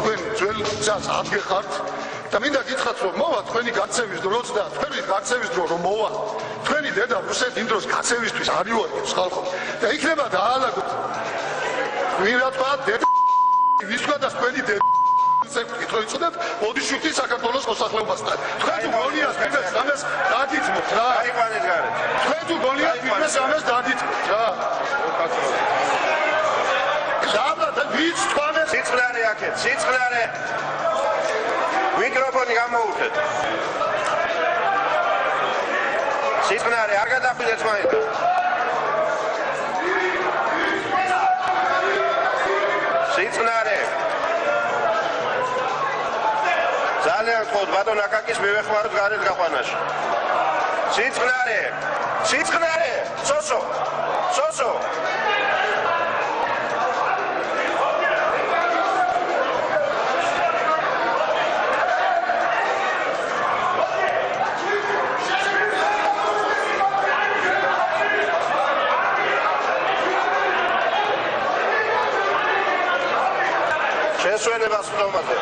თქვენ ძველ გზას აღგეხართ და მინდა გითხრათ რომ მოვა თქვენი გაქცევის დროც და თქვენი გაქცევის დრო რომ მოვა თქვენი დედა რუსეთი იმ დროს გაქცევისთვის არ იუარებს ხალხო და იქნება დაალაგოთ ვინ რა თქვა დედა ვის თქვა და თქვენი დედა ეკითხო იცოდეთ ოდიშვილის საქართველოს მოსახლეობასთან თქვენ თუ გონიას ფიქრს ამას დაგიწმოთ რა აიყვანეთ გარეთ თქვენ თუ გონიას ფიქრს ამას დაგიწმოთ რა და ვიც თქვენ სიწყნარე აქეთ სიწყნარე მიკროფონი გამოუხეთ სიწყნარე არ გადახვიდეთ მაინც სიწყნარე ძალიან გთხოვთ ბატონ აკაკის მივეხმაროთ გარეთ გაყვანაში სიწყნარე სიწყნარე სოსო სოსო შესვენებას ვდომაზე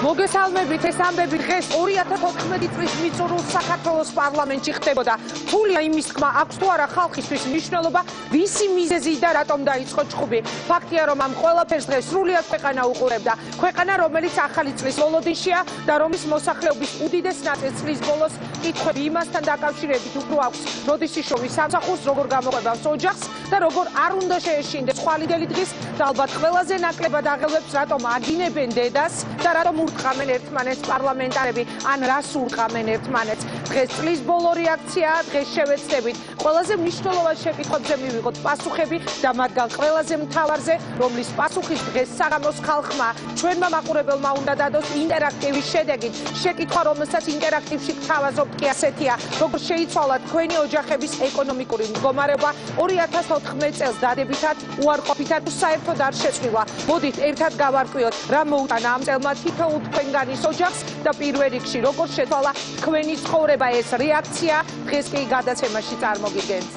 მოგესალმებით, ეს ამბები დღეს 2014 წლის მიწურულს საქართველოს პარლამენტში ხდებოდა. თულია იმის თქმა აქვს თუ არა ხალხისთვის მნიშვნელობა, ვისი მიზეზი და რატომ დაიწყო ჭხუბი. ფაქტია, რომ ამ ყველაფერს დღეს სრულიად ქვეყანა უყურებდა. ქვეყანა, რომელიც ახალი წლის ოლოდინშია და რომლის მოსახლეობის უდიდეს ნაწილს წლის ბოლოს კითხვები იმასთან დაკავშირებით უფრო აქვს, როდის იშოვის სამსახურს, როგორ გამოყვებავს ოჯახს და როგორ არ უნდა შეეშინდეს ხვალიდელი დღის და ალბათ ყველაზე ნაკლებად აღელვებს, რატომ აგინებენ დედას და რატომ ურტყამენ ერთმანეთს პარლამენტარები, ან რას ურტყამენ ერთმანეთს. დღეს წლის ბოლო რეაქციაა, დღეს შევეცდებით ყველაზე მნიშვნელოვან შეკითხვებზე მივიღოთ პასუხები და მათგან ყველაზე მთავარზე, რომლის პასუხის დღეს საღამოს ხალხმა, ჩვენმა მაყურებელმა უნდა დადოს ინტერაქტივის შედეგით. შეკითხვა, რომელსაც ინტერაქტივში გთავაზობთ კი ასეთია, როგორ შეიცვალა თქვენი ოჯახების ეკონომიკური მდგომარეობა 2014 წელს დადებითად, უარყოფითად, საერთოდ არ შეცვლილა. მოდით ერთად გავარკვიოთ, რა მოუტანა ამ წელმა თითოეულ თქვენგანის ოჯახს და პირველ რიგში როგორ შეცვალა თქვენი ცხოვრება. ეს რეაქცია დღეს კი გადაცემაში წარმოგიდგენთ.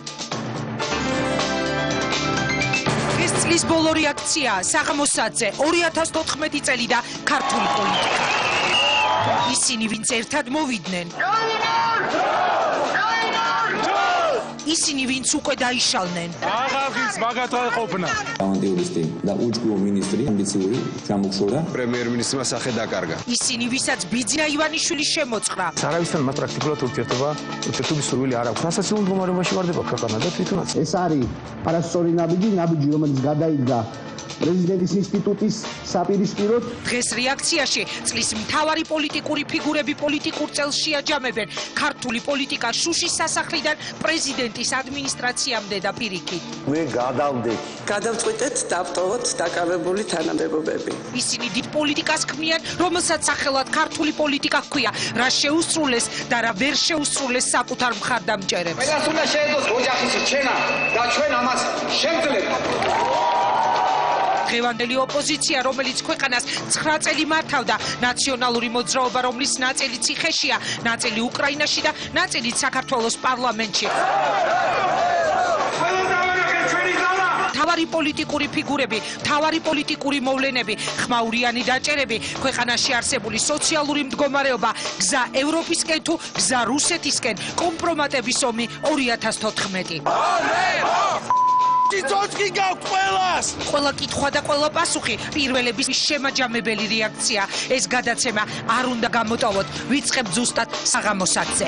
ეს წლის ბოლო რეაქციაა საღამოსაცე 2014 წელი და ქართული პოლიტიკა. ისინი, ვინც ერთად მოვიდნენ. ისინი, ვინც უკვე დაიშალნენ. აღარხის მაგათო ეყოფნა. ავანტიურისტი და უჯგურო მინისტრი ამბიციური ჩამოგშორდა. პრემიერ-მინისტრმა სახე დაკარგა. ისინი, ვისაც ბიძინა ივანიშვილი შემოწყდა. სარავისთან მათ პრაქტიკულად ურთიერთობის სურვილი არ აქვს. ასაცილო მდგომარეობაში ვარდება ქვეყანა და თვითონაც. ეს არის არასწორი ნაბიჯი, რომელიც გადაიდგა პრეზიდენტის ინსტიტუტის საპირისპიროდ. დღეს რეაქციაში წლის მთავარი პოლიტიკური ფიგურები პოლიტიკურ წელს შეაჯამებენ ქართული პოლიტიკა შუშის სასახლიდან პრეზიდენტის ადმინისტრაციამდე და პირიქით. მე გადავდექი. გადავწყვიტეთ დავტოვოთ დაკავებული თანამდებობები. ისინი დიდ პოლიტიკას ქმნიან, რომელსაც სახელად ქართული პოლიტიკა ჰქვია, რა შეუსრულეს და რა ვერ შეუსრულეს საკუთარ მხარდამჭერებს. ყველას უნდა შეეძლოს ოჯახის რჩენა და ჩვენ ამას შევძლებთ. დღევანდელი ოპოზიცია, რომელიც ქვეყანას 9 წელი მართავდა, ნაციონალური მოძრაობა, რომლის ნაწილი ციხეშია, ნაწილი უკრაინაში და ნაწილი საქართველოს პარლამენტში. თავარი პოლიტიკური ფიგურები, თავარი პოლიტიკური მოვლენები, ხმაურიანი დაჭერები, ქვეყანაში არსებული სოციალური მდგომარეობა, გზა ევროპისკენ თუ გზა რუსეთისკენ, კომპრომატების ომი 2014. ძოძგი გაქვთ ყველას. ყველა კითხვა და ყველა პასუხი პირველების შემაჯამებელი რეაქცია. ეს გადაცემა არ უნდა გამოტოვოთ. ვიწყებთ ზუსტად საღამოსაცზე.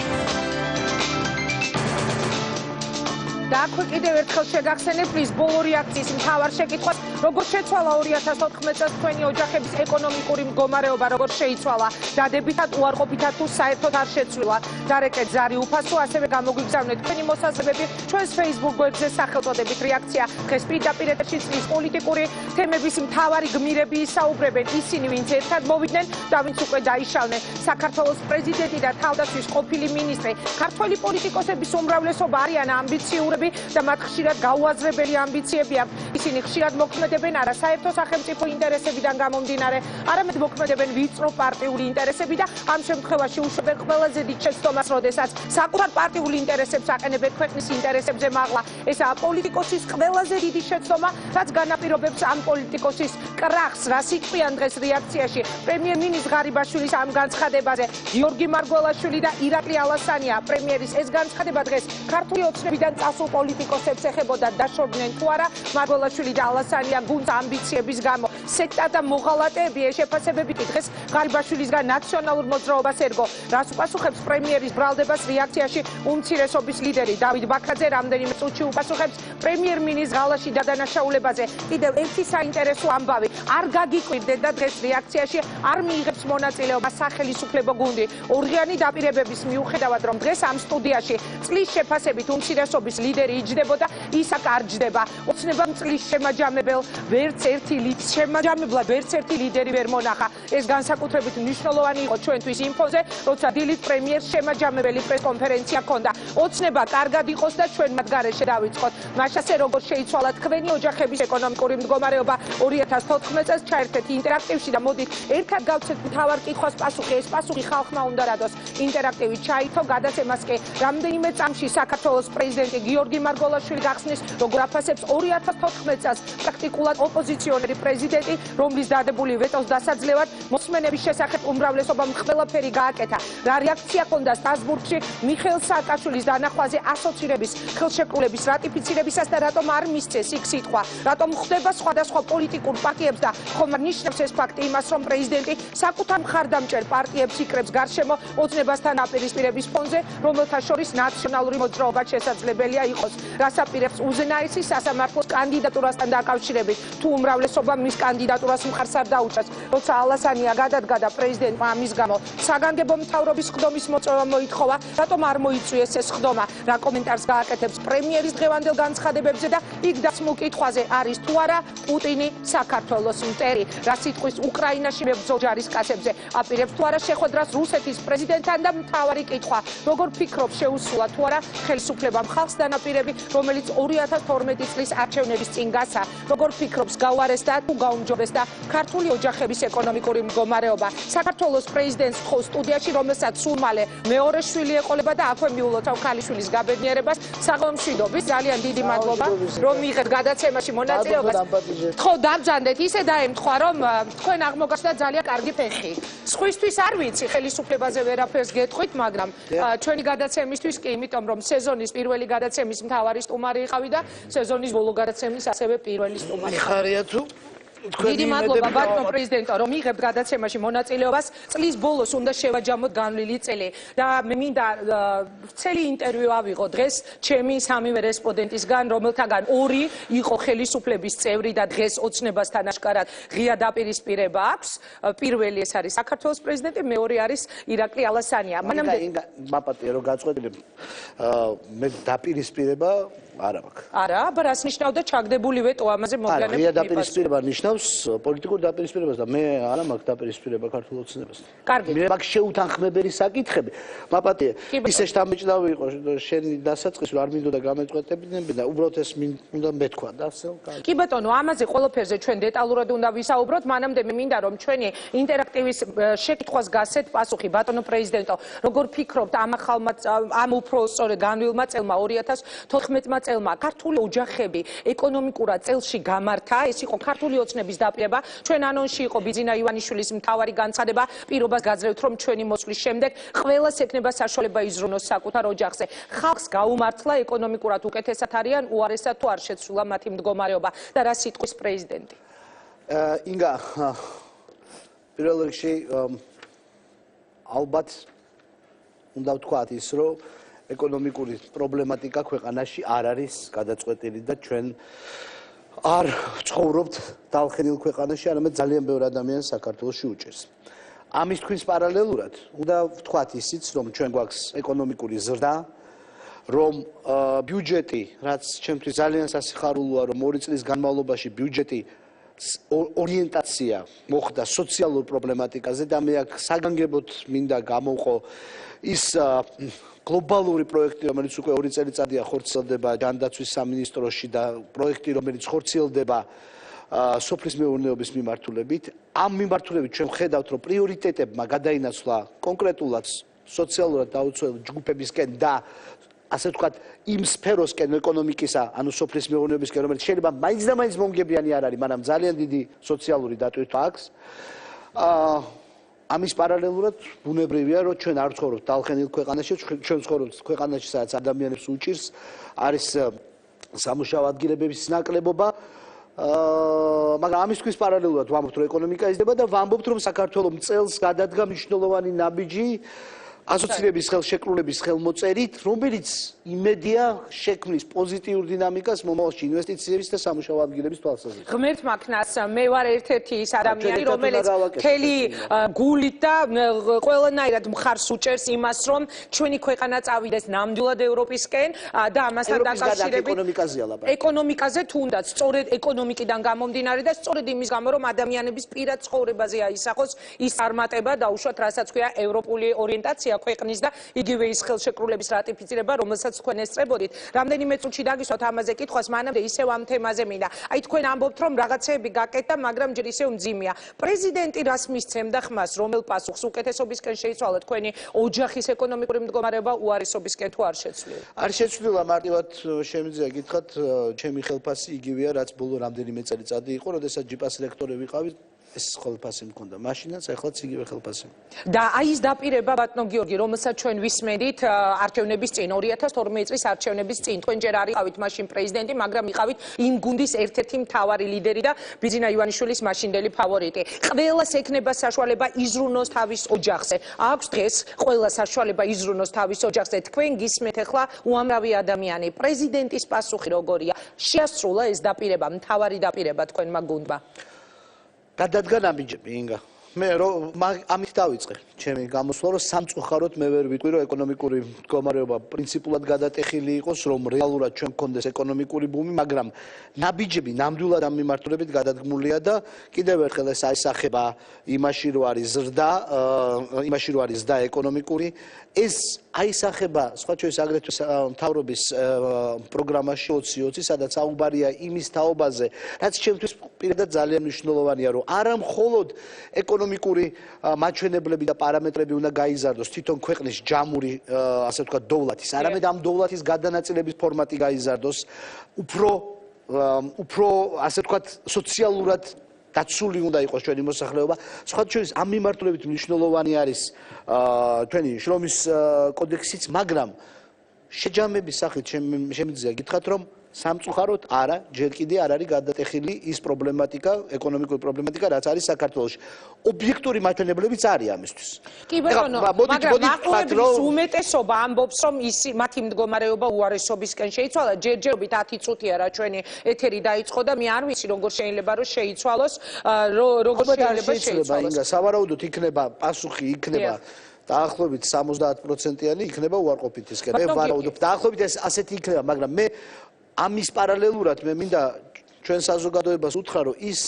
და აქვე კიდევ ერთხელ შეგახსენებ ის ბოლო რეაქციის მთავარ შეკითხვას, როგორ შეცვალა 2014 წელს თქვენი ოჯახების ეკონომიკური მდგომარეობა, როგორ შეიცვალა, დადებითად, უარყოფითად თუ საერთოდ არ შეცვლილა. დარეკეთ ზარი უფასო, ასევე გამოგვიგზავნეთ თქვენი მოსაზრებები ჩვენს Facebook გვერდზე სახელწოდებით რეაქცია. დღეს პირდაპირ ეთერში წლის პოლიტიკური თემების მთავარი გმირები ისაუბრებენ, ისინი, ვინც ერთად მოვიდნენ და ვინც უკვე დაიშალნენ. საქართველოს პრეზიდენტი და თავდაცვის ყოფილი მინისტრი, ქართველი პოლიტიკოსების უმრავლესობა არიან ამბიციური და მათ ხშირად გაუაზრებელი ამბიციები აქვს. ისინი ხშირად მოქმედებენ არა საერთო სახელმწიფო ინტერესებიდან გამომდინარე, არამედ მოქმედებენ ვიწრო პარტიული ინტერესები და ამ შემთხვევაში უშვებენ ყველაზე დიდ შეცდომას, როდესაც საკუთარ პარტიულ ინტერესებს აყენებენ ქვეყნის ინტერესებზე მაღლა. ესაა პოლიტიკოსის ყველაზე დიდი შეცდომა, რაც განაპირობებს ამ პოლიტიკოსის კრახს, რაც იწვიან დღეს რეაქციაში პრემიერ-მინისტრის ღარიბაშვილის ამ განცხადებაზე. გიორგი მარგველაშვილი და ირაკლი ალასანია პრემიერის ეს განცხადება დღეს ქართული ოცნებიდან წასულ პოლიტიკოსებს ეხებოდა, დაშორდნენ თუ არა მარგველაშვილი და ალასანია გუნდ ამბიციების გამო. სექტა და მოღალატეები შეფასებები კი დღეს ღარიბაშვილისგან ნაციონალურ მოძრაობას ერგო, რაც უპასუხებს პრემიერის ბრალდებას რეაქციაში უმცირესობის ლიდერი დავით ბაქრაძე რამდენიმე წუთში უპასუხებს პრემიერ-მინისტრის ღალაში დადანაშაულებაზე. კიდევ ერთი საინტერესო ამბავი, არ გაგიკვირდეთ და დღეს რეაქციაში არ მიიღებს მონაწილეობას სახელმწიფო გუნდი. ორღიანი დაპირებების მიუხედავად, რომ დღეს ამ სტუდიაში წლის შეფასებით უმცირესობის ლიდერი იჯდებოდა, ისაკ არ ჯდება. ოცნებამ წლის შემაჯამებელ ვერც ერთი ლიდერი ვერ მონახა. ეს განსაკუთრებით მნიშვნელოვანი იყო ჩვენთვის ინფოზე, როცა დილით პრემიერს შემაჯამებელი პრესკონფერენცია ჰქონდა. ოცნება კარგად იყოს და ჩვენ მათ გარეშე დავიწყოთ. მაშასე როგორ შეიცვალა თქვენი ოჯახების ეკონომიკური მდგომარეობა 2014 წელს ჩაერთეთ ინტერაქტივში და მოდით ერთად გავცეთ მთავარ კითხვას პასუხი. ეს პასუხი ხალხმა უნდა დადოს. ინტერაქტივი ჩაითო გადაცემას კი რამდენიმე წამში საქართველოს პრეზიდენტი გიორგი გიორგი მარგოლაშვილი გახსნის, როგორ აფასებს 2014 წელს პრაქტიკულად ოპოზიციონერი პრეზიდენტი, რომლის დადებული ვეტოს დასაძლევად მოსმენების შესახებ უმრავლესობამ ყველაფერი გააკეთა. რა რეაქცია ჰქონდა სტრასბურგში მიხეილ სააკაშვილის დანახვაზე ასოცირების ხელშეკრულების რატიფიცირებისას და რატომ არ მისცეს იქ სიტყვა? რატომ ხდება სხვადასხვა პოლიტიკურ პარტიებს და ხომ ნიშნავს ეს ფაქტი იმას, რომ პრეზიდენტი საკუთარ მხარდამჭერ პარტიებს იკრებს გარშემო ოცნებასთან აპირისპირების ფონზე, რომელთა შორის ნაციონალური მოძრაობა შესაძლებელია იყოს. რას აპირებს უზენაესი სასამართლოს კანდიდატურასთან დაკავშირებით, თუ უმრავლესობა მის კანდიდატურას მხარს არ დაუჭერს, როცა ალასანია გადადგა და პრეზიდენტმა ამის გამო საგანგებო მთავრობის ხდომის მოწვევა მოითხოვა, რატომ არ მოიწვიეს ეს ხდომა? რა კომენტარს გააკეთებს პრემიერის დღევანდელ განცხადებებზე და იქ დასმულ კითხვაზე არის თუ არა პუტინი საქართველოს მტერი? რა სიტყვის უკრაინაში მებრძოლ ჯარისკაცებზე აპირებს თუ არა შეხვედრას რუსეთის პრეზიდენტთან და მთავარი კითხვა, როგორ ფიქრობ შეუსულა თუ არა ხელისუფლებამ ხალხს დანაპირები, რომელიც 2012 წლის არჩევნების წინ გასცა, როგორ ფიქრობს გაუარესდა თუ გაუმჯობესდა ქართული ოჯახების ეკონომიკური მდგომარეობა? საქართველოს პრეზიდენტს თხოვს სტუდიაში, რომელსაც სულ მალე მეორე შვილი ეყოლება და აქვე მიულოცავ ქალიშვილის გაბედნიერებას. საღამომშვიდობის, ძალიან დიდი მადლობა, რომ მიიღეთ გადაცემაში მონაწილეობას. ხო, დაბრძანდეთ, ისე დაემთხვა, რომ თქვენ აღმოგაჩნდა ძალიან კარგი ფეხი. სხვისთვის არ ვიცი, ხელისუფლებაზე ვერაფერს გეტყვით, მაგრამ ჩვენი გადაცემისთვის კი, იმიტომ რომ სეზონის პირველი გადაცემის მთავარი სტუმარი იყავი და სეზონის ბოლო გადაცემის ასევე პირველი სტუმარი. მიხარია თუ დიდი მადლობა ბატონო პრეზიდენტო, რომ მიიღებთ გადაცემაში მონაწილეობას. წლის ბოლოს უნდა შევაჯამოთ განვლილი წელი და მე მინდა ცელი ინტერვიუ ავიღო დღეს ჩემი სამივე რესპონდენტისგან, რომელთაგან ორი იყო ხელისუფლების წევრი და დღეს ოცნებასთან აშკარად ღია დაპირისპირება აქვს. პირველი ეს არის საქართველოს პრეზიდენტი, მეორე არის ირაკლი ალასანია. მანამდე მაპატია რომ გაწყვეტილებ მე დაპირისპირება არა მაქვს. არა, აბა რას ნიშნავდა ჩაგდებული ვეტო ამაზე მოგვიანებით? ღია დაპირისპირება ნიშნავს პოლიტიკურ დაპირისპირებას და მე არა მაქვს დაპირისპირება ქართულ ოცნებასთან. კარგი. მე მაქვს შეუთანხმებელი საკითხები. მაპატია, ისე შთამბეჭდავი იყო შენი დასაწყისი, რომ არ მინდოდა გამეწყვეტებინები და უბრალოდ ეს მინდა მეთქვა და ასე. კი ბატონო, ამაზე ყველაფერზე ჩვენ დეტალურად უნდა ვისაუბროთ, მანამდე მე მინდა რომ ჩვენი ინტერაქტივის შეკითხვას გასცეთ პასუხი. ბატონო პრეზიდენტო, როგორ ფიქრობთ ამ ახალმა ამ უფრო სწორედ განვილმა წელმა 2014 წელმა ქართული ოჯახები ეკონომიკურად წელში გამართა, ეს იყო ქართული ოცნების დაპირება. ჩვენ ანონსში იყო ბიძინა ივანიშვილის მთავარი განცხადება, პირობას გაძლევთ, რომ ჩვენი მოსვლის შემდეგ ყველას ექნება საშუალება იზრუნოს საკუთარ ოჯახზე. ხალხს გაუმართლა ეკონომიკურად უკეთესად არიან, უარესად თუ არ შეცვლა მათი მდგომარეობა და რა სიტყვის პრეზიდენტი? ინგა, პირველ რიგში ალბათ უნდა ვთქვათ ის, რომ ეკონომიკური პრობლემატიკა ქვეყანაში არ არის გადაწყვეტილი და ჩვენ არ ცხოვრობთ დალხენილ ქვეყანაში, არამედ ძალიან ბევრი ადამიანი საქართველოში უჭერს. ამის თქვის პარალელურად უნდა ვთქვათ ისიც, რომ ჩვენ გვაქვს ეკონომიკური ზრდა, რომ ბიუჯეტი, რაც ჩემთვის ძალიან სასიხარულოა, რომ 2 წლის განმავლობაში ბიუჯეტი ორიენტაცია მოხდა სოციალურ პრობლემატიკაზე და მე აქ საგანგებოდ მინდა გამოვყო ის გლობალური პროექტი, რომელიც უკვე 2 წელიწადია ხორციელდება ჯანდაცვის სამინისტროში და პროექტი, რომელიც ხორციელდება სოფლის მეურნეობის მიმართულებით. ამ მიმართულებით ჩვენ ვხედავთ, რომ პრიორიტეტებმა გადაინაცვლა კონკრეტულად სოციალურად დაუცველი ჯგუფებისკენ და ასე ვთქვათ, იმ სფეროსკენ ეკონომიკისა, ანუ სოფლის მეურნეობისკენ, რომელიც შეიძლება მაინც და მაინც მომგებიანი არ არის, მაგრამ ძალიან დიდი სოციალური დატვირთვა აქვს. ამის პარალელურად ბუნებრივია, რომ ჩვენ არ ვცხოვრობთ დალხენილ ქვეყანაში, ჩვენ ვცხოვრობთ ქვეყანაში, სადაც ადამიანებს უჭირს, არის სამუშაო ადგილებების ნაკლებობა. მაგრამ ამის თქვის პარალელურად ვამბობთ, რომ ეკონომიკა იზრდება და ვამბობთ, რომ საქართველოს წელს გადადგა მნიშვნელოვანი ნაბიჯი ასოცირების ხელშეკრულების ხელმოწერით, რომელიც იმედია შექმნის პოზიტიურ დინამიკას მომავალში ინვესტიციების და სამუშაო ადგილების თვალსაზრისით. ღმერთ მაქნას, მე ვარ ერთ-ერთი ის ადამიანი, რომელიც მთელი გულით და ყველანაირად მხარს უჭერს იმას, რომ ჩვენი ქვეყანა წავიდეს ნამდვილად ევროპისკენ და ამასთან დაკავშირებით ეკონომიკაზე თუნდაც სწორედ ეკონომიკიდან გამომდინარე და სწორედ იმის გამო, რომ ადამიანების პირად ცხოვრებაზე აისახოს ის წარმატება და უშუალოდ რასაც ქვია ევროპული ორიენტაცია, აქვეყნის და იგივე ის ხელშეკრულების რატიფიცირება, რომელსაც თქვენ ესწრებოდით. რამდენიმე წუთში დაგისვათ ამაზე კითხვას, მანამდე ისევ ამ თემაზე მინდა. აი თქვენ ამბობთ, რომ რაღაცეები გაკეთდა, მაგრამ ჯერ ისევ მძიმეა. პრეზიდენტი რას მისცემდა ხმას, რომელ პასუხს უკეთესობისკენ შეიცვალა თქვენი ოჯახის ეკონომიკური მდგომარეობა უარესობისკენ თუ არ შეცვლილა? არ შეცვლილა, მარტივად შემიძლია გითხრათ, ჩემი ხელფასი იგივეა, რაც ბოლო რამდენიმე წელიწადი იყო, როდესაც ჯიპას რექტორი ვიყავი, ეს ხელფასი მქონდა. მაშინაც ახლაც იგივე ხელფასი. და აი ეს დაპირება ბატონო გიორგი, რომელსაც ჩვენ ვისმენთ არჩევნების წინ 2012 წლის არჩევნების წინ. თქვენ ჯერ არ იყავით მაშინ პრეზიდენტი, მაგრამ იყავით იმ გუნდის ერთ-ერთი მთავარი ლიდერი და ბიძინა ივანიშვილის მაშინდელი ფავორიტი. ყველას ექნება საშუალება იზრუნოს თავის ოჯახზე. აქვს დღეს ყველა საშუალება იზრუნოს თავის ოჯახზე. თქვენ გისმენთ ახლა უამრავი ადამიანი. პრეზიდენტის პასუხი როგორია? შეასრულა ეს დაპირება, მთავარი დაპირება თქვენმა გუნდმა? გადადგა ნაბიჯები, ინგა. მე ამით დავიწყე ჩემი გამოსვლა, რომ სამწუხაროდ მე ვერ ვიტყვი, რომ ეკონომიკური მდგომარეობა პრინციპულად გადატეხილი იყოს, რომ რეალურად ჩვენ გქონდეს ეკონომიკური ბუმი, მაგრამ ნაბიჯები ნამდვილად ამ მიმართულებით გადადგმულია და კიდევ ერთხელ ეს აისახება იმაში, რომ არის ზრდა ეკონომიკური, ეს აისახება სხვა შორის აგრეთვე მთავრობის პროგრამაში 2020, სადაც საუბარია იმის თაობაზე, რაც ჩემთვის პირადად ძალიან მნიშვნელოვანია, რომ არა მხოლოდ ეკონომიკური მაჩვენებლები და პარამეტრები უნდა გაიზარდოს თვითონ ქვეყნის ჯამური, ასე ვთქვათ, დოვლათის, არამედ ამ დოვლათის გადანაწილების ფორმატი გაიზარდოს, უფრო ასე ვთქვათ, სოციალურად დაცული უნდა იყოს ჩვენი მოსახლეობა. სხვა შორის ამ მიმართულებით მნიშვნელოვანი არის ჩვენი შრომის კოდექსიც, მაგრამ შეჯამების სახით შემიძლია გითხრათ, რომ სამწუხაროდ არა, ჯერ კიდე არ არის გადატეხილი ის პრობლემატიკა, ეკონომიკური პრობლემატიკა, რაც არის საქართველოში. ობიექტური მაჩვენებლებიც არის ამისთვის. კი ბატონო, მაგრამ მაყურებლის უმეტესობა ამბობს, რომ მათი მდგომარეობა უარესობისკენ შეიცვალა. ჯერჯერობით 10 წუთია რა ჩვენი ეთერი დაიწყო და მე არ ვიცი როგორ შეიძლება რომ შეიცვალოს, როგორ შეიძლება შეიცვალოს. სავარაუდოდ იქნება პასუხი იქნება დაახლოებით 70%-იანი იქნება უარყოფითისკენ. მე ვარაუდობ, დაახლოებით ეს ასეთი იქნება, მაგრამ მე ამის პარალელურად მე მინდა ჩვენ საზოგადოებას უთხრა, რომ ის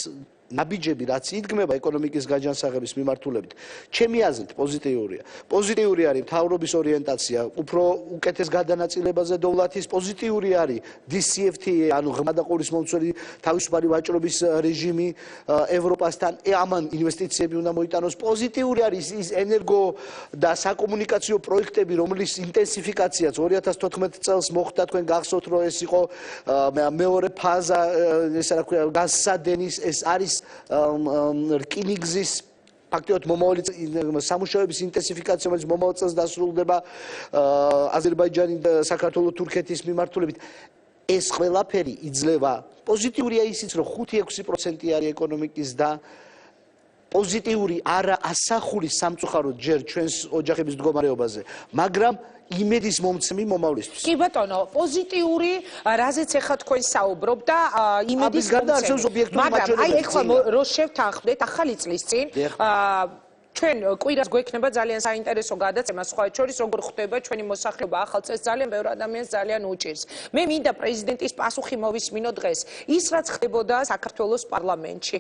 ნაბიჯები, რაც იდგმება ეკონომიკის გაჯანსაღების მიმართულებით, ჩემი აზრით პოზიტიურია. პოზიტიური არის მთავრობის ორიენტაცია, უფრო უკეთეს გადანაწილებაზე დოვლათის, პოზიტიური არის DCFTA, ანუ ღრმა და ყურისმომცველი თავისუფალი ვაჭრობის რეჟიმი ევროპასთან, ამან ინვესტიციები უნდა მოიტანოს. პოზიტიური არის ის ენერგო და საკომუნიკაციო პროექტები, რომლის ინტენსიფიკაციაც 2014 წელს მოხდა, თქვენ გახსოვთ, რომ ეს იყო მეორე ფაზა, ეს რა ქვია, გაზსადენის, ეს არის რკინიგზის ფაქტობრივად მომავალი სამუშაოების ინტენსიფიკაცია, რომელიც მომავალ წელს დასრულდება აზერბაიჯანი და საქართველოს თურქეთის მიმართულებით. ეს ყველაფერი იძლევა. პოზიტიურია ისიც, რომ 5-6% არის ეკონომიკის და პოზიტიური არა ასახული სამწუხაროდ ჯერ ჩვენს ოჯახების მდგომარეობაზე, მაგრამ იმედის მომცემი მომავლისთვის. კი ბატონო, პოზიტიური, რაზეც ახლა თქვენ საუბრობ და იმედის მომცემი. მაგრამ აი ეხლა რო შევთანხმდეთ ახალი წლის წინ, ჩვენ კვირას გვექნება ძალიან საინტერესო გადაცემა, სხვა შორის როგორ ხდება ჩვენი მოსახლეობა ახალ წელს ძალიან ბევრ ადამიანს ძალიან უჭირს. მე მინდა პრეზიდენტის პასუხი მოვისმინო დღეს. ის რაც ხდებოდა საქართველოს პარლამენტში,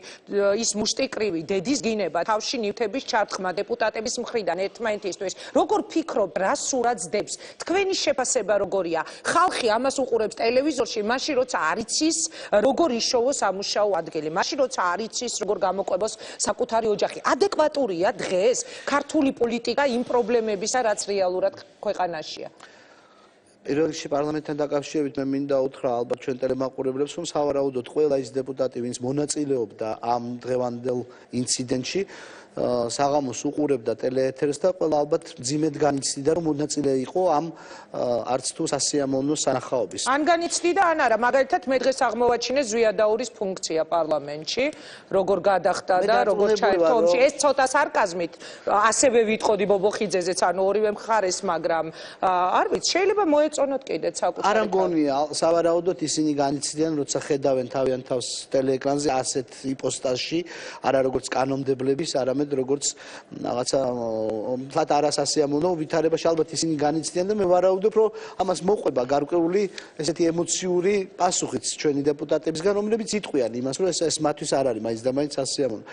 ის მუშტიკრივი დედის გინება, თავში ნივთების ჩარტყმა დეპუტატების მხრიდან ერთმანეთისთვის. როგორ ფიქრობ, რა სურათს დებს? თქვენი შეფასება როგორია? ხალხი ამას უყურებს ტელევიზორში, მაშინ როცა არ იცის, როგორ იშოვოს სამუშაო ადგილი, მაშინ როცა არ იცის, როგორ გამოყვებოს საკუთარი ოჯახი. ადეკვატურია დღეს ქართული პოლიტიკა იმ პრობლემებისა, რაც რეალურად ქვეყანაშია. პირველ რიგში პარლამენტთან დაკავშირებით მე მინდა უთხრა ალბათ ჩვენ ტელემაყურებლებს, რომ სავარაუდოდ ყველა ის დეპუტატი, ვინც მონაწილეობდა ამ დღევანდელ ინციდენტში, საღამოს უყურებდა ტელეეთერს და ყველა ალბათ ძიმედ განიცდიდა, რომ მონაწილე იყო ამ არც თუ სასიამოვნო სანახაობის. ან განიცდიდა, ან არა, მაგალითად მე დღეს აღმოვაჩინე ზვიადაურის ფუნქცია პარლამენტში, როგორ გადახდა და როგორ ჩაერთო ომში. ეს ცოტა სარკაზმით, ასევე ვიტყოდი ბობოხიძეზეც, ანუ ორივე მხარეს, მაგრამ არ ვიცი, შეიძლება მოეწონოთ კიდეც საკუთარი. არ მგონია, სავარაუდოდ ისინი განიცდიან, როცა ხედავენ თავიანთ თავს ტელეეკრანზე ასეთ იპოსტაჟში, არა როგორც კანონმდებლების, არამედ როგორც რაღაცა თლათ არასასიამოვნო ვითარებაში ალბათ ისინი განიცდიან და მე ვარაუდობ, რომ ამას მოყვება გარკვეული ესეთი ემოციური პასუხიც ჩვენი დეპუტატებისგან, რომლებიც იტყვიან იმას, რომ ეს მათთვის არ არის მაინც და მაინც სასიამოვნო.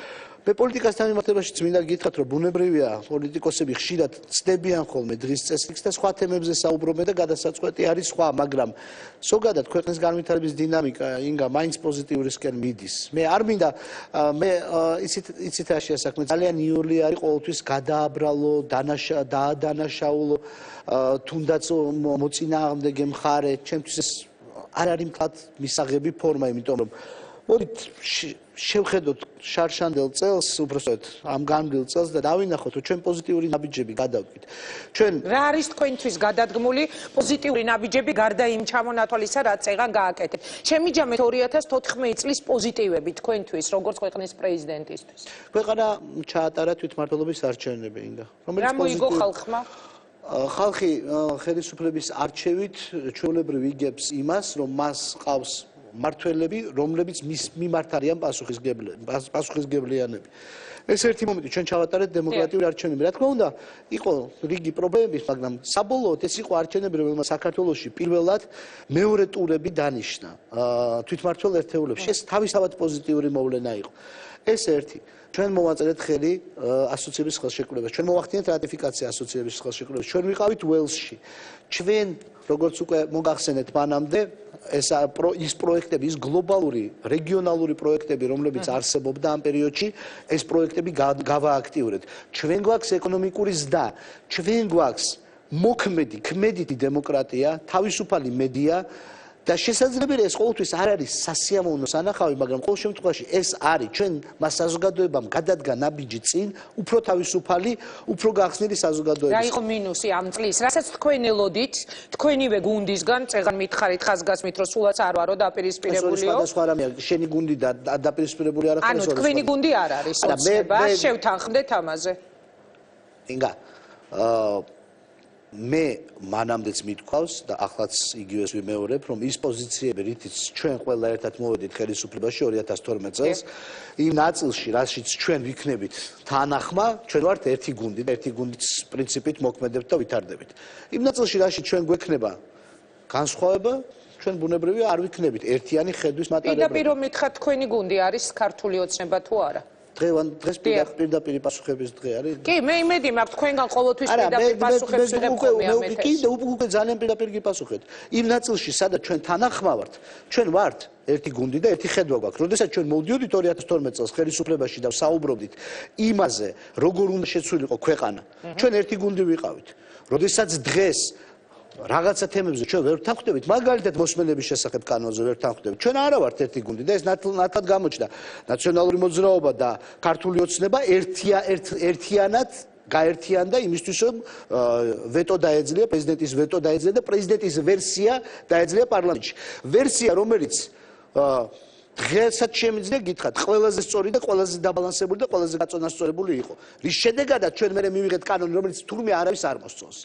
მე პოლიტიკასთან მიმართებაშიც მინდა გითხრათ, რომ ბუნებრივია პოლიტიკოსები ხშირად ცდებიან ხოლმე დღის წესრიგს და სხვა თემებზე საუბრობენ და გადასაწყვეტი არის სხვა, მაგრამ ზოგადად ქვეყნის განვითარების დინამიკა ინგა მაინც პოზიტიურისკენ მიდის. მე არ მინდა მე იცით რა შეასაქმე, ძალიან იოლი არის ყოველთვის გადააბრალო, დაადანაშაულო, თუნდაც მოწინააღმდეგე მხარე, ჩემთვის ეს არ არის მკლად მისაღები ფორმა, იმიტომ რომ მოდით შევხედოთ შარშანდელ წელს, უბრალოდ ამ განვლილ წელს და დავინახოთ, რომ ჩვენ პოზიტიური ნაბიჯები გადავდგით. ჩვენ რა არის თქვენთვის გადადგმული პოზიტიური ნაბიჯები გარდა იმ ჩამონათვალისა, რაც წეგან გააკეთეთ? შემიჯამეთ 2014 წლის პოზიტივები თქვენთვის, როგორც ქვეყნის პრეზიდენტისთვის. ქვეყანა ჩაატარა თვითმმართველობის არჩევნები, ინგა. რა მოიგო ხალხმა? ხალხი ხელისუფლების არჩევით ჩვეულებრივ იგებს იმას, რომ მას ყავს მართველები, რომლებიც მის მიმართ არიან პასუხისმგებლიანები. ეს ერთი მომენტი, ჩვენ ჩავატარეთ დემოკრატიული არჩევნები. რა თქმა უნდა, იყო რიგი პრობლემები, მაგრამ საბოლოოდ ეს იყო არჩევნები, რომელმაც საქართველოში პირველად მეორე ტურები დანიშნა თვითმმართველ ერთეულებში. ეს თავისთავად პოზიტიური მოვლენა იყო. ეს ერთი. ჩვენ მოვაწერეთ ხელი ასოციების ხელშეკრულებას. ჩვენ მოვახდინეთ რატიფიკაცია ასოციების ხელშეკრულებას. ჩვენ ვიყავით ველსში. ჩვენ როგორც უკვე მოგახსენეთ მანამდე ის პროექტები, ის გლობალური, რეგიონალური პროექტები, რომლებიც არსებობდა ამ პერიოდში, ეს პროექტები გავააქტიურეთ. ჩვენ გვაქვს ეკონომიკური ზრდა, ჩვენ გვაქვს მოქმედი, ქმედითი დემოკრატია, თავისუფალი მედია და შესაძლებელია ეს ყოველთვის არ არის სასიამოვნო სანახავი, მაგრამ ყოველ შემთხვევაში ეს არის ჩვენ მას საზოგადოებამ გადადგა ნაბიჯი წინ, უფრო თავისუფალი, უფრო გახსნილი საზოგადოების. რა იყო მინუსი ამ წლის? რასაც თქვენ ელოდით, თქვენივე გუნდისგან წეგან მითხარით ხაზგასმით, რომ სულაც არ ვარო დაპირისპირებულიო. სხვადასხვა რამეა, შენი გუნდი და დაპირისპირებული არ არის. ანუ თქვენი გუნდი არ არის ოცნება, შევთანხმდეთ ამაზე. ინგა მე მანამდეც მithქვავს და ახლაც იგივეს ვიმეორებ, რომ ის პოზიციები, რითიც ჩვენ ყველა ერთად მოვედით ხელისუფლებაში 2012 წელს, იმ ნაწილში, რაშიც ჩვენ ვიქნებით თანახმა, ჩვენ ვართ ერთი გუნდი და ერთი გუნდის პრინციპით მოქმედებთ და ვითარდებით. იმ ნაწილში, რაშიც ჩვენ გვექნება განსხვავება, ჩვენ ბუნებრივია არ ვიქნებით ერთიანი ხედვის მატარებლები. პირდაპირ რომ მითხრათ, თქვენი გუნდი არის ქართული ოცნება თუ არა? დღეს პირდაპირ პასუხების დღე არის. კი, მე იმედი მაქვს თქვენგან ყოველთვის პირდაპირ პასუხებს ვიღებ ხოლმე ამ ეთერში. და უკვე ძალიან პირდაპირ გიპასუხეთ. იმ ნაწილში, სადაც ჩვენ თანახმა ვართ, ჩვენ ვართ ერთი გუნდი და ერთი ხედვა გვაქვს. როდესაც ჩვენ მოვდიოდით 2012 წელს ხელისუფლებაში და საუბრობდით იმაზე, როგორ უნდა შეცვლილიყო ქვეყანა, ჩვენ ერთი გუნდი ვიყავით. როდესაც დღეს რაღაცა თემებზე ჩვენ ვერ თანხმდებით, მაგალითად მოსმენების შესახებ კანონზე ვერ თანხმდებით. ჩვენ არა ვართ ერთი გუნდი და ეს ნათლად გამოჩნდა. ნაციონალური მოძრაობა და ქართული ოცნება ერთიანად გაერთიანდა იმისთვის, რომ ვეტო დაეძლია, პრეზიდენტის ვეტო დაეძლია და პრეზიდენტის ვერსია დაეძლია პარლამენტში. ვერსია, რომელიც დღესაც შემიძლია გითხრათ, ყველაზე სწორი და ყველაზე დაბალანსებული და ყველაზე გაწონასწორებული იყო. რის შედეგადაც ჩვენ მე მივიღეთ კანონი, რომელიც თურმე არავის არ მოსწონს.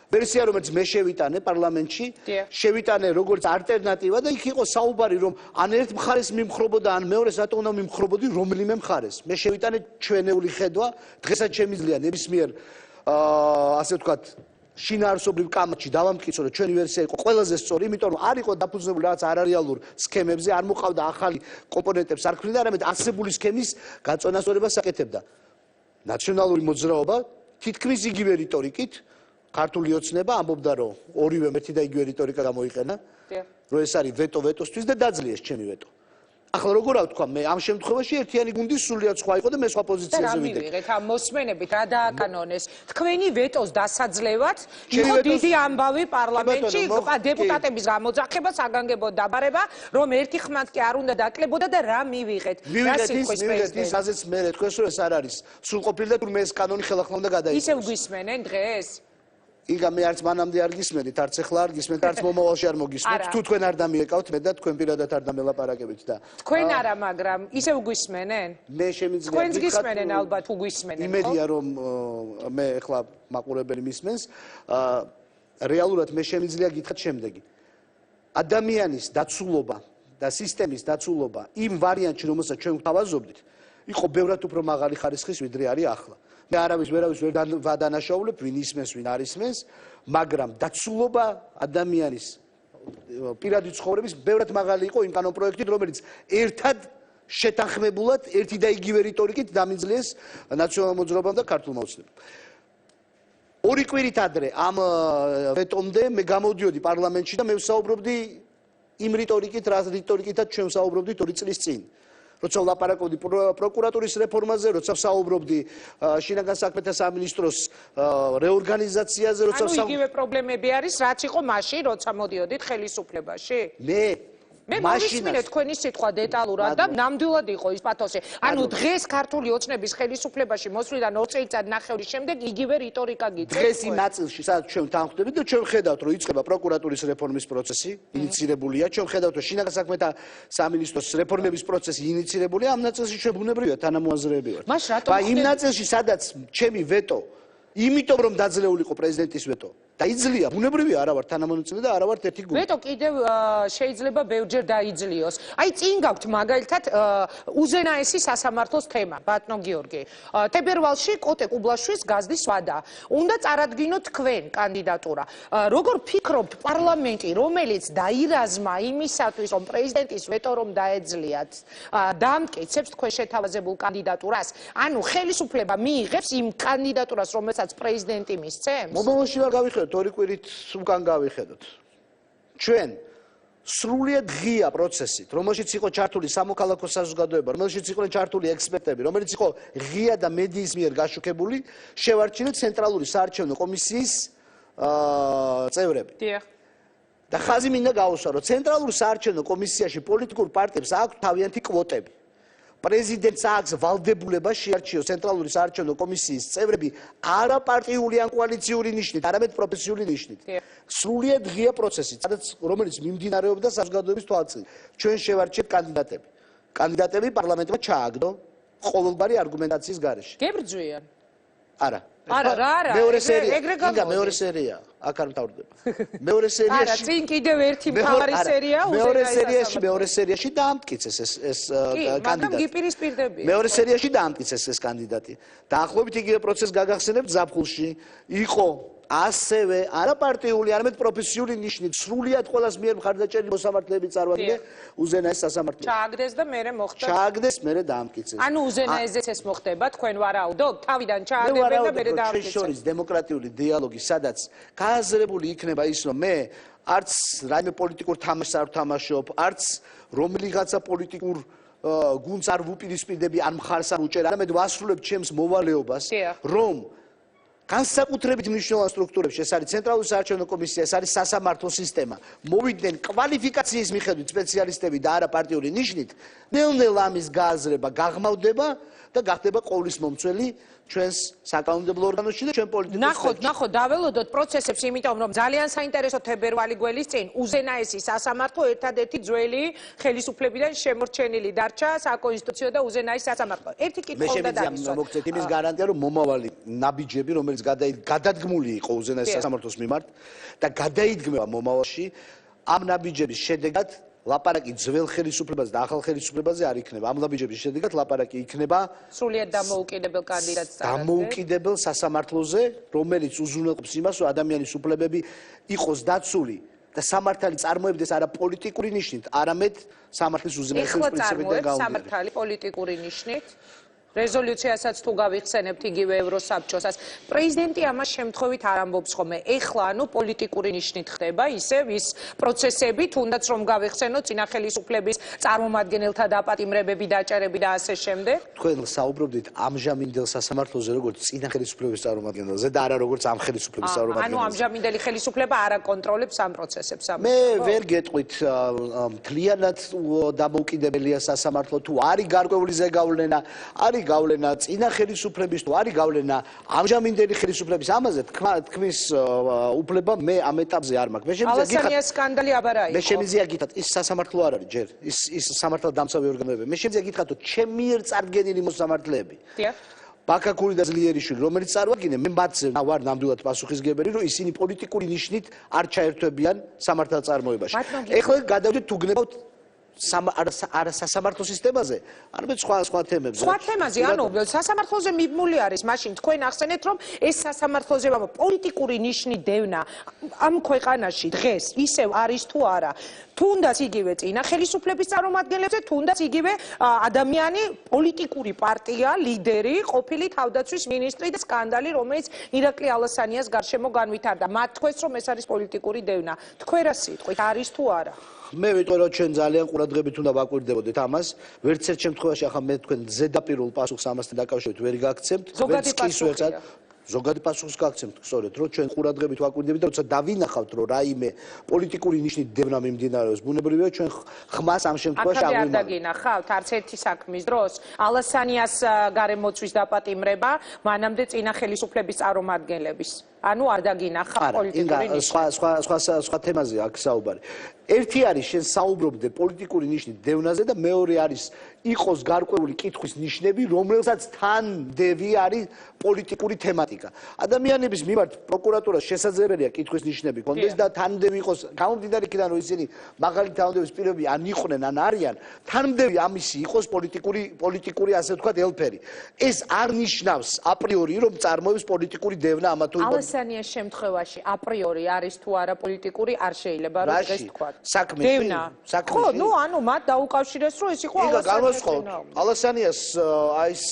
ვერსია, რომელიც მე შევიტანე პარლამენტში, შევიტანე როგორც ალტერნატივა და იქ იყო საუბარი, რომ ან ერთ მხარეს მიმხრობოდა, ან მეორეს რატო უნდა მიმხრობოდი რომელიმე მხარეს. მე შევიტანე ჩვენეული ხედვა, დღესაც შემიძლია ნებისმიერ ასე ვთქვათ, შინაარსობრივ კამათში დავამტკიცო, რომ ჩვენი ვერსია იყო ყველაზე სწორი, იმიტომ რომ არ იყო დაფუძნებული რაღაც არარეალურ სქემებზე, არ მოყავდა ახალი კომპონენტებს არ ქმნიდა, არამედ არსებული სქემის გაწონასწორებას აკეთებდა. ნაციონალური მოძრაობა თითქმის იგივე რიტორიკით ქართული ოცნება ამბობდა, რომ ორივე ერთი და იგივე რიტორიკა გამოიყენა, რომ ეს არის ვეტო ვეტოსთვის და დაძლიეს ჩემი ვეტო. ახლა როგორ ვთქვა, მე ამ შემთხვევაში ერთიანი გუნდი სრულიად სხვა იყო და მე სხვა პოზიციაზე ვიდექ. რა მივიღეთ ამ მოსმენებით, რა დააკანონეს? თქვენი ვეტოს დასაძლევად იყო დიდი ამბავი პარლამენტში, დეპუტატების გამოძახება, საგანგებო დაბარება, რომ ერთი ხმად კი არ უნდა დაკლებოდა და რა მივიღეთ? მივიღეთ ის, რაზეც მე თქვენს, რომ ეს არ არის სრულყოფილი და თურმე ეს კანონი ხელახლა უნდა გადაიღოს. ისევ გვისმენენ დღეს? იგა მე არც მანამდე არ გისმენით, არც ახლა არ გისმენთ, არც მომავალში არ მოგისმენთ. თუ თქვენ არ დამიეკავთ მე და თქვენ პირადად არ დამელაპარაკებით და თქვენ არა, მაგრამ ისევ გვისმენენ? მე შემიძლია თქვენს გისმენენ ალბათ, თუ გვისმენენ. იმედია რომ მე ახლა მაყურებელი მისმენს, რეალურად მე შემიძლია გითხრათ შემდეგი. ადამიანის დაცულობა და სისტემის დაცულობა იმ ვარიანტში, რომელსაც ჩვენ ვთავაზობდით, იყო ბევრად უფრო მაღალი ხარისხის, ვიდრე არის ახლა. მე არავის ვერ ვადანაშაულებ, ვინ ისმენს, ვინ არ ისმენს, მაგრამ დაცულობა ადამიანის პირადი ცხოვრების ბევრად მაღალი იყო იმ კანონპროექტით, რომელიც ერთად შეთანხმებულად ერთი და იგივე რიტორიკით დამიძლიეს ნაციონალურ მოძრაობამ და ქართულმა ოცნებამ. ორი კვირით ადრე ამ ვეტომდე მე გამოდიოდი პარლამენტში და მე ვსაუბრობდი იმ რიტორიკით, რა რიტორიკითაც ჩვენ ვსაუბრობდით 2 წლის წინ. როცა ვლაპარაკობდი პროკურატურის რეფორმაზე, როცა ვსაუბრობდი შინაგან საქმეთა სამინისტროს რეორგანიზაციაზე, როცა ანუ იგივე პრობლემები არის, რაც იყო მაშინ, როცა მოდიოდით ხელისუფლებაში. მე მოვისმინე თქვენი სიტყვა დეტალურად და ნამდვილად იყო ის პათოსი. ანუ დღეს ქართული ოცნების ხელისუფლებაში მოსვლიდან 2 წელიწად-ნახევრის შემდეგ იგივე რიტორიკა გიწევთ. დღეს იმ ნაწილში, სადაც ჩვენ თანხმდებით და ჩვენ ხედავთ, რომ იწყება პროკურატურის რეფორმის პროცესი, ინიცირებულია, ჩვენ ხედავთ, რომ შინაგან საქმეთა სამინისტროს რეფორმების პროცესი ინიცირებულია, ამ ნაწილში ჩვენ ბუნებრივია თანამოაზრეები ვართ. რატომ და იმ ნაწილში, სადაც ჩემი ვეტო, იმიტომ რომ დაძლეული იყო პრეზიდენტის ვეტო და იძლია, ბუნებრივია არა ვარ თანამონაწილე და არა ვარ ერთი გუნდი. ვეტო კიდევ შეიძლება ბევრჯერ დაიძლიოს. აი წინ გაქვთ მაგალითად უზენაესი სასამართლოს თემა, ბატონო გიორგი. თებერვალში კოტე კუბლაშვილს გაზდის ვადა. უნდა წარადგინოთ თქვენ კანდიდატურა. როგორ ფიქრობთ პარლამენტი, რომელიც დაირაზმა იმისათვის, რომ პრეზიდენტის ვეტო რომ დაეძლიათ, დაამტკიცებს თქვენ შეთავაზებულ კანდიდატურას? ანუ ხელისუფლება მიიღებს იმ კანდიდატურას, რომელსაც პრეზიდენტი მისცემს? მომავალში არ გავიხედოთ, 2 კვირით უკან გავიხედოთ. ჩვენ სრულიად ღია პროცესით, რომელშიც იყო ჩართული სამოქალაქო საზოგადოება, რომელშიც იყვნენ ჩართული ექსპერტები, რომელიც იყო ღია და მედიის მიერ გაშუქებული, შევარჩინეთ ცენტრალური საარჩევნო კომისიის წევრები. და ხაზი მინდა გაუსვა, რომ ცენტრალურ საარჩევნო კომისიაში პოლიტიკურ პარტიებს აქვს თავიანთი კვოტები. პრეზიდენტს აქვს ვალდებულება შეარჩიოს ცენტრალური საარჩევნო კომისიის წევრები არა პარტიული ან კოალიციური ნიშნით, არამედ პროფესიული ნიშნით. სრულიად ღია პროცესით, რომელიც მიმდინარეობდა საზოგადოების თვალწინ. ჩვენ შევარჩიეთ კანდიდატები. კანდიდატები პარლამენტმა ჩააგდო ყოველგვარი არგუმენტაციის გარეშე. გებრძვიან? არა. არა, მეორე სერია. აქ არ მთავრდება. მეორე სერიაში. არა, წინ კიდევ ერთი მთავარი სერია მეორე სერიაში დაამტკიცეს ეს კანდიდატი. მაგრამ გიპირისპირდები. მეორე სერიაში დაამტკიცეს ეს კანდიდატი. დაახლოებით იგივე პროცესს გაგახსენებთ ზაფხულში. იყო ასევე არაპარტიული, არამედ პროფესიული ნიშნით სრულიად ყოველას მიერ მხარდაჭერილი მოსამართლეები წარვადგინე უზენაეს სასამართლოში. ჩააგდეს და მერე მოხდა. ჩააგდეს, მერე დაამტკიცეს. ანუ უზენაესზეც ეს მოხდება, თქვენ ვარაუდობთ, თავიდან ჩააგდებენ და მერე დაამტკიცეს. შორის დემოკრატიული დიალოგი, სადაც გააზრებული იქნება ის, რომ მე არც რაიმე პოლიტიკურ თამაშს არ ვთამაშობ, არც რომელიღაცა პოლიტიკურ გუნდს არ ვუპირისპირდები, ან მხარს არ უჭერ, არამედ ვასრულებ ჩემს მოვალეობას, რომ განსაკუთრებით მნიშვნელოვან სტრუქტურებში, ეს არის ცენტრალური საარჩევნო კომისია, ეს არის სასამართლო სისტემა, მოვიდნენ კვალიფიკაციის მიხედვით სპეციალისტები და არა პარტიული ნიშნით, ნელ-ნელა ამის გააზრება გაღრმავდება და გახდება ყოვლის მომცველი ჩვენს საკანონმდებლო ორგანოში და ჩვენ პოლიტიკურ სფეროში. ნახოთ, დაველოდოთ პროცესებს, იმიტომ რომ ძალიან საინტერესო თებერვალი გველის წინ უზენაესი სასამართლო ერთადერთი ძველი ხელისუფლებიდან შემორჩენილი დარჩა საკონსტიტუციო და უზენაესი სასამართლო. ერთი კითხვა უნდა დავისვათ. მე მოგწევთ იმის გარანტია, რომ მომავალი ნაბიჯები, რომელიც გადადგმული იყო უზენაეს სასამართლოს მიმართ და გადაიდგმება მომავალში, ამ ნაბიჯების შედეგად ლაპარაკი ძველ ხელისუფლებაზე და ახალ ხელისუფლებაზე არ იქნება. ამ ნაბიჯების შედეგად ლაპარაკი იქნება სრულიად დამოუკიდებელ კანდიდატს დამოუკიდებელ სასამართლოზე, რომელიც უზრუნველყოფს იმას, რომ ადამიანის უფლებები იყოს დაცული და სამართალი წარმოებდეს არა პოლიტიკური ნიშნით, არამედ სამართლის უზენაესობის პრინციპიდან გამოდის. სამართალი პოლიტიკური ნიშნით. რეზოლუციასაც თუ გავიხსენებთ იგივე ევროსაბჭოსაც, პრეზიდენტი ამას შემთხვევით არ ამბობს ხოლმე. ეხლა ანუ პოლიტიკური ნიშნით ხდება ისევ ის პროცესები, თუნდაც რომ გავიხსენოთ წინა ხელისუფლების წარმომადგენელთა დაპატიმრებები, დაჭერები და ასე შემდეგ. თქვენ საუბრობდით ამჟამინდელ სასამართლოზე, როგორც წინა ხელისუფლების წარმომადგენელზე და არა როგორც ამ ხელისუფლების წარმომადგენელზე. ანუ ამჟამინდელი ხელისუფლება არ აკონტროლებს ამ პროცესებს. მე ვერ გეტყვით მთლიანად დამოუკიდებელია სასამართლო თუ არის გარკვეული ზეგავლენა, არის გავლენა წინა ხელისუფლების თუ არის გავლენა ამჟამინდელი ხელისუფლების ამაზე თქმის უფლება მე ამ ეტაპზე არ მაქვს. ალასანიას სკანდალი აბარა იყო. მე შემიძლია გითხრათ ის სასამართლო არ არის ჯერ ის სამართალდამცავი ორგანოები. მე შემიძლია გითხრათ რომ ჩემი მიერ წარდგენილი მოსამართლეები. ბაქაკური და ძლიერიშვილი, რომელიც წარვაგინე, მე მათზე ვარ ნამდვილად პასუხისმგებელი, რომ ისინი პოლიტიკური ნიშნით არ ჩაერთვებიან სამართალ წარმოებაში. ეხლა გადავიდეთ თუ გნებავთ არა სასამართლო სისტემაზე, არამედ სხვა თემებზე. სხვა თემაზე, ანუ სასამართლოზე მიბმული არის, მაშინ თქვენ ახსენეთ, რომ ეს სასამართლოზე პოლიტიკური ნიშნის დევნა ამ ქვეყანაში დღეს ისევ არის თუ არა. თუნდაც იგივე წინა ხელისუფლების წარმომადგენლებზე, თუნდაც იგივე ადამიანი, პოლიტიკური პარტია, ლიდერი, ყოფილი თავდაცვის მინისტრი და სკანდალი, რომელიც ირაკლი ალასანიას გარშემო განვითარდა. მათ თქვენს რომ ეს არის პოლიტიკური დევნა. თქვენ რა სიტყვით არის თუ არა? მე ვიტყვი რომ ჩვენ ძალიან ყურადღებით უნდა ვაკვირდებოდეთ ამას. ვერც ერთ შემთხვევაში ახლა მე თქვენ ზედაპირულ პასუხს ამასთან დაკავშირებით ვერ გაგცემთ. ზოგადი პასუხია. ზოგადი პასუხს გაგცემთ, სწორედ, რომ ჩვენ ყურადღებით ვაკვირდებით და როცა დავინახავთ, რომ რაიმე პოლიტიკური ნიშნის დევნა მიმდინარეობს, ბუნებრივია ჩვენ ხმას ამ შემთხვევაში აქამდე არ დაგინახავთ არც ერთი საქმის დროს ალასანიას გარემოცვის დაპატიმრება, მანამდე წინა ხელისუფლების წარმომადგენლების. ანუ არ დაგინახავთ პოლიტიკური ნიშნის. სხვა თემაზე აქ საუბარი. ერთი არის შენ საუბრობდე პოლიტიკური ნიშნის დევნაზე და მეორე არის იყოს გარკვეული კითხვის ნიშნები, რომელსაც თან დევი არის პოლიტიკური თემატიკა. ადამიანების მიმართ პროკურატურას შესაძლებელია კითხვის ნიშნები კონდეს და თანმდევი იყოს გამომდინარე იქიდან რომ ისინი მაღალი თანამდებობის პირები ან იყვნენ ან არიან, თანმდევი ამისი იყოს პოლიტიკური ასე ვთქვათ ელფერი. ეს არ ნიშნავს აპრიორი რომ წარმოებს პოლიტიკური დევნა ამა თუ იმ ალასანიას შემთხვევაში აპრიორი არის თუ არა პოლიტიკური არ შეიძლება რომ დღეს თქვა. დევნა. ხო, ნუ ანუ მათ დაუკავშირეს რომ ეს იყო ალასანიას აი ეს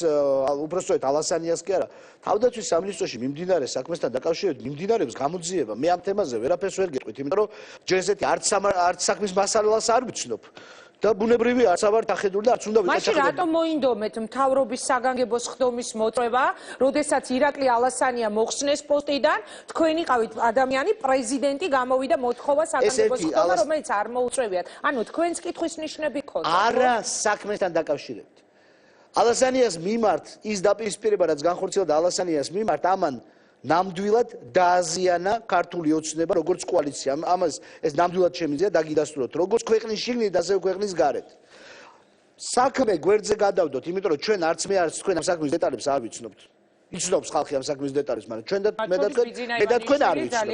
უბრალოდ ალასანიას კი არა თავდაცვის სამინისტროში მიმდინარე საქმესთან დაკავშირებით მიმდინარეობს გამოძიება. მე ამ თემაზე ვერაფერს ვერ გეტყვით, იმიტომ რომ ჯერ ესეთი არც საქმის მასალას არ ვიცნობ. და ბუნებრივია არც ავარ დახედული და არც უნდა ვიყავ. მაშინ რატომ მოინდომეთ მთავრობის საგანგებოს ხდომის მოწვევა, როდესაც ირაკლი ალასანია მოხსნეს პოსტიდან, თქვენ იყავით ადამიანი, პრეზიდენტი გამოვიდა მოთხოვა საგანგებოს ხდომა, რომელიც არ მოუწევიათ. ანუ თქვენს კითხვის ნიშნები ქონდა. არა საქმესთან დაკავშირებით. ალასანიას მიმართ ის დაპირისპირება, რაც განხორციელდა ალასანიას მიმართ, ამან ნამდვილად დააზიანა ქართული ოცნება როგორც კოალიცია. ამას ეს ნამდვილად შემიძლია დაგიდასტუროთ, როგორც ქვეყნის შიგნით, ასევე ქვეყნის გარეთ. საქმე გვერდზე გადავდოთ, იმიტომ რომ ჩვენ არც მე არც თქვენ ამ საქმის დეტალებს არ ვიცნობთ. იცნობს ხალხი ამ საქმის დეტალებს, მაგრამ ჩვენ და მე და თქვენ არ ვიცნობთ.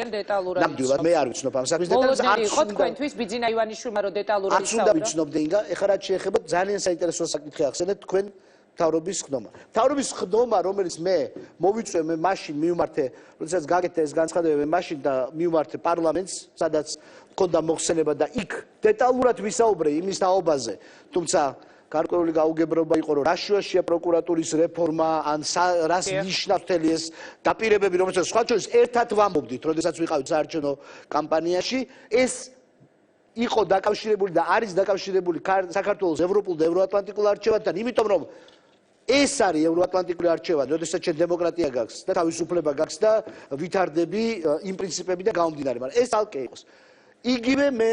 ნამდვილად მე არ ვიცნობ ამ საქმის დეტალებს, არც ხო თქვენთვის ბიძინა ივანიშვილმა რომ დეტალურად ისაუბრა. არც უნდა ვიცნობდე ინგა, ეხლა რაც შეეხება ძალიან საინტერესო საკითხი ახსენეთ თქვენ მთავრობის ხდომა. მთავრობის ხდომა, რომელიც მე მოვიწვე, მე მაშინ მივმართე, როდესაც გაკეთდა ეს განცხადება, მე მაშინ და მივმართე პარლამენტს, სადაც მქონდა მოხსენება და იქ დეტალურად ვისაუბრე იმის თაობაზე, თუმცა გარკვეული გაუგებრობა იყო, რომ რა შუაშია პროკურატურის რეფორმა, ან რას ნიშნავს მთელი ეს დაპირებები, რომელსაც სხვა შორის ერთად ვამბობდით, როდესაც ვიყავით საარჩევნო კამპანიაში, ეს იყო დაკავშირებული და არის დაკავშირებული საქართველოს ევროპულ და ევროატლანტიკულ არჩევანთან, იმიტომ რომ ეს არის ევროატლანტიკური არჩევანი, როდესაც ჩვენ დემოკრატია გაქვს და თავისუფლება გაქვს და ვითარდები იმ პრინციპები და გამომდინარე, მაგრამ ეს ალკე იყოს. იგივე მე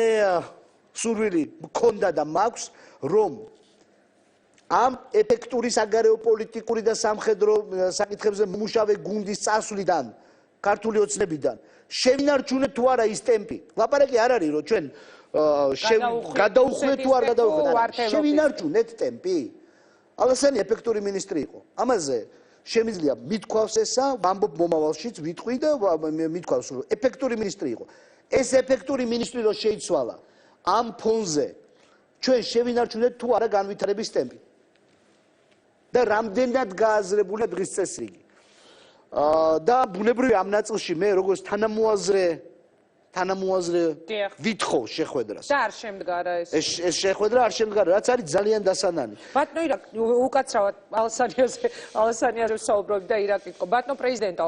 სურვილი მქონდა და მაქვს, რომ ამ ეფექტური საგარეო პოლიტიკური და სამხედრო საკითხებზე მომუშავე გუნდის წასვლიდან, ქართული ოცნებიდან შევინარჩუნეთ თუ არა ის ტემპი. ლაპარაკი არ არის, რომ ჩვენ გადაუხვდეთ თუ არ გადაუხვდეთ, შევინარჩუნეთ ტემპი. ალასანი ეფექტური მინისტრი იყო. ამაზე შემიძლია მithქვავს ესა, ვამბობ მომავალშიც ვიტყვი და მithქვავს, რომ ეფექტური მინისტრი იყო. ეს ეფექტური მინისტრი რო შეიცვალა, ამ ფონზე ჩვენ შევინარჩუნეთ თუ არა განვითარების ტემპი. და რამდენად გააზრებულია დღის წესრიგი. და ბუნებრივია ამ ნაწილში მე როგორც თანამოაზრე ვითხოვ შეხვედრას. და არ შემდგარა ეს. ეს შეხვედრა არ შემდგარა, რაც არის ძალიან დასანანი. ბატონო ირაკლი, უკაცრავად ალასანიაზე საუბრობთ და ირაკლი თქო. ბატონო პრეზიდენტო,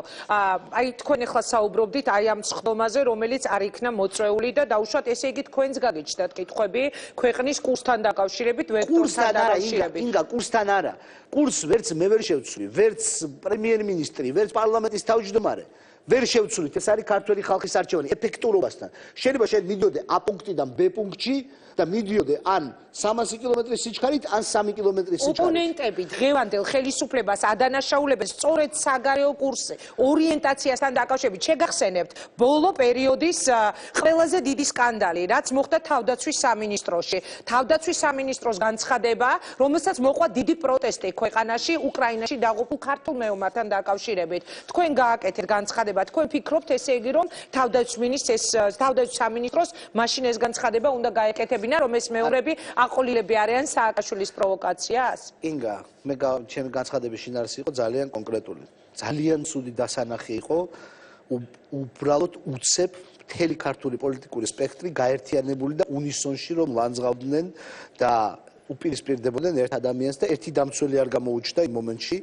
აი თქვენ ახლა საუბრობდით აი ამ სხდომაზე, რომელიც არ იქნა მოწვეული და დაუშვათ ესე იგი თქვენს გაგიჩნდათ კითხვები ქვეყნის კურსთან დაკავშირებით, ვექტორთან დაკავშირებით. ინგა, კურსთან არა. კურსს ვერც მე ვერ შევცვლი, ვერც პრემიერ-მინისტრი, ვერც პარლამენტის თავმჯდომარე. ვერ შევცვლით, ეს არის ქართველი ხალხის არჩევანი ეფექტურობასთან. შეიძლება შენ მიდიოდე A პუნქტიდან B პუნქტში და მიდიოდე ან 300 კილომეტრის სიჩქარით, ან 3 კილომეტრის სიჩქარით. ოპონენტები დღევანდელ ხელისუფლებას ადანაშაულებენ სწორედ საგარეო კურსზე, ორიენტაციასთან დაკავშირებით. შეგახსენებთ ბოლო პერიოდის ყველაზე დიდი სკანდალი, რაც მოხდა თავდაცვის სამინისტროში. თავდაცვის სამინისტროს განცხადება, რომელსაც მოყვა დიდი პროტესტი ქვეყანაში, უკრაინაში დაღუპულ ქართულ მეომართან დაკავშირებით. თქვენ გააკეთეთ განცხადება, თქვენ ფიქრობთ ესე იგი, რომ თავდაცვის სამინისტროს მაშინ ეს განცხადება უნდა გაეკეთებინა აღიარებინა, რომ ეს მეომრები აყოლილები არიან სააკაშვილის პროვოკაციას? ინგა, ჩემი განცხადების შინაარსი იყო ძალიან კონკრეტული. ძალიან ცუდი დასანახი იყო უბრალოდ უცებ მთელი ქართული პოლიტიკური სპექტრი გაერთიანებული და უნისონში რომ ლანძღავდნენ და უპირისპირდებოდნენ ერთ ადამიანს და ერთი დამცველი არ გამოუჩნდა იმ მომენტში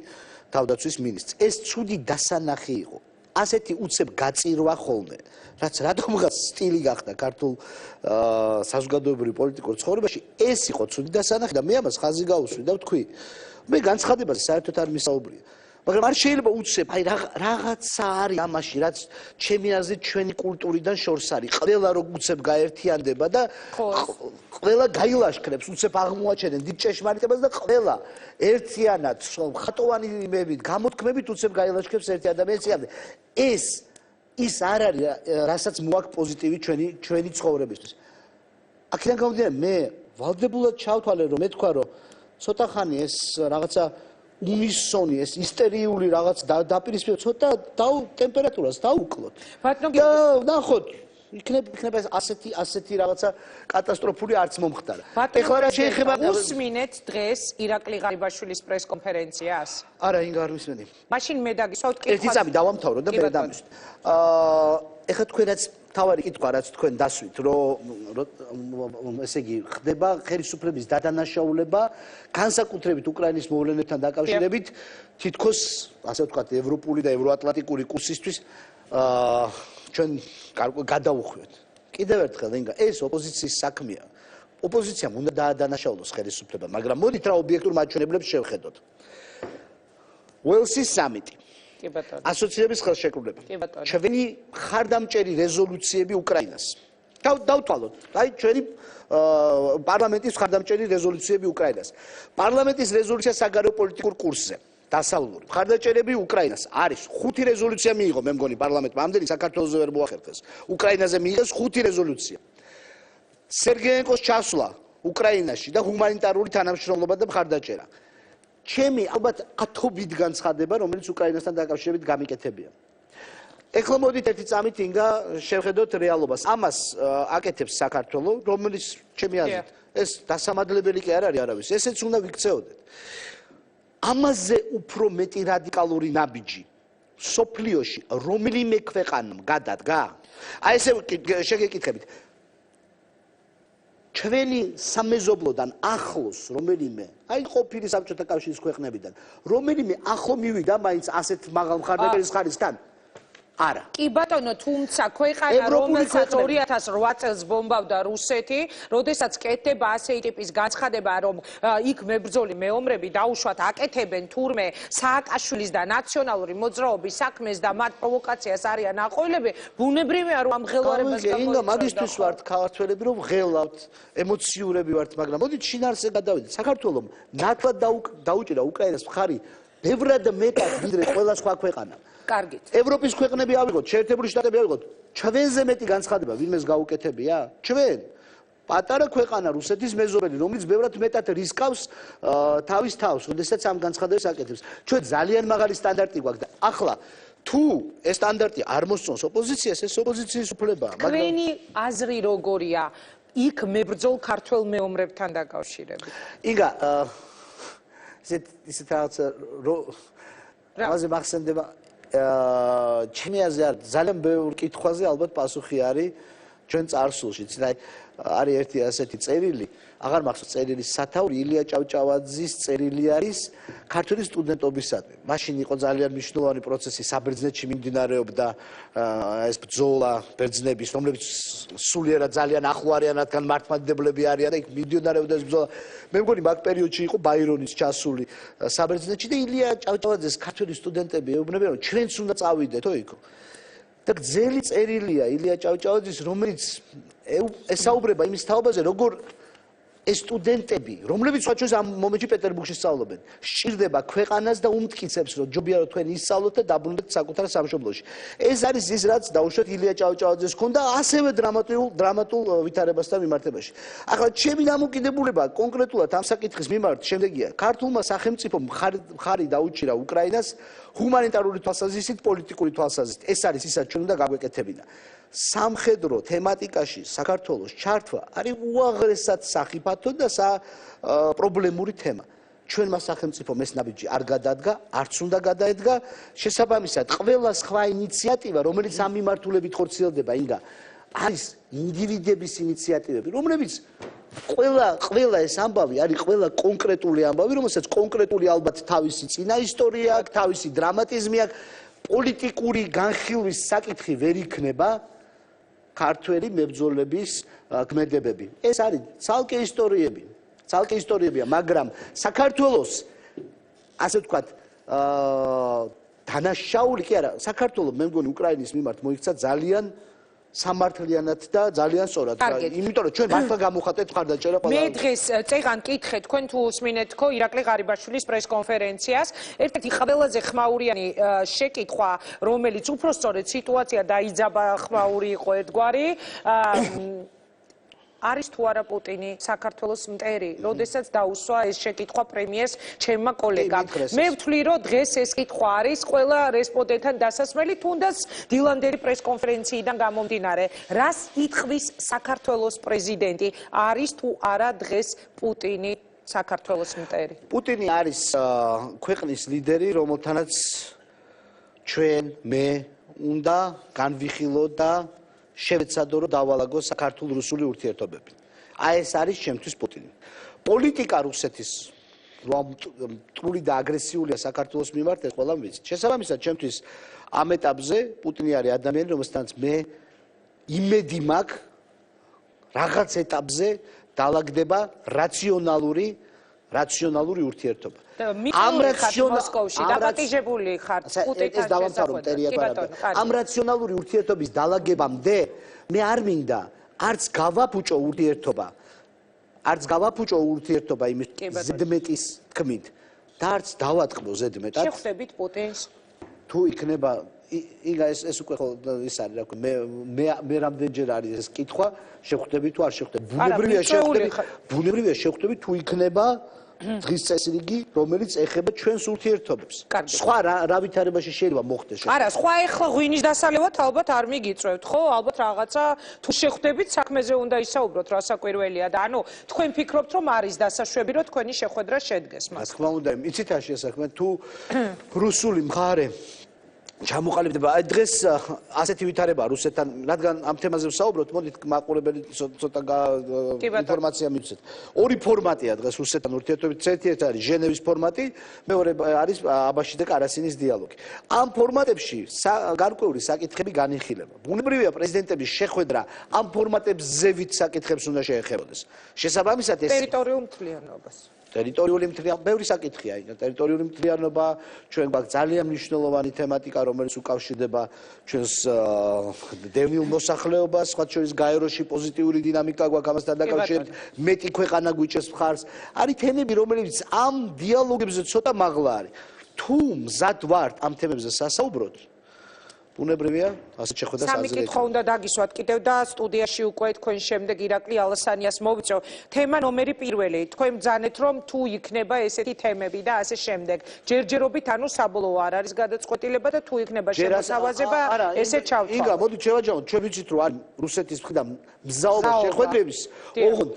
თავდაცვის მინისტრს. ეს ცუდი დასანახი იყო. ასეთი უცებ გაწირვა ხოლმე, რაც რადგანაც სტილი გახდა ქართულ საზოგადოებრივ პოლიტიკურ ცხოვრებაში, ეს იყო ცუდი დასანახი და მე ამას ხაზი გავუსვი და ვთქვი, მე განცხადებაზე საერთოდ არ მისაუბრია. მაგრამ არ შეიძლება უცებ, აი რაღაცა არის ამაში, რაც ჩემი აზრით ჩვენი კულტურიდან შორს არის. ყველა რო უცებ გაერთიანდება და ყველა გაილაშქრებს, უცებ აღმოაჩენენ დიდ ჭეშმარიტებას და ყველა ერთიანად ხატოვანი იმებით, გამოთქმებით უცებ გაილაშქრებს ერთი ადამიანს. ის არ არის, რასაც მოაქვს პოზიტივი ჩვენი ცხოვრებისთვის. აქედან გამომდინარე, მე ვალდებულად ჩავთვალე, რომ მე თქვა, რომ ცოტა ხანი ეს რაღაცა უნისონი, ეს ისტერიული რაღაც დაპირისპირება, ცოტა ტემპერატურას დაუკლოთ. ნახოთ, იქნება ასეთი რაღაცა კატასტროფული არც მომხდარა. ეხლა რა შეიძლება უსმინეთ დღეს ირაკლი ღარიბაშვილის პრესკონფერენციას? არა, ინგა არ მისმენი. მაშინ მე დაგისვავთ ერთი წამი დავამთავრო და მე დამისვით. ეხლა თქვენაც თავარი კითხვა, რაც თქვენ დასვით, რომ ესე იგი ხდება ხელისუფლების დადანაშაულება, განსაკუთრებით უკრაინის მოვლენებთან დაკავშირებით, თითქოს, ასე ვთქვათ, ევროპული და ევროატლანტიკური კურსისთვის ჩვენ გადავუხვიოთ. კიდევ ერთხელ, ინგა, ეს ოპოზიციის საქმეა. ოპოზიციამ უნდა დაადანაშაულოს ხელისუფლება, მაგრამ მოდით რა ობიექტურ მაჩვენებლებს შევხედოთ. ველსის სამიტი. ასოცირების ხელშეკრულება. ჩვენი ხარდამჭერი რეზოლუციები უკრაინას. დავთვალოთ, აი ჩვენი პარლამენტის ხარდამჭერი რეზოლუციები უკრაინას. პარლამენტის რეზოლუცია საგარეო პოლიტიკურ კურსზე. დასავლური. ხარდამჭერები უკრაინას არის 5 რეზოლუცია მიიღო, მე მგონი პარლამენტმა. ამდენი საქართველოზე ვერ მოახერხეს. უკრაინაზე მიიღეს 5 რეზოლუცია. სერგეენკოს ჩასვლა უკრაინაში და ჰუმანიტარული თანამშრომლობა და მხარდაჭერა. ჩემი ალბათ ათობით განცხადება, რომელიც უკრაინასთან დაკავშირებით გამიკეთებია. ეხლა მოდით ერთი წამით ინგა შევხედოთ რეალობას. ამას აკეთებს საქართველო, რომელიც ჩემი აზრით ეს დასამადლებელი კი არ არის არავის. ესეც უნდა ვიქცეოდეთ. ამაზე უფრო მეტი რადიკალური ნაბიჯი სოფლიოში რომელიმე ქვეყანამ გადადგა? აი ესე შეგეკითხებით. ჩვენი სამეზობლოდან ახლოს რომელიმე, აი ყოფილი საბჭოთა კავშირის ქვეყნებიდან, რომელიმე ახლო მივიდა მაინც ასეთ მაღალ მხარდაჭერის ხარისხთან? არა. კი ბატონო, თუმცა ქვეყანა რომელსაც 2008 წელს ბომბავდა რუსეთი, როდესაც კეთდება ასეთი ტიპის განცხადება, რომ იქ მებრძოლი მეომრები დაუშვათ აკეთებენ თურმე სააკაშვილის და ნაციონალური მოძრაობის საქმეს და მათ პროვოკაციას არიან აყოლები, ბუნებრივია რომ ამ ღელვარებას ინგა მაგისტრის ვართ ქართველები, რომ ღელავთ, ემოციურები ვართ, მაგრამ მოდით შინაარსზე გადავიდეთ. საქართველომ ნათლად დაუჭირა უკრაინას მხარი ბევრად მეტად ვიდრე ყველა სხვა ქვეყანა. კარგით. ევროპის ქვეყნები ავიღოთ, შეერთებული შტატები ავიღოთ. ჩვენზე მეტი განცხადება ვინმეს გაუკეთებია? ჩვენ. პატარა ქვეყანა რუსეთის მეზობელი, რომელიც ბევრად მეტად რისკავს თავის თავს, როდესაც ამ განცხადებას აკეთებს. ჩვენ ძალიან მაღალი სტანდარტი გვაქვს და ახლა თუ ეს სტანდარტი არ მოსწონს ოპოზიციას, ეს ოპოზიციის უფლებაა. თქვენი აზრი როგორია იქ მებრძოლ ქართველ მეომრებთან დაკავშირებით? იგა, ისეთ რაღაცა რაზე მახსენდება ჩემი აზრი არ ძალიან ბევრ კითხვაზე ალბათ პასუხი არის ჩვენ წარსულში. არის ერთი ასეთი წერილი, აღარ მახსოვს წერილის სათაური, ილია ჭავჭავაძის წერილი არის ქართული სტუდენტობისადმი. მაშინ იყო ძალიან მნიშვნელოვანი პროცესი საბერძნეთში მიმდინარეობდა ეს ბრძოლა ბერძნების, რომლებიც სულიერად ძალიან ახლო არიან, რადგან მართლმადიდებლები არიან და იქ მიმდინარეობდა ეს ბრძოლა. მე მგონი მაგ პერიოდში იყო ბაირონის ჩასული საბერძნეთში და ილია ჭავჭავაძეს ქართული სტუდენტები ეუბნებიან, რომ ჩვენც უნდა წავიდეთო იქ. და გზელი წერილია ილია ჭავჭავაძის, რომელიც ესაუბრება იმის თაობაზე, როგორ ეს სტუდენტები, რომლებიც სხვაჩვენს ამ მომენტში პეტერბურგში სწავლობენ, სჭირდება ქვეყანას და უმტკიცებს, რომ ჯობია რომ თქვენ ისწავლოთ და დაბრუნდეთ საკუთარ სამშობლოში. ეს არის ის, რაც დაუშვათ ილია ჭავჭავაძეს ჰქონდა ასევე დრამატულ ვითარებასთან მიმართებაში. ახლა ჩემი დამოკიდებულება კონკრეტულად ამ საკითხის მიმართ შემდეგია. ქართულმა სახელმწიფომ მხარი დაუჭირა უკრაინას ჰუმანიტარული თვალსაზრისით, პოლიტიკური თვალსაზრისით. ეს არის ისაც ჩვენ უნდა გაგვეკეთებინა. სამხედრო თემატიკაში საქართველოს ჩართვა არის უაღრესად სახიფათო და პრობლემური თემა. ჩვენმა სახელმწიფომ ეს ნაბიჯი არ გადადგა, არც უნდა გადაედგა. შესაბამისად, ყველა სხვა ინიციატივა, რომელიც ამ მიმართულებით ხორციელდება, ინგა არის ინდივიდების ინიციატივები, რომლებიც ყველა ეს ამბავი არის ყველა კონკრეტული ამბავი, რომელსაც კონკრეტული ალბათ თავისი წინა ისტორია აქვს, თავისი დრამატიზმი აქვს, პოლიტიკური განხილვის საკითხი ვერ იქნება ქართველი მებრძოლების ქმედებები. ეს არის ცალკე ისტორიებია, მაგრამ საქართველოს ასე ვთქვათ, დანაშაული კი არა, საქართველოს მე მგონი უკრაინის მიმართ მოიქცა ძალიან სამართლიანად და ძალიან სწორად. იმიტომ რომ ჩვენ მართლა გამოხატეთ მხარდაჭერა ყველა. მე დღეს წეღან კითხე თქვენ თუ უსმინეთ თქო ირაკლი ღარიბაშვილის პრესკონფერენციას. ერთ-ერთი ყველაზე ხმაურიანი შეკითხვა, რომელიც უფრო სწორედ სიტუაცია დაიძაბა ხმაური იყო ერთგვარი, არის თუ არა პუტინი საქართველოს მტერი, როდესაც დაუსვა ეს შეკითხვა პრემიერს ჩემმა კოლეგამ. მე ვთვლი, რომ დღეს ეს კითხვა არის ყველა რესპონდენტთან დასასმელი, თუნდაც დილანდელი პრესკონფერენციიდან გამომდინარე. რას ითქმის საქართველოს პრეზიდენტი, არის თუ არა დღეს პუტინი საქართველოს მტერი? პუტინი არის ქვეყნის ლიდერი, რომელთანაც ჩვენ მე უნდა განვიხილოთ და შევეცადო რომ დავალაგო საქართველო-რუსული ურთიერთობები. აი ეს არის ჩემთვის პუტინი. პოლიტიკა რუსეთის მტრული და აგრესიულია საქართველოს მიმართ, ეს ყველამ ვიცით. შესაბამისად, ჩემთვის ამ ეტაპზე პუტინი არის ადამიანი, რომელსაც მე იმედი მაქვს რაღაც ეტაპზე დაალაგდება რაციონალური ურთიერთობა. ამ რაციონალური ურთიერთობის დაალაგებამდე მე არ მინდა არც გავაფუჭო ურთიერთობა იმის ზედმეტის თქმით და არც დავატყბო ზედმეტად. შეხვდებით პუტინს? თუ იქნება ეს უკვე ხო ის არის რა ქვია მე რამდენჯერ არის ეს კითხვა შეხვდები თუ არ შეხვდები ბუნებრივია შეხვდები თუ იქნება დღის წესრიგი რომელიც ეხება ჩვენს ურთიერთობებს სხვა რა ვითარებაში შეიძლება მოხდეს არა სხვა ეხლა ღვინის დასალევად ალბათ არ მიგიწევთ ხო ალბათ რაღაცა თუ შეხვდებით საქმეზე უნდა ისაუბროთ რასაკვირველია და ანუ თქვენ ფიქრობთ რომ არის დასაშვები რომ თქვენი შეხვედრა შედგეს მას რა თქმა უნდა იცით რა შესაქმე თუ რუსული მხარე ჩამოყალიბდება აი დღეს ასეთი ვითარება რუსეთთან რადგან ამ თემაზე ვსაუბრობთ მოდით მაყურებელი ცოტა ინფორმაცია მივცეთ ორი ფორმატია დღეს რუსეთთან ურთიერთობების ერთ-ერთი არის ჟენევის ფორმატი მეორე არის აბაში და კარასინის დიალოგი ამ ფორმატებში გარკვეული საკითხები განიხილება ბუნებრივია პრეზიდენტების შეხვედრა ამ ფორმატებზე ვით საკითხებს უნდა შეეხებოდეს შესაბამისად ეს ტერიტორიულ მთლიანობას ტერიტორიული მთლიანობა ბევრი საკითხია ტერიტორიული მთლიანობა ჩვენ გვაქვს ძალიან მნიშვნელოვანი თემატიკა რომელიც უკავშირდება ჩვენს დევნილ მოსახლეობას სხვა შორის გაეროში პოზიტიური დინამიკა გვაქვს ამასთან დაკავშირებით მეტი ქვეყანა გვიჭერს მხარს არის თემები რომელიც ამ დიალოგებზე ცოტა მაღლა არის თუ მზად ვართ ამ თემებზე სასაუბროთ ბუნებრივია ასე შეხვედრას აზრით. სამი კითხვა უნდა დაგისვათ კიდევ და სტუდიაში უკვე თქვენ შემდეგ ირაკლი ალასანიას მოვიწევ. თემა ნომერი პირველი. თქვენ ბრძანეთ რომ თუ იქნება ესეთი თემები და ასე შემდეგ. ჯერჯერობით ანუ საბოლოო არ არის გადაწყვეტილება და თუ იქნება შემოსავაზება ესე ჩავთვალოთ. იგა მოდით შევაჯამოთ ჩვენ ვიცით რომ არის რუსეთის მხრიდან მზაობა შეხვედრების ოღონდ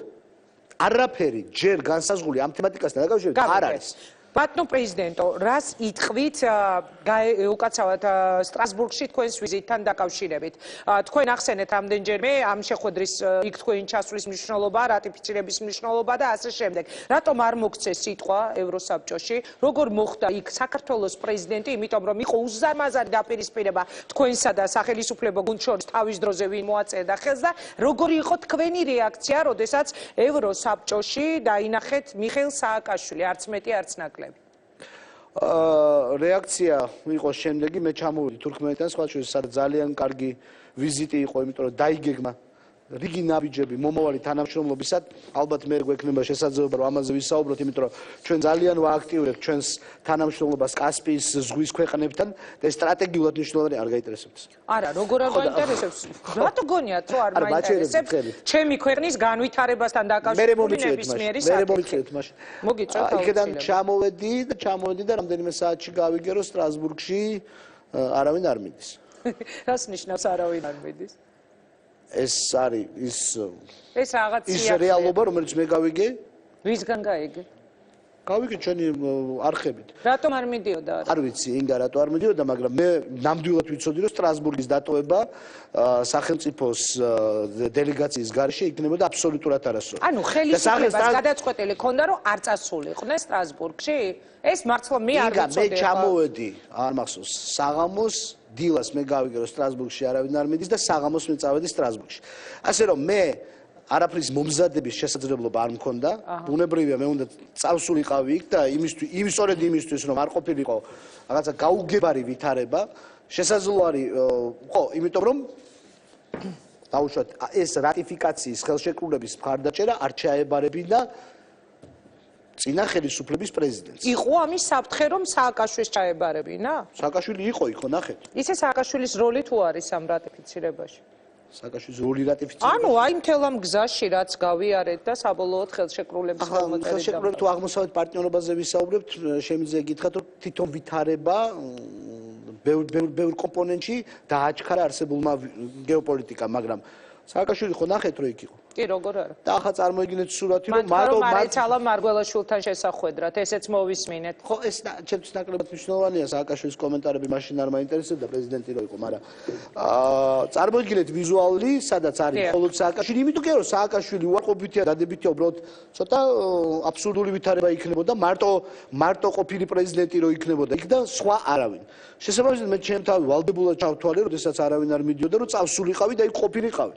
არაფერი ჯერ განსაზღვრული ამ თემატიკასთან დაკავშირებით არ არის. ბატონო პრეზიდენტო, რას ითქვით უკაცრავად სტრასბურგში თქვენს ვიზიტთან დაკავშირებით? თქვენ ახსენეთ ამდენჯერმე ამ შეხვედრის იქ თქვენი ჩასვლის მნიშვნელობა, რატიფიცირების მნიშვნელობა და ასე შემდეგ. რატომ არ მოგცეს სიტყვა ევროსაბჭოში? როგორ მოხდა იქ საქართველოს პრეზიდენტი, იმიტომ რომ იყო უზარმაზარი დაპირისპირება თქვენსა და სახელმწიფო გუნდს შორის თავის დროზე ვინ მოაწერდა ხელს და როგორი იყო თქვენი რეაქცია, როდესაც ევროსაბჭოში დაინახეთ მიხეილ სააკაშვილი, არც მეტი, არც ნაკლები? რეაქცია იყო შემდეგი მე ჩამოვედი თურქმენეთთან სხვა შორის სადაც ძალიან კარგი ვიზიტი იყო იმიტომ რომ დაიგეგმა რიგი ნაბიჯები მომავალი თანამშრომლობისად ალბათ მე გვექნება შესაძლებლობა რომ ამაზე ვისაუბროთ იმიტომ რომ ჩვენ ძალიან ვააქტიურებთ ჩვენს თანამშრომლობას კასპიის ზღვის ქვეყნებთან და სტრატეგიულად მნიშვნელოვანი არ გაინტერესებს არა როგორ არ გაინტერესებს რატო გონიათ რომ არ მაინტერესებს ჩემი ქვეყნის განვითარებასთან დაკავშირებული ნებისმიერი საკითხი მოგიწევთ იქიდან ჩამოვედი და რამდენიმე საათში გავიგე რომ სტრასბურგში არავინ არ მიდის რას ნიშნავს არავინ არ მიდის ეს არის ეს რაღაც ის რეალობა, რომელიც მე გავიგე. ვისგან გაიგე? გავიგე ჩვენი არხებით. რატომ არ მიდიოდა? არ ვიცი, ინგა რატო არ მიდიოდა, მაგრამ მე ნამდვილად ვიცოდი, რომ სტრასბურგის დატოვება სახელმწიფოს დელეგაციის გარეშე იქნებოდა აბსოლუტურად არასწორი. ანუ ხელისუფლებას გადაწყვეტილი ქონდა, რომ არ წასულიყვნენ სტრასბურგში? ეს მართლა მე არ ვიცოდი. მე ჩამოვედი, არ მახსოვს, საღამოს დილას მე გავიგე, რომ სტრასბურგში არავინ არ მიდის და საღამოს მე წავედი სტრასბურგში. ასე რომ მე არაფრის მომზადების შესაძლებლობა არ მქონდა. ბუნებრივია მე უნდა წავსულიყავი იქ და სწორედ იმისთვის რომ არ ყოფილიყო რაღაცა გაუგებარი ვითარება, შესაძლო არის ხო, იმიტომ რომ დაუშვათ ეს რატიფიკაციის ხელშეკრულების მხარდაჭერა არ ჩაებარებინა წინა ხელისუფლების პრეზიდენტს. იყო ამის საფრთხე, რომ სააკაშვილის ჩაებარებინა? სააკაშვილი იყო იქ, ნახეთ. ისე სააკაშვილის როლი თუ არის ამ რატიფიცირებაში? სააკაშვილის როლი რატიფიცირება. ანუ აი მთელ ამ გზაში რაც გავიარეთ და საბოლოოდ ხელშეკრულების ხელმოწერით. ხელშეკრულებით თუ აღმოსავლეთ პარტნიორობაზე ვისაუბრებთ, შემიძლია გითხრათ, რომ თვითონ ვითარება ბევრ კომპონენტში დააჩქარა არსებულმა გეოპოლიტიკამ, მაგრამ სააკაშვილი ხო ნახეთ რომ იქ იყო. კი, როგორ არა. და ახლა წარმოიდგინეთ სურათი, რომ მარიცალა მარგველაშვილთან შესახვედრად, ესეც მოვისმინეთ. ხო, ეს ჩემთვის ნაკლებად მნიშვნელოვანია, სააკაშვილის კომენტარები მაშინ არ მაინტერესებდა პრეზიდენტი რო იყო, მაგრამ წარმოიდგინეთ ვიზუალი, სადაც არის მხოლოდ სააკაშვილი, იმიტომ კი რომ სააკაშვილი უარყოფითია, დადებითია, უბრალოდ ცოტა აბსურდული ვითარება იქნებოდა, მარტო ყოფილი პრეზიდენტი რო იქნებოდა იქ და სხვა არავინ. შესაბამისად მე ჩემ თავი ვალდებულად ჩავთვალე, როდესაც არავინ არ მიდიოდა, რომ წავსულიყავი და იქ ყოფილიყავი.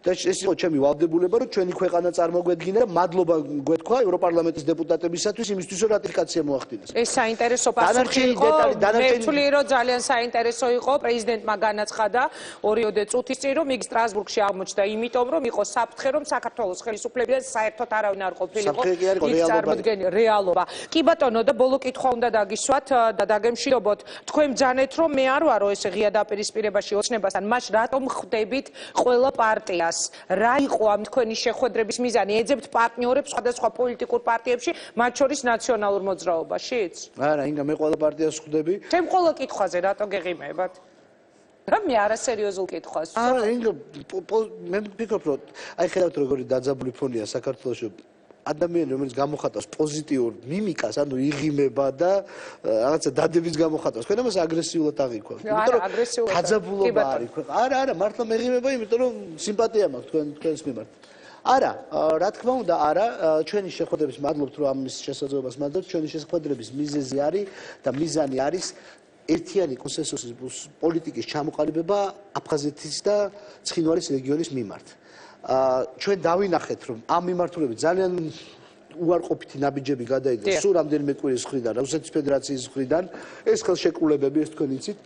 და ეს იყო ჩემი ვალდებულება, რომ ჩვენი ქვეყანა წარმოგვედგინა და მადლობა გვეთქვა ევროპარლამენტის დეპუტატებისათვის იმისთვის, რომ რატიფიკაცია მოახდინეს. ეს საინტერესო პასუხი იყო. მე ვთვლი, რომ ძალიან საინტერესო იყო, პრეზიდენტმა განაცხადა 2 წუთის წინ, რომ იქ სტრასბურგში აღმოჩნდა, იმიტომ რომ იყო საფრთხე, რომ საქართველოს ხელისუფლებიდან საერთოდ არავინ არ ყოფილიყო. იქ წარმოდგენილი რეალობა. კი ბატონო, და ბოლო კითხვა უნდა დაგისვათ და დაგემშვიდობოთ. თქვენ ბრძანეთ, რომ მე არ ვარო ეს ღია დაპირისპირებაში ოცნებასთან, მას რატომ ხვდებით ყველა პარტიას? რა იყო ამ თქვენი შეხვედრების მიზანი? ეძებთ პარტნიორებს სხვადასხვა პოლიტიკურ პარტიებში, მათ შორის ნაციონალურ მოძრაობაშიც? არა, ინგა მე ყველა პარტიას ხვდები. ჩემ ყველა კითხვაზე რატო გეღიმებათ? რა მე არასერიოზულ კითხვას? არა, ინგა მე ვფიქრობ, რომ აი ხედავთ როგორი დაძაბული ფონია საქართველოში. ადამიანი რომელიც გამოხატავს პოზიტიურ მიმიკას, ანუ იღიმება და რაღაცა დადების გამოხატავს. თქვენ ამას აგრესიულად აღიქვამთ. იმიტომ რომ აგრესიულად დაძაბულობა არის ქვეყანა. არა, მართლა მეღიმება, იმიტომ რომ სიმპათია მაქვს თქვენს მიმართ. არა, რა თქმა უნდა, არა, ჩვენი შეხვედრების მადლობთ, რომ ამის შესაძლებლობას მადლობთ. ჩვენი შეხვედრების მიზეზი არის და მიზანი არის ერთიანი კონსენსუსის პოლიტიკის ჩამოყალიბება აფხაზეთის და ცხინვალის რეგიონის მიმართ. ჩვენ დავინახეთ, რომ ამ მიმართულებით ძალიან უარყოფითი ნაბიჯები გადაიდო სულ რამდენიმე კვირის მხრიდან, რუსეთის ფედერაციის მხრიდან, ეს ხელშეკრულებები, ეს თქვენ იცით.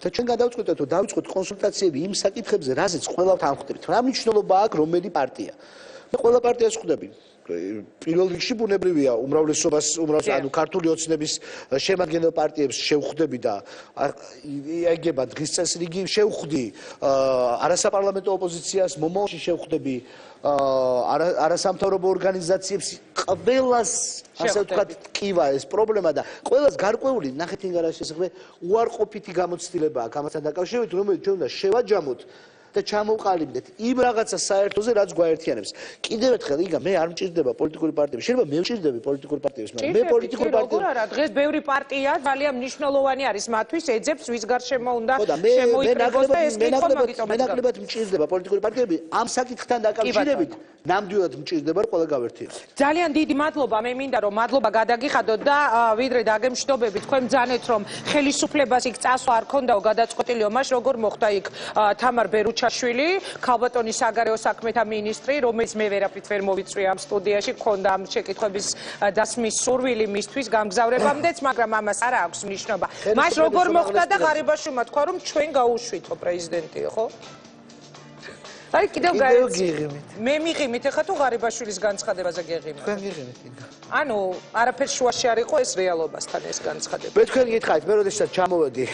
და ჩვენ გადავწყვეტეთ, რომ დავიწყოთ კონსულტაციები იმ საკითხებზე, რაზეც ყველათ ამ ხვდებით. რა მნიშვნელობა აქვს რომელი პარტია? მე ყველა პარტიას ხვდები. პირველ რიგში ბუნებრივია უმრავლესობას ანუ ქართული ოცნების შემადგენელ პარტიებს შევხვდები და ეგება დღის წესრიგი შევხვდი არასაპარლამენტო ოპოზიციას მომავალში შევხვდები არასამთავრობო ორგანიზაციებს ყველას ასე ვთქვათ კივა ეს პრობლემა და ყველას გარკვეული ნახეთ ინგარას შესახებ უარყოფითი გამოცდილება აქვს ამასთან დაკავშირებით რომელიც ჩვენ უნდა შევაჯამოთ და ჩამოვყალიბდეთ იმ რაღაცა საერთოზე რაც გვაერთიანებს. კიდევ ერთხელ იგა მე არ მჭირდება პოლიტიკური პარტიები. შეიძლება მე ვჭირდები პოლიტიკური პარტიების, მაგრამ მე პოლიტიკური პარტიები არა, დღეს ბევრი პარტია ძალიან მნიშვნელოვანი არის მათთვის, ეძებს ვის გარშემო უნდა შემოიკრიბოს და ეს კითხვა მაგიტომ მე ნაკლებად მჭირდება პოლიტიკური პარტიები ამ საკითხთან დაკავშირებით. ნამდვილად მჭირდება რომ ყველა გავერთიოს. ძალიან დიდი მადლობა, მე მინდა რომ მადლობა გადაგიხადოთ და ვიდრე დაგემშვიდობებით, თქვენ ბრძანეთ რომ ხელისუფლებას იქ წასვლა არ ქონდაო გადაწყვეტილიო, მას როგორ მოხდა იქ თამარ ბერუჩაშვილი, ქალბატონი საგარეო საქმეთა მინისტრი, რომელიც მე ვერაფრით ვერ მოვიწვია ამ სტუდიაში, ქონდა ამ შეკითხვების დასმის სურვილი მისთვის გამგზავრებამდეც, მაგრამ ამას არ აქვს მნიშვნელობა. მას როგორ მოხდა და ღარიბაშვილმა თქვა რომ ჩვენ გაუშვითო პრეზიდენტი, ხო? აი კიდევ გაიგებთ. მე მიღიმით ახლა თუ ღარიბაშვილის განცხადებაზე გეღიმებთ. თქვენ გეღიმეთ იქ. ანუ არაფერ შუაში არ იყო ეს რეალობასთან ეს განცხადება. მე თქვენ გითხარით, მე როდესაც ჩამოვედი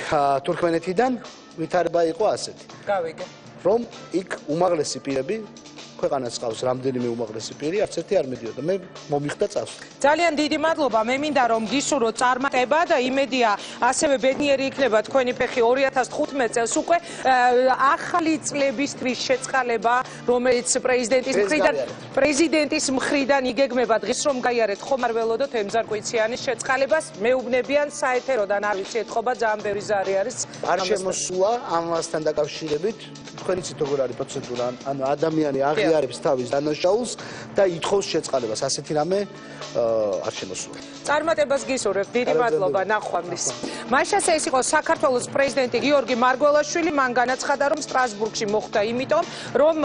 თურქმენეთიდან, ვითარება იყო ასეთი. გავიგე. რომ იქ უმაღლესი პირები ქვეყანას ყავს რამდენიმე უმაღლესი პირი, არც ერთი არ მიდიოდა. მე მომიხდა წასვლა. ძალიან დიდი მადლობა. მე მინდა რომ გისურვოთ წარმატება და იმედია ასევე ბედნიერი იქნება თქვენი ფეხი 2015 წელს უკვე ახალი წლებისთვის შეწყალება, რომელიც პრეზიდენტის მხრიდან იგეგმება დღეს რომ გაიარეთ ხომ არ ველოდოთ ემზარ კვიციანის შეწყალებას. მეუბნებიან საეთეროდან არ ვიცი ეთყობა ძალიან ბევრი ზარი არის. არ შემოსულა ამასთან დაკავშირებით თქვენ იცით როგორ არის პროცედურა, ანუ ადამიანი აღიარებს თავის დანაშაულს და ითხოვს შეწყალებას. ასეთი რამე არ შემოსულა. წარმატებას გისურვებ. დიდი მადლობა ნახვამდის. მაშასე ეს იყო საქართველოს პრეზიდენტი გიორგი მარგველაშვილი. მან განაცხადა რომ სტრასბურგში მოხვდა იმიტომ რომ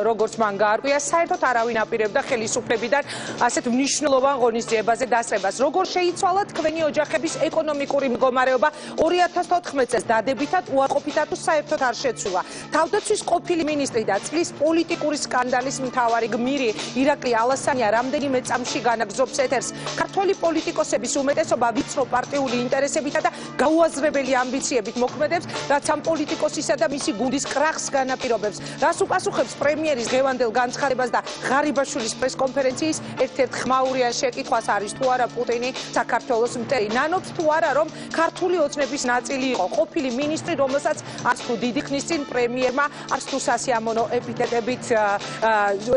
როგორც მან გაარკვია საერთოდ არავინ აპირებდა ხელისუფლებიდან ასეთ მნიშვნელოვან ღონისძიებაზე დასწრებას. როგორ შეიცვალა თქვენი ოჯახების ეკონომიკური მდგომარეობა 2014 წელს დადებითად უარყოფითად თუ საერთოდ არ შეცვლა. თავდაცვის ყოფილი მინისტრი და წლის პოლიტიკური სკანდალის მთავარი გმირი ირაკლი ალასანია რამდენიმე წამში განაგზობს ეთერს. ქართველი პოლიტიკოსების უმეტესობა ვიწრო პარტიული ინტერესებითა და გაუაზრებელი ამბიციებით მოქმედებს, რაც ამ პოლიტიკოსისა და მისი გუნდის კრახს განაპირობებს. რას უპასუხებს პრემიერის ღევანდელ განცხადებას და ღარიბაშვილის პრესკონფერენციის ერთ-ერთ ხმაურიან შეკითხვას არის თუ არა პუტინი საქართველოს მტერი. ნანობს თუ არა რომ ქართული ოცნების ნაწილი იყო ყოფილი მინისტრი, რომელსაც არც თუ დიდი ხნის წინ პრემიერმა არც თუ სასიამოვნო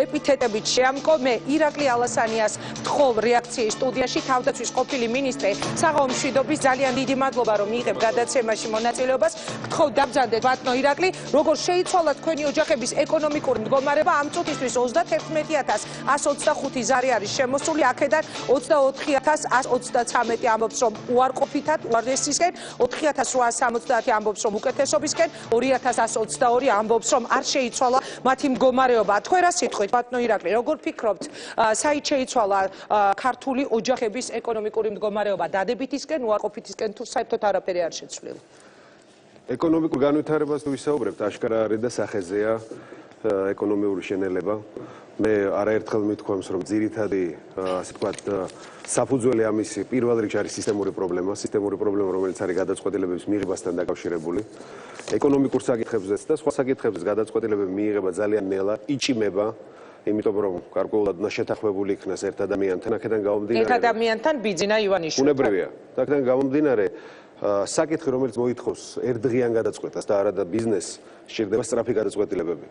ეპითეტებით შეამკო. მე ირაკლი ალასანიას ვთხოვ რეაქციის სტუდიაში თავდაცვის ყოფილი მინისტრი საღამო მშვიდობის ძალიან დიდი მადლობა რომ მიიღებ გადაცემაში მონაწილეობას. გთხოვ დაბრძანდეთ ბატონო ირაკლი, როგორ შეიცვალა თქვენი ოჯახების ეკონომიკური მდგომარეობა ამ წუთისთვის 31125 ზარი არის შემოსული, აქედან 24133 ამბობს რომ უარყოფითად უარესისკენ, 4870 ამბობს რომ უკეთესობისკენ, 2122 ამბობს რომ არ შეიცვალა მათი მდგომარეობა. თქვენ რა სიტყვით ბატონო ირაკლი, როგორ ფიქრობთ, საით შეიცვალა ქართული ოჯახების ეკონომიკური მდგომარეობა დადებითისკენ, უარყოფითისკენ თუ საერთოდ არაფერი არ შეცვლილა? ეკონომიკურ განვითარებას თუ ვისაუბრებთ, აშკარა არის და სახეზეა ეკონომიკური შენელება. მე არაერთხელ მithქვამს, რომ ძირითადი, ასე ვთქვათ, საფუძველი ამისი პირველ რიგში არის სისტემური პრობლემა, რომელიც არის გადაწყვეტილებების მიღებასთან დაკავშირებული. ეკონომიკურ საკითხებზეც და სხვა საკითხებზეც გადაწყვეტილებების მიღება ძალიან ნელა იჭიმება, იმიტომ რომ გარკვეულად უნდა შეთანხმებული იქნას ერთ ადამიანთან, აქედან გამომდინარე. ერთ ადამიანთან ბიძინა ივანიშვილი. უნებრევია. აქედან გამომდინარე საკითხი, რომელიც მოითხოვს ერთდღიან გადაწყვეტას და არა და ბიზნესს სჭირდება სწრაფი გადაწყვეტილებები.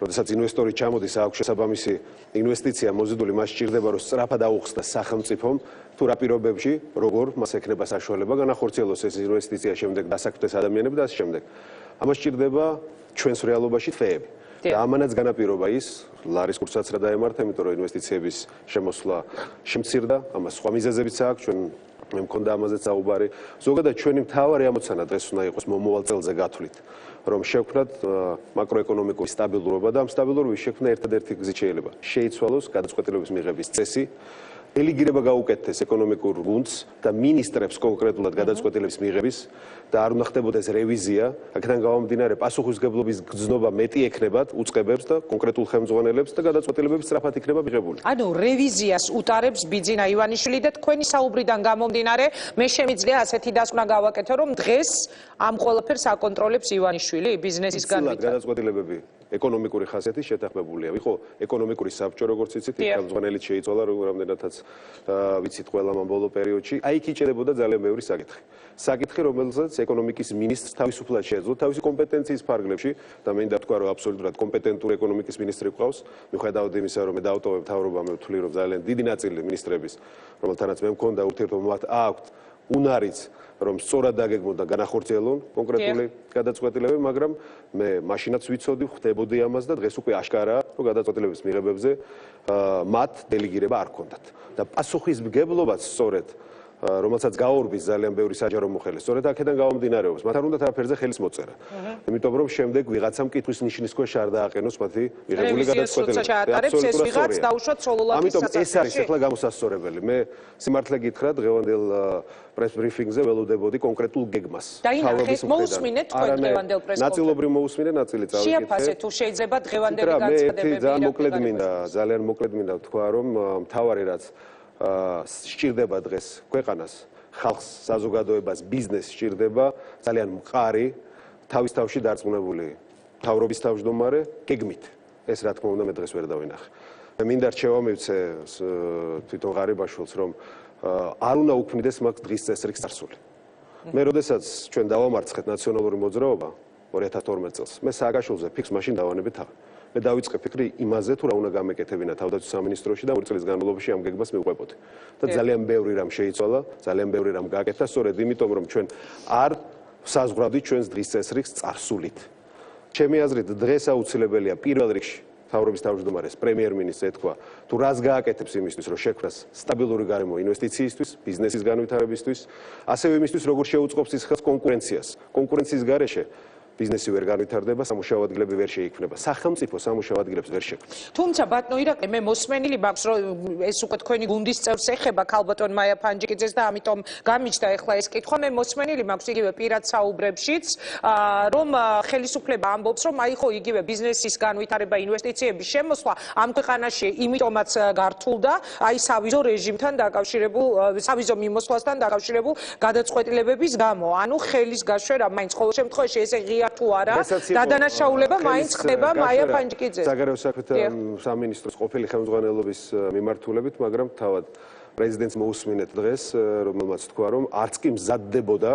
როდესაც ინვესტორი ჩამოდის, აქვს შესაბამისი ინვესტიცია მოზიდული, მას სჭირდება რომ სწრაფად აუხსნა სახელმწიფომ თუ რა პირობებში, როგორ მას ექნება საშუალება განახორციელოს ეს ინვესტიცია, შემდეგ დასაქმდეს ადამიანები და ასე შემდეგ. ამას სჭირდება ჩვენს რეალობაში თვეები. და ამანაც განაპირობა ის ლარის კურსაც რა დაემართა, იმიტომ რომ ინვესტიციების შემოსვლა შემცირდა, ამას სხვა მიზეზებიც აქვს, ჩვენ მე მქონდა ამაზე საუბარი. ზოგადად ჩვენი მთავარი ამოცანა დღეს უნდა იყოს მომავალ წელზე გათვლით, რომ შევქმნათ მაკროეკონომიკური სტაბილურობა და ამ სტაბილურობის შექმნა ერთადერთი გზით შეიძლება შეიცვალოს გადაწყვეტილების მიღების წესი, ელიგირება გაუკეთდეს ეკონომიკურ გუნდს და მინისტრებს კონკრეტულად გადაწყვეტილების მიღების და არ უნდა ხდებოდეს რევიზია, აქედან გამომდინარე პასუხისმგებლობის გზნობა მეტი ექნებათ უწყებებს და კონკრეტულ ხელმძღვანელებს და გადაწყვეტილებები სწრაფად იქნება მიღებული. ანუ რევიზიას უტარებს ბიძინა ივანიშვილი და თქვენი საუბრიდან გამომდინარე, მე შემიძლია ასეთი დასკვნა გავაკეთო, რომ დღეს ამ ყველაფერს აკონტროლებს ივანიშვილი ბიზნესის განვითარება. გადაწყვეტილებები ეკონომიკური ხასიათის შეთანხმებულია. იყო ეკონომიკური საბჭო, როგორც იცით, ხელმძღვანელიც შეიცვალა, რამდენადაც ვიცით ყველა ამ ბოლო პერიოდში. აი იქ იჭერებოდა ძალიან ბევრი საკითხი. საკითხი, რომელზეც ეკონომიკის მინისტრს თავისუფლად შეეძლო თავისი კომპეტენციის ფარგლებში და მე მინდა ვთქვა, რომ აბსოლუტურად კომპეტენტური ეკონომიკის მინისტრი ყავს. მიუხედავად იმისა, რომ მე დავტოვებ მთავრობა, მე ვთვლი, რომ ძალიან დიდი ნაწილი მინისტრების, რომელთანაც მე მქონდა ურთიერთობა, მათ აქვთ უნარიც, რომ სწორად დაგეგმონ და განახორციელონ კონკრეტული გადაწყვეტილებები, მაგრამ მე მაშინაც ვიცოდი, ხვდებოდი ამას და დღეს უკვე აშკარაა, რომ გადაწყვეტილების მიღებებზე მათ დელეგირება არ ჰქონდათ. და პასუხისმგებლობაც სწორედ რომელსაც გაორბის ძალიან ბევრი საჯარო მოხელე. სწორედ აქედან გამომდინარეობს, მათ არ უნდათ არაფერზე ხელის მოწერა. იმიტომ რომ შემდეგ ვიღაცამ კითხვის ნიშნის ქვეშ არ დააყენოს მათი მიღებული გადაწყვეტილება. ამიტომ ეს არის ახლა გამოსასწორებელი. მე სიმართლე გითხრათ, დღევანდელ პრეს ბრიფინგზე ველოდებოდი კონკრეტულ გეგმას. თავრობის მოусმინეთ თქვენ დღევანდელ პრეს კონფერენციაში. ნაწილობრივ მოусმინე, ნაწილი წავიკითხე. შეაფასეთ თუ შეიძლება დღევანდელი განცხადებები. ძალიან მოკლედ მინდა ვთქვა, რომ მთავარი რაც სჭირდება დღეს ქვეყანას, ხალხს, საზოგადოებას, ბიზნესს სჭირდება ძალიან მყარი, თავის თავში დარწმუნებული მთავრობის თავმჯდომარე გეგმით. ეს რა თქმა უნდა მე დღეს ვერ დავინახე. მე მინდა რჩევა მივცე თვითონ ღარიბაშვილს, რომ არ უნდა უქმნიდეს მაგ დღის წესრიგს წარსული. მე როდესაც ჩვენ დავამარცხეთ ნაციონალური მოძრაობა 2012 წელს, მე სააკაშვილზე ფიქს მაშინ დავანებით აღარ. მე დავიწყე ფიქრი იმაზე, თუ რა უნდა გამეკეთებინა თავდაცვის სამინისტროში და 2 წლის განმავლობაში ამ გეგმას მივყვებოდი. და ძალიან ბევრი რამ შეიცვალა, ძალიან ბევრი რამ გააკეთა, სწორედ იმიტომ, რომ ჩვენ არ საზღვრავდით ჩვენს დღის წესრიგს წარსულით. ჩემი აზრით, დღეს აუცილებელია პირველ რიგში მთავრობის თავმჯდომარეს პრემიერ-მინისტრს ეთქვა, თუ რას გააკეთებს იმისთვის, რომ შექმნას სტაბილური გარემო ინვესტიციისთვის, ბიზნესის განვითარებისთვის, ასევე იმისთვის, როგორ შეუწყობს ის ხელს კონკურენციას. კონკურენციის გარეშე ბიზნესი ვერ განვითარდება, სამუშაო ადგილები ვერ შეიქმნება. სახელმწიფო სამუშაო ადგილებს ვერ შექმნის. თუმცა ბატონო ირაკლი, მე მოსმენილი მაქვს, რომ ეს უკვე თქვენი გუნდის წევრს ეხება ქალბატონ მაია ფანჯიკიძეს და ამიტომ გამიჩნდა ახლა ეს კითხვა. მე მოსმენილი მაქვს იგივე პირად საუბრებშიც, რომ ხელისუფლება ამბობს, რომ აი ხო იგივე ბიზნესის განვითარება, ინვესტიციების შემოსვლა ამ ქვეყანაში იმიტომაც გართულდა, აი სავიზო რეჟიმთან დაკავშირებულ, სავიზო მიმოსვლასთან დაკავშირებულ გადაწყვეტილებების გამო. ანუ ხელის გაშვერა მაინც ყოველ შემთხვევაში ესე თუ არა და დანაშაულება მაინც ხდება მაია ფანჯიკიძეს. საგარეო საქმეთა სამინისტროს ყოფილი ხელმძღვანელობის მიმართულებით, მაგრამ თავად პრეზიდენტს მოусმინეთ დღეს, რომელმაც თქვა, რომ არც კი მზადდებოდა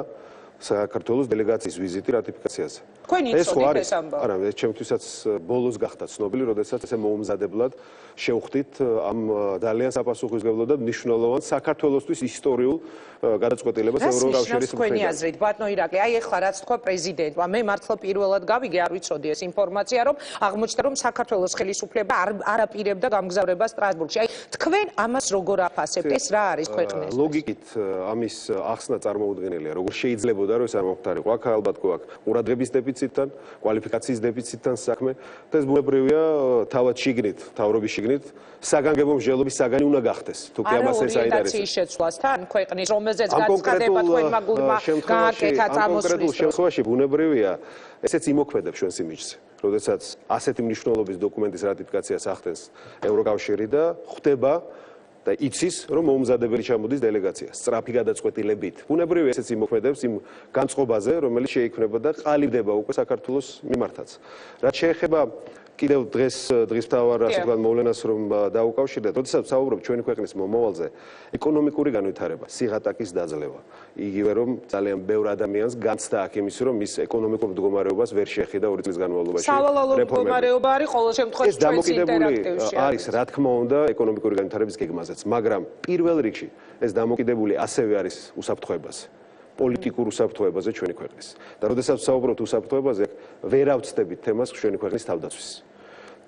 საქართველოს დელეგაციის ვიზიტი რატიფიკაციაზე. ეს ხო არის? არა, ჩემთვისაც ბოლოს გახდა ცნობილი, როდესაც ესე მოუმზადებლად შევხვდით ამ ძალიან საპასუხისმგებლო და მნიშვნელოვან საქართველოსთვის ისტორიულ გადაწყვეტილებას ევროკავშირის მხრიდან. თქვენი აზრით, ბატონო ირაკლი, აი ახლა რაც თქვა პრეზიდენტმა, მე მართლა პირველად გავიგე, არ ვიცოდი ეს ინფორმაცია, რომ აღმოჩნდა, რომ საქართველოს ხელისუფლება არ აპირებდა გამგზავრებას სტრასბურგში. აი თქვენ ამას როგორ აფასებთ? ეს რა არის ქვეყნის? ლოგიკით ამის ახსნა წარმოუდგენელია, როგორ შეიძლებოდა, რომ ეს არ მოხდარიყო. აქ ალბათ გვაქვს ყურადღების დეფიციტთან, კვალიფიკაციის დეფიციტთან საქმე და ეს ბუნებრივია თავად შიგნით, თავრობის შიგნით საგანგებო მსჯელობის საგანი უნდა გახდეს. თუ კი ამას ეს აინტერესებს. ორიენტაციის შეცვლასთან ქვეყნის, რომელზეც გაცხადება თქვენმა გულმა გააკეთა წამოსვლის. კონკრეტულ შემთხვევაში ბუნებრივია ესეც იმოქმედებს ჩვენს იმიჯზე. როდესაც ასეთი მნიშვნელობის დოკუმენტის რატიფიკაციას ახდენს ევროკავშირი და ხვდება და იცის, რომ მოუმზადებელი ჩამოდის დელეგაცია სწრაფი გადაწყვეტილებით. ბუნებრივია ესეც იმოქმედებს იმ განწყობაზე, რომელიც შეიქმნება და ყალიბდება უკვე საქართველოს მიმართაც. რაც შეეხება კიდევ დღის მთავარ ასე ვთქვათ მოვლენას რომ დაუკავშირდეთ, როდესაც ვსაუბრობ ჩვენი ქვეყნის მომავალზე, ეკონომიკური განვითარება, სიღატაკის დაძლევა. იგივე რომ ძალიან ბევრ ადამიანს განცდა აქ იმისი, რომ ის ეკონომიკურ მდგომარეობას ვერ შეეხიდა 2 წლის განმავლობაში. სავალალო მდგომარეობა არის ყოველ შემთხვევაში ჩვენს ინტერაქტივში. არის რა თქმა უნდა ეკონომიკური განვითარების გეგმაზეც, მაგრამ პირველ რიგში ეს დამოკიდებული ასევე არის უსაფრთხოებაზე. პოლიტიკურ უსაფრთხოებაზე ჩვენი ქვეყნის. და როდესაც ვსაუბრობთ უსაფრთხოებაზე, ვერ ავწდებით თემას ჩვენი ქვეყნის თავდაცვის.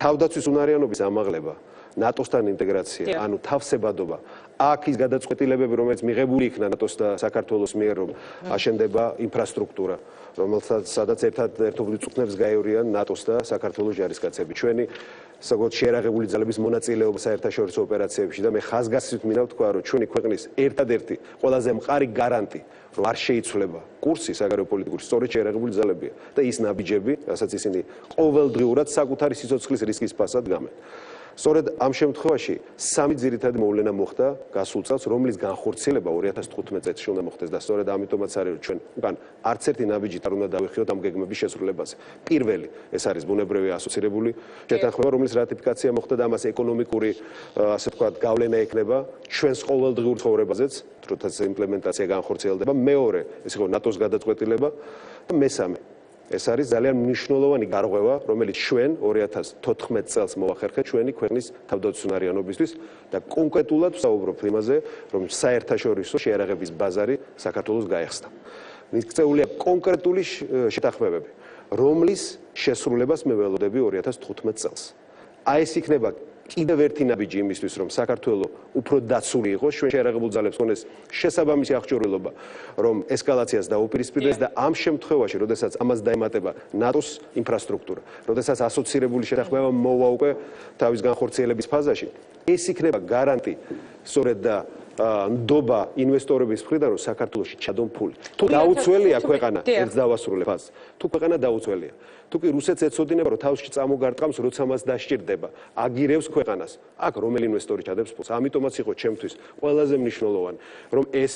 თავდაცვის უნარიანობის ამაღლება, ნატოსთან ინტეგრაცია, ანუ თავსებადობა, აქ ის გადაწყვეტილებები, რომელიც მიღებული იქნა ნატოს და საქართველოს მიერ, რომ აშენდება ინფრასტრუქტურა, რომელსაც ერთობლივ წვრთნებს გაევრიან ნატოს და საქართველოს ჯარისკაცები. ჩვენი საკუთარ შეერაღებული ძალების მონაწილეობა საერთაშორისო ოპერაციებში და მე ხაზგასმით მინდა ვთქვა, რომ ჩვენი ქვეყნის ერთადერთი ყველაზე მყარი გარანტი, რომ არ შეიცვლება კურსი საგარეო პოლიტიკური, სწორედ შეერაღებული ძალებია და ის ნაბიჯები, რასაც ისინი ყოველდღიურად საკუთარი სიცოცხლის რისკის ფასად გამენ. სწორედ ამ შემთხვევაში სამი ძირითადი მოვლენა მოხდა გასულ წელს, რომლის განხორციელება 2015 წელს უნდა მოხდეს და სწორედ ამიტომაც არის, რომ ჩვენ უკან არც ერთი ნაბიჯით არ უნდა დავიხიოთ ამ გეგმების შესრულებაზე. პირველი, ეს არის ბუნებრივი ასოცირებული შეთანხმება, რომლის რატიფიკაცია მოხდა და ამას ეკონომიკური, ასე ვთქვათ, გავლენა ექნება ჩვენს ყოველდღიურ ცხოვრებაზეც, როდესაც იმპლემენტაცია განხორციელდება. მეორე, ეს იყო ნატოს გადაწყვეტილება და მესამე ეს არის ძალიან მნიშვნელოვანი გარღვევა, რომელიც ჩვენ 2014 წელს მოახერხეთ ჩვენი ქვეყნის თავდაცვის უნარიანობისთვის და კონკრეტულად ვსაუბრობ იმაზე, რომ საერთაშორისო შეერაღების ბაზარი საქართველოს გაეხსნა. მიღწეულია კონკრეტული შეთანხმებები, რომლის შესრულებას მე ველოდები 2015 წელს. აი ეს იქნება კიდევ ერთი ნაბიჯი იმისთვის, რომ საქართველო უფრო დაცული იყოს, ჩვენ შეერაღებულ ძალებს ქონდეს შესაბამისი აღჭურვილობა, რომ ესკალაციას დაუპირისპირდეს და ამ შემთხვევაში, როდესაც ამას დაემატება ნატოს ინფრასტრუქტურა, როდესაც ასოცირებული შეთანხმება მოვა უკვე თავის განხორციელების ფაზაში, ეს იქნება გარანტი სწორედ და ნდობა ინვესტორების მხრიდან, რომ საქართველოში ჩადონ ფული. თუ დაუცველია ქვეყანა, ერთ დავასრულებ ფაზს. თუ ქვეყანა დაუცველია, თუ კი რუსეთს ეცოდინება, რომ თავში წამოგარტყამს, როცა მას დასჭირდება, აგირებს ქვეყანას. აქ რომელი ინვესტორი ჩადებს ფულს? ამიტომაც იყო ჩემთვის ყველაზე მნიშვნელოვანი, რომ ეს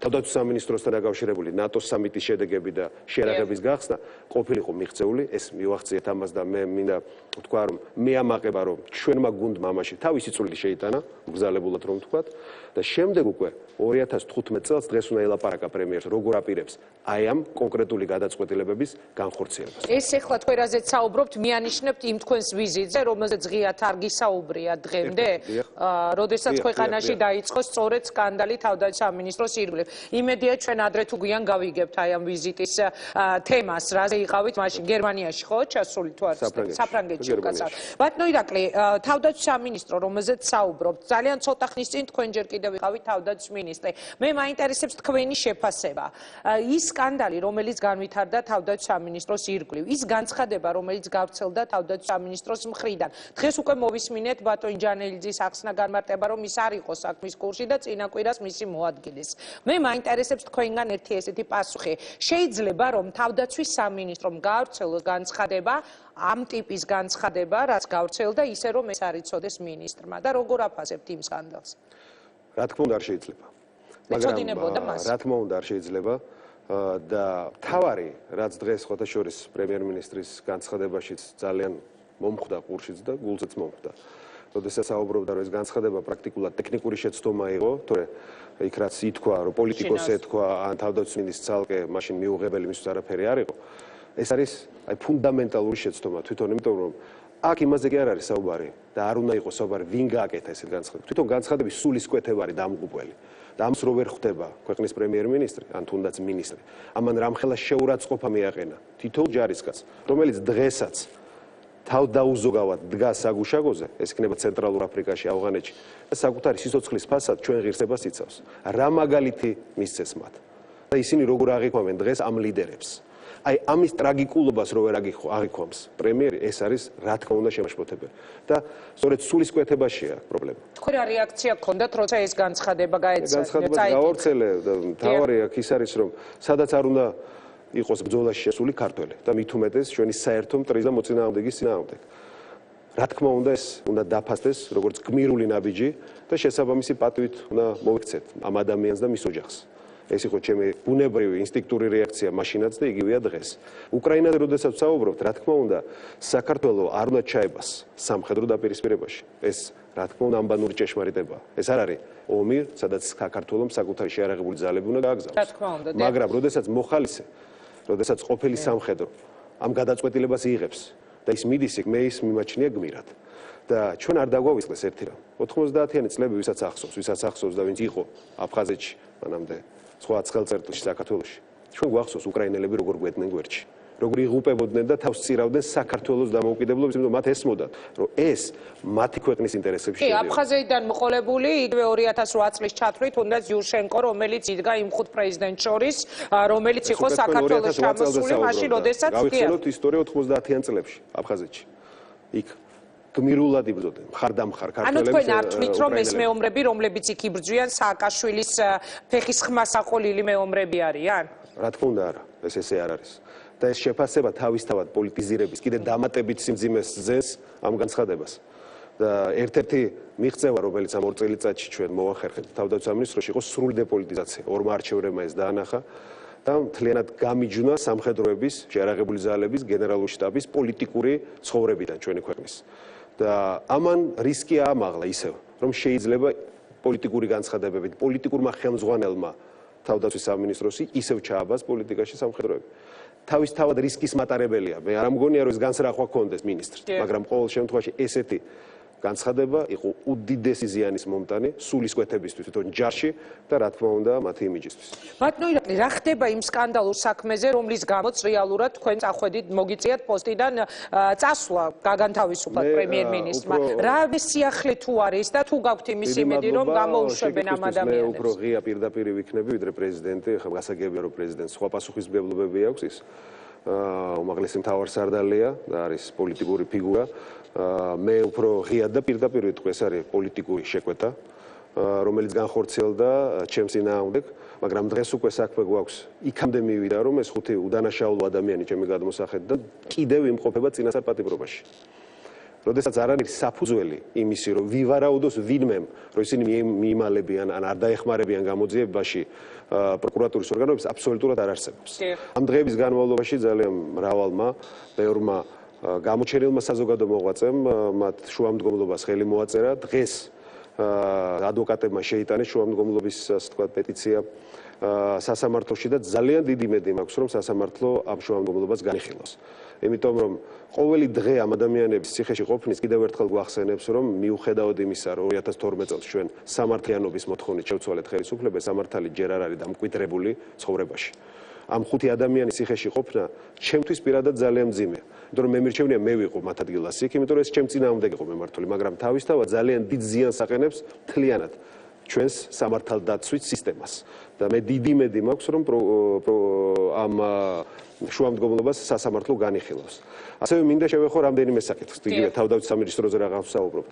თავდაცვის სამინისტროსთან დაკავშირებული ნატოს სამიტის შედეგები და შეერაღების გახსნა ყოფილიყო მიღწეული, ეს მივახციეთ ამას და მე მინდა ვთქვა, რომ მე ამაყება, რომ ჩვენმა გუნდმა ამაში თავისი წვლილი შეიტანა, მგზალებულად რომ ვთქვათ, და შემდეგ უკვე 2015 წელს დღეს უნდა ელაპარაკა პრემიერს, როგორ აპირებს აი ამ კონკრეტული გადაწყვეტილებების განხორციელებას. ეს ეხლა თქვენ რაზეც საუბრობთ, მიანიშნებთ იმ თქვენს ვიზიტზე, რომელზეც ღიად არ გისაუბრია დღემდე, როდესაც ქვეყანაში დაიწყო სწორედ სკანდალი თავდაცვის სამინისტროს ირგვლივ. იმედია ჩვენ ადრე თუ გვიან გავიგებთ აი ამ ვიზიტის თემას, რაზე იყავით მაშინ გერმანიაში ხო ჩასული თუ არა? საფრანგეთში უკაცრავ. ბატონო ირაკლი, თავდაცვის სამინისტრო, რომელზეც საუბრობთ, ძალიან ცოტა ხნის წინ თქვენ ჯერ კიდევ იყავით თავდაცვის მინისტრი. მე მაინტერესებს თქვენი შეფასება. ის სკანდალი, რომელიც განვითარდა თავდაცვის სამინისტროს ირგვლივ, ის განცხადება, რომელიც გავრცელდა თავდაცვის სამინისტროს მხრიდან. დღეს უკვე მოვისმინეთ ბატონ ჯანელიძის ახსნა განმარტება, რომ ის არ იყო საქმის კურსი და წინა კვირას მისი მოადგილეს. მე მაინტერესებს თქვენგან ერთი ესეთი პასუხი. შეიძლება რომ თავდაცვის სამინისტრომ გავრცელოს განცხადება, ამ ტიპის განცხადება, რაც გავრცელდა, ისე რომ ეს არ იცოდეს მინისტრმა და როგორ აფასებთ იმ სკანდალს? რა თქმა უნდა არ შეიძლება. რა თქმა უნდა არ შეიძლება და თავარი რაც დღეს ხოთაშორის პრემიერ-მინისტრის განცხადებაშიც ძალიან მომხვდა ყურშიც და გულზეც მომხვდა. როდესაც საუბრობდა, რომ ეს განცხადება პრაქტიკულად ტექნიკური შეცდომა იყო, თორე იქ რაც ითქვა, რომ პოლიტიკოსი ეთქვა ან თავდაცვის მინისტრის ცალკე მაშინ მიუღებელი მისთვის არაფერი არ იყო. ეს არის აი ფუნდამენტალური შეცდომა თვითონ, იმიტომ რომ აქ იმაზე კი არ არის საუბარი და არ უნდა იყოს საუბარი ვინ გააკეთა ესეთ განცხადებას. თვითონ განცხადების სულისკვეთება არის დამღუპველი. და ამს რო ვერ ხვდება ქვეყნის პრემიერ-მინისტრი ან თუნდაც მინისტრი, ამან რამხელა შეურაცხყოფა მიაყენა თითოეულ ჯარისკაცს, რომელიც დღესაც თავდაუზოგავად დგას საგუშაგოზე, ეს იქნება ცენტრალურ აფრიკაში, ავღანეთში და საკუთარი სიცოცხლის ფასად ჩვენ ღირსებას იცავს. რა მაგალითი მისცეს მათ და ისინი როგორ აღიქვამენ დღეს ამ ლიდერებს. აი ამის ტრაგიკულობას რო ვერ აღიქვამს პრემიერი, ეს არის რა თქმა უნდა შემაშფოთებელი და სწორედ სულისკვეთებაშია პრობლემა. თქვენ რა რეაქცია გქონდათ, როცა ეს განცხადება გაეცა? განცხადება გაავრცელე და მთავარი აქ ის არის, რომ სადაც არ უნდა იყოს ბრძოლაში შესული ქართველი და მით უმეტეს ჩვენი საერთო მტრის და მოწინააღმდეგის წინააღმდეგ. რა თქმა უნდა ეს უნდა დაფასდეს როგორც გმირული ნაბიჯი და შესაბამისი პატივით უნდა მოიქცეთ ამ ადამიანს და მის ოჯახს. ეს იყო ჩემი ბუნებრივი ინსტინქტური რეაქცია მაშინაც და იგივეა დღეს. უკრაინაზე როდესაც საუბრობთ, რა თქმა უნდა, საქართველოს არ უნდა ჩაებას სამხედრო დაპირისპირებაში. ეს რა თქმა უნდა ამბანური ჭეშმარიტებაა. ეს არ არის ომი, სადაც საქართველოს საკუთარი შეიარაღებული ძალები უნდა გააგზავნოს. რა თქმა უნდა. მაგრამ როდესაც მოხალისე, როდესაც ყოფილი სამხედრო ამ გადაწყვეტილებას იღებს და ის მიდის იქ, მე ის მიმაჩნია გმირად. და ჩვენ არ დაგვავიწყდეს ერთი რამ. 90-იანი წლები ვისაც ახსოვს და ვინც იყო აფხაზეთში, მანამდე სხვა ცხელწერტლში საქართველოში. ჩვენ გვახსოვს უკრაინელები როგორ გვედნენ გვერდში, როგორ იღუპებოდნენ და თავს წირავდნენ საქართველოს დამოუკიდებლობის, იმიტომ მათ ესმოდათ, რომ ეს მათი ქვეყნის ინტერესებში შედგება. აფხაზეთიდან მოყოლებული იგივე 2008 წლის ჩათვლით თუნდაც იუშენკო, რომელიც იდგა იმ ხუთ პრეზიდენტ შორის, რომელიც იყო საქართველოს ჩამოსული მაშინ, როდესაც გავიხსენოთ ისტორია 90-იან წლებში აფხაზეთში. იქ გმირულად იბრძოდნენ მხარდამხარ ქართველებს. ანუ თქვენ არ თვლით, რომ ეს მეომრები, რომლებიც იქ იბრძვიან, სააკაშვილის ფეხის ხმასაყოლილი მეომრები არიან? რა თქმა უნდა არა, ეს ესე არ არის. და ეს შეფასება თავისთავად პოლიტიზირების კიდე დამატებით სიმძიმეს ძენს ამ განცხადებას. და ერთ-ერთი მიღწევა, რომელიც ამ 2 წელიწადში ჩვენ მოვახერხეთ თავდაცვის სამინისტროში, იყო სრული დეპოლიტიზაცია. ორმა არჩევრებმა ეს დაანახა და მთლიანად გამიჯვნა სამხედროების, შეიარაღებული ძალების, გენერალური შტაბის პოლიტიკური ცხოვრებიდან ჩვენი ქვეყნის. და ამან რისკი აამაღლა ისევ, რომ შეიძლება პოლიტიკური განცხადებებით, პოლიტიკურმა ხელმძღვანელმა თავდაცვის სამინისტროსი ისევ ჩააბას პოლიტიკაში სამხედროები. თავისთავად რისკის მატარებელია. მე არ მგონია, რომ ეს განსრახვა ქონდეს მინისტრს, მაგრამ ყოველ შემთხვევაში ესეთი განცხადება იყო უდიდესი ზიანის მომტანი სულისკვეთებისთვის თვითონ ჯარში და რა თქმა უნდა მათი იმიჯისთვის. ბატონო ირაკლი, რა ხდება იმ სკანდალურ საქმეზე, რომლის გამოც რეალურად თქვენ წახვედით მოგიწიათ პოსტიდან წასვლა გაგანთავისუფლად პრემიერ-მინისტრმა. რა სიახლე თუ არის და თუ გაქვთ იმის იმედი, რომ გამოუშვებენ ამ ადამიანებს? მე უფრო ღია პირდაპირ ვიქნები, ვიდრე პრეზიდენტი, ხა გასაგებია, რომ პრეზიდენტს სხვა პასუხისმგებლობები აქვს ის. უმაღლესი მთავარსარდალია და არის პოლიტიკური ფიგურა. მე უფრო ღიად და პირდაპირ ვიტყვი, ეს არის პოლიტიკური შეკვეთა, რომელიც განხორციელდა ჩემს წინააღმდეგ, მაგრამ დღეს უკვე საქმე გვაქვს იქამდე მივიდა, რომ ეს 5 უდანაშაულო ადამიანი ჩემი გადმოსახედიდან კიდევ იმყოფება წინასწარ პატიმრობაში. როდესაც არანაირი საფუძველი იმისი, რომ ვივარაუდოს ვინმემ, რომ ისინი მიიმალებიან ან არ დაეხმარებიან გამოძიებაში პროკურატურის ორგანოებს, აბსოლუტურად არ არსებობს. ამ დღეების განმავლობაში ძალიან მრავალმა, ბევრმა გამოჩენილმა საზოგადო მოღვაწემ მათ შუამდგომლობას ხელი მოაწერა. დღეს ადვოკატებმა შეიტანეს შუამდგომლობის, ასე ვთქვათ, პეტიცია სასამართლოში და ძალიან დიდი იმედი მაქვს, რომ სასამართლო ამ შუამდგომლობას განიხილავს. იმიტომ რომ ყოველი დღე ამ ადამიანების ციხეში ყოფნის კიდევ ერთხელ გვახსენებს, რომ მიუხედავად იმისა, რომ 2012 წელს ჩვენ სამართლიანობის მოთხოვნით შევცვალეთ ხელისუფლებას, სამართალი ჯერ არ არის დამკვიდრებული ცხოვრებაში. ამ 5 ადამიანის ციხეში ყოფნა ჩემთვის პირადად ძალიან მძიმეა. იმიტომ რომ მე მირჩევნია მე ვიყო მათ ადგილას იქ, იმიტომ რომ ეს ჩემ წინააღმდეგ იყო მემართული, მაგრამ თავისთავად ძალიან დიდ ზიანს აყენებს მთლიანად ჩვენს სამართალდაცვით სისტემას. და მე დიდი იმედი მაქვს, რომ ამ შუამდგომლობას სასამართლო განიხილავს. ასევე მინდა შევეხო რამდენიმე საკითხს, იგივე თავდაცვის სამინისტროზე რაღაც ვსაუბრობთ.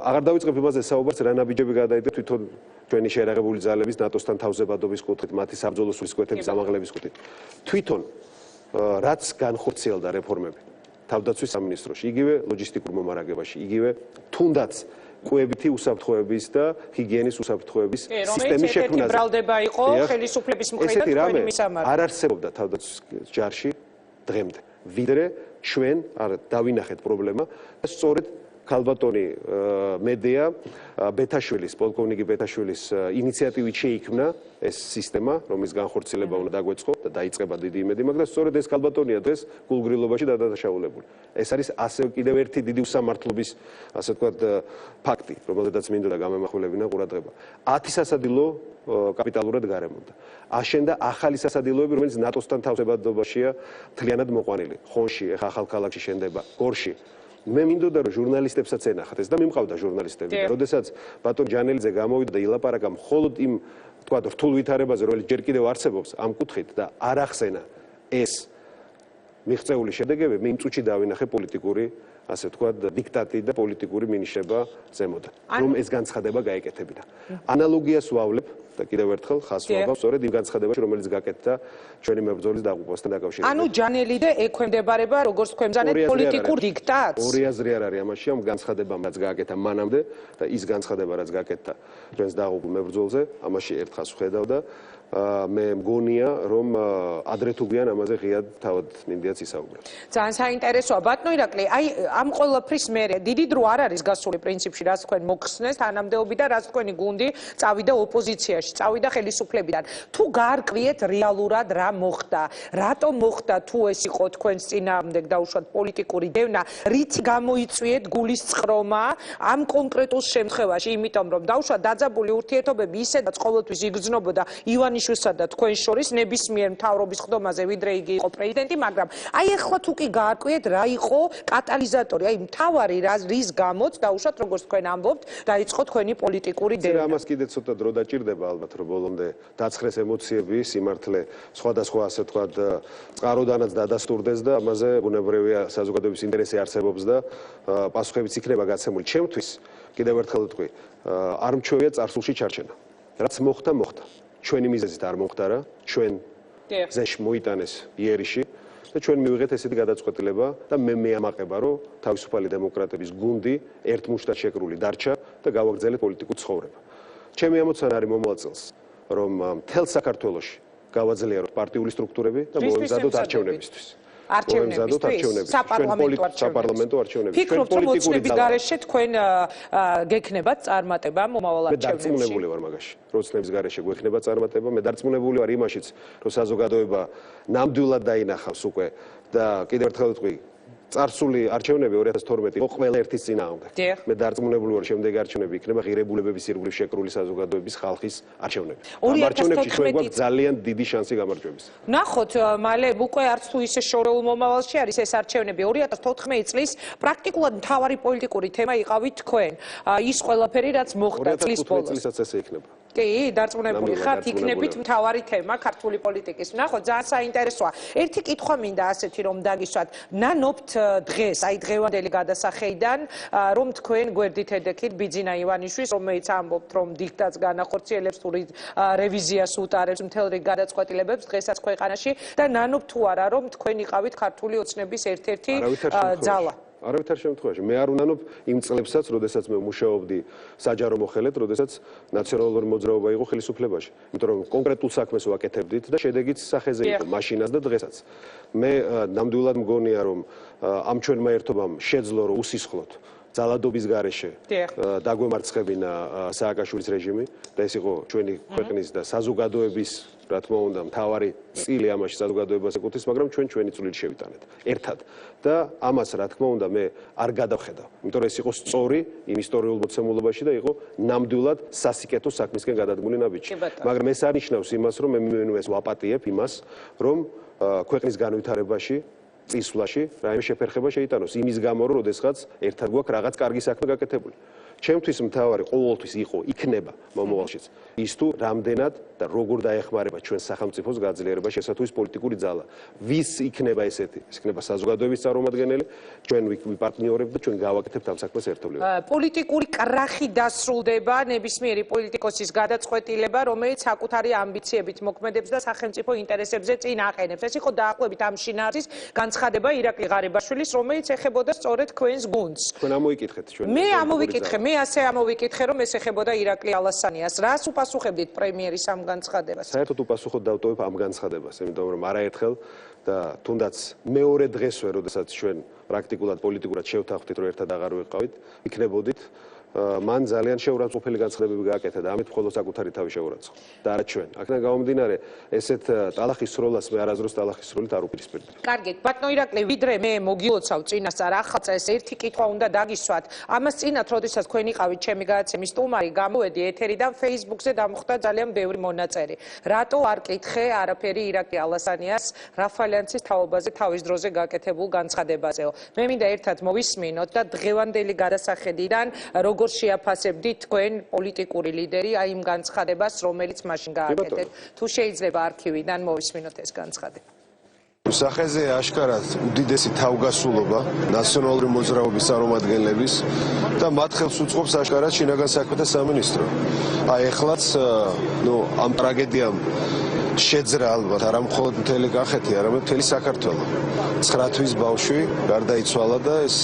აღარ დავიწყებ იმაზე საუბარს, რა ნაბიჯები გადაიდო თვითონ ჩვენი შეერაღებული ძალების ნატოსთან თავზებადობის კუთხით, მათი საბრძოლო სულისკვეთების ამაღლების კუთხით. თვითონ რაც განხორციელდა რეფორმები თავდაცვის სამინისტროში, იგივე ლოჯისტიკურ მომარაგებაში, იგივე თუნდაც კვებითი უსაფრთხოების და ჰიგიენის უსაფრთხოების სისტემის შექმნაზე. ბრალდება იყო ხელისუფლების მხრიდან თქვენი მისამართი. არ არსებობდა თავდაცვის ჯარში დღემდე, ვიდრე ჩვენ არ დავინახეთ პრობლემა და სწორედ ქალბატონი მედეა ბეთაშვილის, პოლკოვნიკი ბეთაშვილის ინიციატივით შეიქმნა ეს სისტემა, რომლის განხორციელება უნდა დაგვეწყო და დაიწყება დიდი იმედი მაქვს და სწორედ ეს ქალბატონია დღეს გულგრილობაში დადაშაულებული. ეს არის ასევე კიდევ ერთი დიდი უსამართლობის, ასე ვთქვათ, ფაქტი, რომელზედაც მინდოდა გამემახვილებინა ყურადღება. 10 სასადილო კაპიტალურად გარემონდა. აშენდა ახალი სასადილოები, რომელიც ნატოსთან თავზებადობაშია მთლიანად მოყვანილი. ხონში, ახლა ახალქალაქში შენდება, გორში. მე მინდოდა რომ ჟურნალისტებსაც ენახათ ეს და მიმყავდა ჟურნალისტები და როდესაც ბატონ ჯანელიძე გამოვიდა და ილაპარაკა მხოლოდ იმ თქვათ რთულ ვითარებაზე, რომელიც ჯერ კიდევ არსებობს ამ კუთხით და არ ახსენა ეს მიღწეული შედეგები, მე იმ წუთში დავინახე პოლიტიკური, ასე ვთქვათ, დიქტატი და პოლიტიკური მინიშნება ზემოდან, რომ ეს განცხადება გაეკეთებინა. ანალოგიას ვავლებ და კიდევ ერთხელ ხაზს ვაბავ სწორედ იმ განცხადებაში, რომელიც გაკეთდა ჩვენი მებრძოლის დაღუპვასთან დაკავშირებით. ანუ ჯანელიდე ექვემდებარება როგორც თქვენ ბრძანეთ პოლიტიკურ დიქტატს. ორი აზრი არ არის ამაში, ამ განცხადებამ რაც გააკეთა მანამდე და ის განცხადება რაც გააკეთა ჩვენს დაღუპულ მებრძოლზე, ამაში ერთ ხაზს ვხედავ და მე მგონია რომ ადრე თუ გვიან ამაზე ღიად თავად მინდიაც ისაუბრებს. ძალიან საინტერესოა ბატონო ირაკლი, აი ამ ყველაფრის მერე დიდი დრო არ არის გასული პრინციპში, რაც თქვენ მოგხსნეს თანამდებობი და რაც თქვენი გუნდი წავიდა ოპოზიციაში, წავიდა ხელისუფლებიდან. თუ გაარკვიეთ რეალურად რა მოხდა, რატომ მოხდა თუ ეს იყო თქვენს წინააღმდეგ დაუშვათ პოლიტიკური დევნა, რითი გამოიწვიეთ გულის წყრომა ამ კონკრეტულ შემთხვევაში, იმიტომ რომ დაუშვათ დაძაბული ურთიერთობები ისედაც ყოველთვის იგრძნობოდა ივანიშვილსა და თქვენ შორის ნებისმიერ მთავრობის ხდომაზე, ვიდრე იგი იყო პრეზიდენტი, მაგრამ აი ახლა თუ კი გაარკვიეთ რა იყო კატალიზატორი, აი მთავარი რის გამოც დაუშვათ როგორც თქვენ ამბობთ, დაიწყო თქვენი პოლიტიკური დევნა. ამას კიდე ცოტა დრო დაჭირდება ალბათ, რომ ბოლომდე დაცხრეს ემოციები, სიმართლე სხვადასხვა ასე ვთქვათ წყაროდანაც დადასტურდეს და ამაზე ბუნებრივია საზოგადოების ინტერესი არსებობს და პასუხებიც იქნება გაცემული. ჩემთვის კიდევ ერთხელ ვთქვი, არ მჩვევია წარსულში ჩარჩენა. რაც მოხდა, მოხდა. ჩვენი მიზეზით არ მომხდარა, ჩვენ ზეშ მოიტანეს იერიში და ჩვენ მივიღეთ ესეთი გადაწყვეტილება და მე მეამაყება, რომ თავისუფალი დემოკრატების გუნდი ერთ მუშტად შეკრული დარჩა და გავაგრძელეთ პოლიტიკურ ცხოვრება. ჩემი ამოცანა არის მომავალ წელს, რომ მთელ საქართველოში გავაძლიეროთ პარტიული სტრუქტურები და მოვემზადოთ არჩევნებისთვის. საპარლამენტო არჩევნები. ფიქრობთ, რომ ოცნების გარეშე თქვენ გექნებათ წარმატება მომავალ არჩევნებში? მე დარწმუნებული ვარ მაგაში. ოცნების გარეშე გვექნება წარმატება. მე დარწმუნებული ვარ იმაშიც, რომ საზოგადოება ნამდვილად დაინახავს უკვე და კიდევ ერთხელ ვთქვი, წარსული არჩევნები 2012 იყო ყველა ერთის წინააღმდეგ. მე დარწმუნებული ვარ, შემდეგი არჩევნები იქნება ღირებულებების ირგვლივ შეკრული საზოგადოების ხალხის არჩევნები. ამ არჩევნებში ჩვენ გვაქვს ძალიან დიდი შანსი გამარჯვების. ნახოთ, მალე უკვე არც თუ ისე შორეულ მომავალში არის ეს არჩევნები. 2014 წლის პრაქტიკულად მთავარი პოლიტიკური თემა იყავით თქვენ. ის ყველაფერი რაც მოხდა წლის ბოლოს. 15 წელსაც ესე იქნება. კი, დარწმუნებული ხართ, იქნებით მთავარი თემა ქართული პოლიტიკის. ნახოთ, ძალიან საინტერესოა. ერთი კითხვა მინდა ასეთი რომ დაგისვათ. ნანობთ დღეს, აი დღევანდელი გადასახედიდან, რომ თქვენ გვერდით ედექით ბიძინა ივანიშვილს, რომელიც ამბობთ, რომ დიქტატს განახორციელებს თუ რევიზიას უტარებს მთელ რიგ გადაწყვეტილებებს დღესაც ქვეყანაში და ნანობთ თუ არა, რომ თქვენ იყავით ქართული ოცნების ერთ-ერთი ძალა. არავითარ შემთხვევაში. მე არ უნანობ იმ წლებსაც, როდესაც მე მუშაობდი საჯარო მოხელედ, როდესაც ნაციონალური მოძრაობა იყო ხელისუფლებაში. იმიტომ რომ კონკრეტულ საქმეს ვაკეთებდით და შედეგიც სახეზე იყო მაშინაც და დღესაც. მე ნამდვილად მგონია რომ ამ ჩვენმა ერთობამ შეძლო რომ უსისხლოთ ძალადობის გარეშე დაგვემარცხებინა სააკაშვილის რეჟიმი და ეს იყო ჩვენი ქვეყნის და საზოგადოების რა თქმა უნდა მთავარი წილი ამაში საზოგადოებას ეკუთვნის, მაგრამ ჩვენი წვლილი შევიტანეთ ერთად და ამას რა თქმა უნდა მე არ გადავხედავ, იმიტომ რომ ეს იყო სწორი იმ ისტორიულ მოცემულობაში და იყო ნამდვილად სასიკეთო საქმისკენ გადადგმული ნაბიჯი. მაგრამ ეს არ ნიშნავს იმას, რომ მე მივენუეს ვაპატიებ იმას, რომ ქვეყნის განვითარებაში წისვლაში რაიმე შეფერხება შეიტანოს იმის გამო რომ ოდესღაც ერთად გვაქვს რაღაც კარგი საქმე გაკეთებული. ჩემთვის მთავარი ყოველთვის იყო იქნება მომავალშიც ის თუ რამდენად და როგორ დაეხმარება ჩვენ სახელმწიფოს გაძლიერება შესაძლოა პოლიტიკური ძალა. ვის იქნება ესეთი? ეს იქნება საზოგადოების წარმომადგენელი, ჩვენ ვიპარტნიორებთ და ჩვენ გავაკეთებთ ამ საქმეს ერთობლივად. პოლიტიკური კრახი დასრულდება ნებისმიერი პოლიტიკოსის გადაწყვეტილება, რომელიც საკუთარი ამბიციებით მოქმედებს და სახელმწიფო ინტერესებზე წინ აყენებს. ეს იყო დაახლოებით ამ შინაარსის განცხადება ირაკლი ღარიბაშვილის, რომელიც ეხებოდა სწორედ თქვენს გუნდს. თქვენ ამოიკითხეთ ჩვენ. მე ამოვიკითხე, მე ასე ამოვიკითხე, რომ ეს ეხებოდა ირაკლი ალასანიას. რას უპასუხებდით პრემიერის ამ განცხადებას? საერთოდ უპასუხოდ დავტოვებ ამ განცხადებას, იმიტომ რომ არაერთხელ და თუნდაც მეორე დღესვე, როდესაც ჩვენ პრაქტიკულად პოლიტიკურად შევთანხმდით, რომ ერთად აღარ ვიყავით, იქნებოდით, მან ძალიან შეურაცხყოფელი განცხადებები გააკეთა და ამით მხოლოდ საკუთარი თავი შეურაცხყოფა და არა ჩვენ. აქედან გამომდინარე, ესეთ ტალახის სროლას მე არასდროს ტალახის სროლით არ უპირისპირდები. კარგით, ბატონო ირაკლი, ვიდრე მე მოგილოცავ წინასწარ ახალ წელს ერთი კითხვა უნდა დაგისვათ. ამას წინათ, როდესაც თქვენ იყავით ჩემი გადაცემის სტუმარი, გამოვედი ეთერიდან Facebook-ზე დამხვდა ძალიან ბევრი მონაწერი. რატო არ კითხე არაფერი ირაკლი ალასანიას რაფალიანცის თაობაზე თავის დროზე გაკეთებულ განცხადებაზეო. მე მინდა ერთად მოვისმინოთ და დღევანდელი გადასახედიდან როგორ შეაფასებდით თქვენ პოლიტიკური ლიდერი აი იმ განცხადებას, რომელიც მაშინ გააკეთეთ. თუ შეიძლება არქივიდან მოვისმინოთ ეს განცხადება. სახეზე აშკარად უდიდესი თავგასულობა ნაციონალური მოძრაობის წარმომადგენლების და მათ ხელს უწყობს აშკარად შინაგან საქმეთა სამინისტრო. აი ეხლაც ამ ტრაგედიამ შეძრა ალბათ არა მხოლოდ მთელი კახეთი, არამედ მთელი საქართველო. 9 თვის ბავშვი გარდაიცვალა და ეს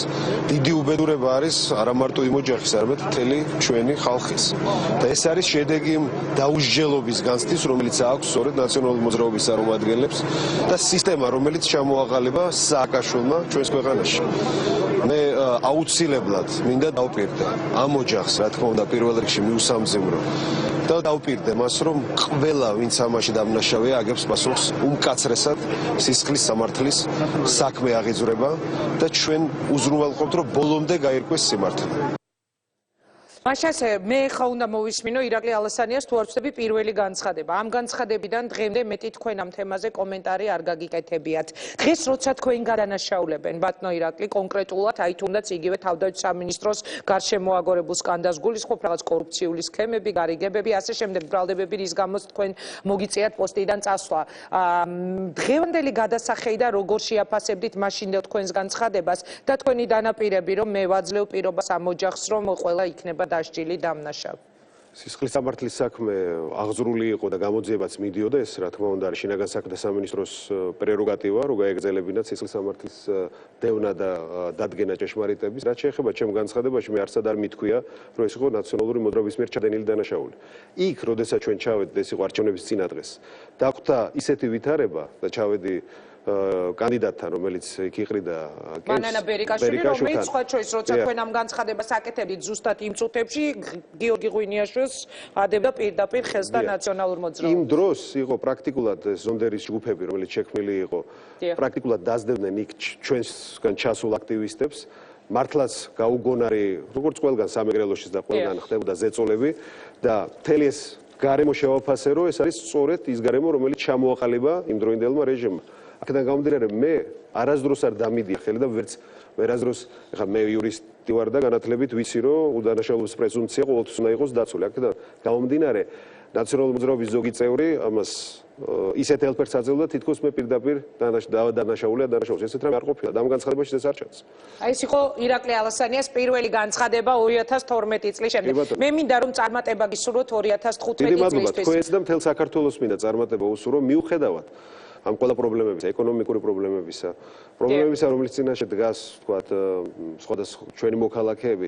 დიდი უბედურება არის არა მარტო იმ ოჯახის, არამედ მთელი ჩვენი ხალხის. და ეს არის შედეგი დაუსჯელობის განცდის, რომელიც აქვს სწორედ ნაციონალური მოძრაობის წარმომადგენლებს და სისტემა, რომელიც ჩამოაყალიბა სააკაშვილმა ჩვენს ქვეყანაში. მე აუცილებლად მინდა დავპირდე ამ ოჯახს, რა თქმა უნდა, პირველ რიგში მიუსამძიმრო და დავპირდე მას, რომ ყველა ვინც ამაში დამნაშავეა, აგებს პასუხს უმკაცრესად სისხლის სამართლის საქმე აღიძვრება და ჩვენ უზრუნველყოფთ, რომ ბოლომდე გაირკვეს სიმართლე. მაშასე მე ხა უნდა მოვისმინო ირაკლი ალასანიას თუ არ ვწდები პირველი განცხადება. ამ განცხადებიდან დღემდე მეტი თქვენ ამ თემაზე კომენტარი არ გაგიკეთებიათ. დღეს როცა თქვენ გადანაშაულებენ ბატონო ირაკლი კონკრეტულად აი თუნდაც იგივე თავდაცვის სამინისტროს გარშემოაგორებულ სკანდალს გულისხმობ რაღაც კორუფციული სქემები, გარიგებები, ასე შემდეგ ბრალდებები, რის გამოც თქვენ მოგიწიათ პოსტიდან წასვლა. დღევანდელი გადასახედიდან როგორ შეაფასებდით მაშინდელ თქვენს განცხადებას და თქვენი დანაპირები რომ მე ვაძლევ პირობას ამ ოჯახს რომ ყველა იქნება დასჯილი დამნაშავე. სისხლის სამართლის საქმე აღზრული იყო და გამოძიებაც მიდიოდა, ეს რა თქმა უნდა არის შინაგან საქმეთა სამინისტროს პრეროგატივა, რომ გაეგრძელებინათ სისხლის სამართლის დევნა და დადგენა ჭეშმარიტების. რაც შეეხება ჩემ განცხადებაში, მე არცად არ მithქვია, რომ ეს იყო ნაციონალური მოძრაობის მიერ ჩადენილი დანაშაული. იქ, როდესაც ჩვენ ჩავედით, ეს იყო არჩევნების წინადღეს. დაგვხვდა ისეთი ვითარება და ჩავედი კანდიდატთან, რომელიც იქ იყრიდა მანანა ბერიკაშვილი, რომელიც სხვა ჩვენს როცა თქვენ ამ განცხადებას აკეთებდით ზუსტად იმ წუთებში გიორგი ღვინიაშვილს ადებდა პირდაპირ ხელს და ნაციონალურ მოძრაობას. იმ დროს იყო პრაქტიკულად ზონდერის ჯგუფები, რომელიც შექმნილი იყო, პრაქტიკულად დაძდევდნენ იქ ჩვენსგან ჩასულ აქტივისტებს. მართლაც გაუგონარი, როგორც ყველგან სამეგრელოშიც და ყველგან ხდებოდა ზეწოლები და მთელი ეს გარემო შევაფასე, რომ ეს არის სწორედ ის გარემო, რომელიც ჩამოაყალიბა იმ დროინდელმა რეჟიმმა. აქედან გამომდინარე, მე არასდროს არ დამიდია ხელი და ვერასდროს, ეხლა მე იურისტი ვარ და განათლებით ვიცი, რომ უდანაშაულობის პრეზუმპცია ყოველთვის უნდა იყოს დაცული. აქედან გამომდინარე, ნაციონალური მოძრაობის ზოგი წევრი ამას ისეთ ელფერს აძლევდა, თითქოს მე პირდაპირ დანაშაულია დანაშაულს. ესეთ რამე არ ყოფილა და ამ განცხადებაში ეს არ ჩანს. აი ეს იყო ირაკლი ალასანიას პირველი განცხადება 2012 წლის შემდეგ. მე მინდა რომ წარმატება გისურვოთ 2015 წლისთვის. დიდი მადლობა თქვენს და მთელ საქართველოს მინდა წარმატება უსურვო, მიუხედავად ამ ყველა პრობლემებისა, ეკონომიკური პრობლემებისა, რომელიც წინაშე დგას, თქვათ, სხვადასხვა ჩვენი მოქალაქეები,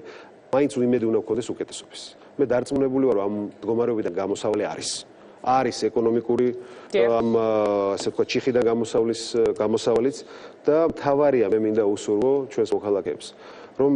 მაინც იმედი უნდა გქონდეს უკეთესობის. მე დარწმუნებული ვარ, ამ მდგომარეობიდან გამოსავალი არის ეკონომიკური ამ ასე ვთქვათ ჩიხიდან გამოსავალიც და მთავარია მე მინდა უსურვო ჩვენს მოქალაქეებს რომ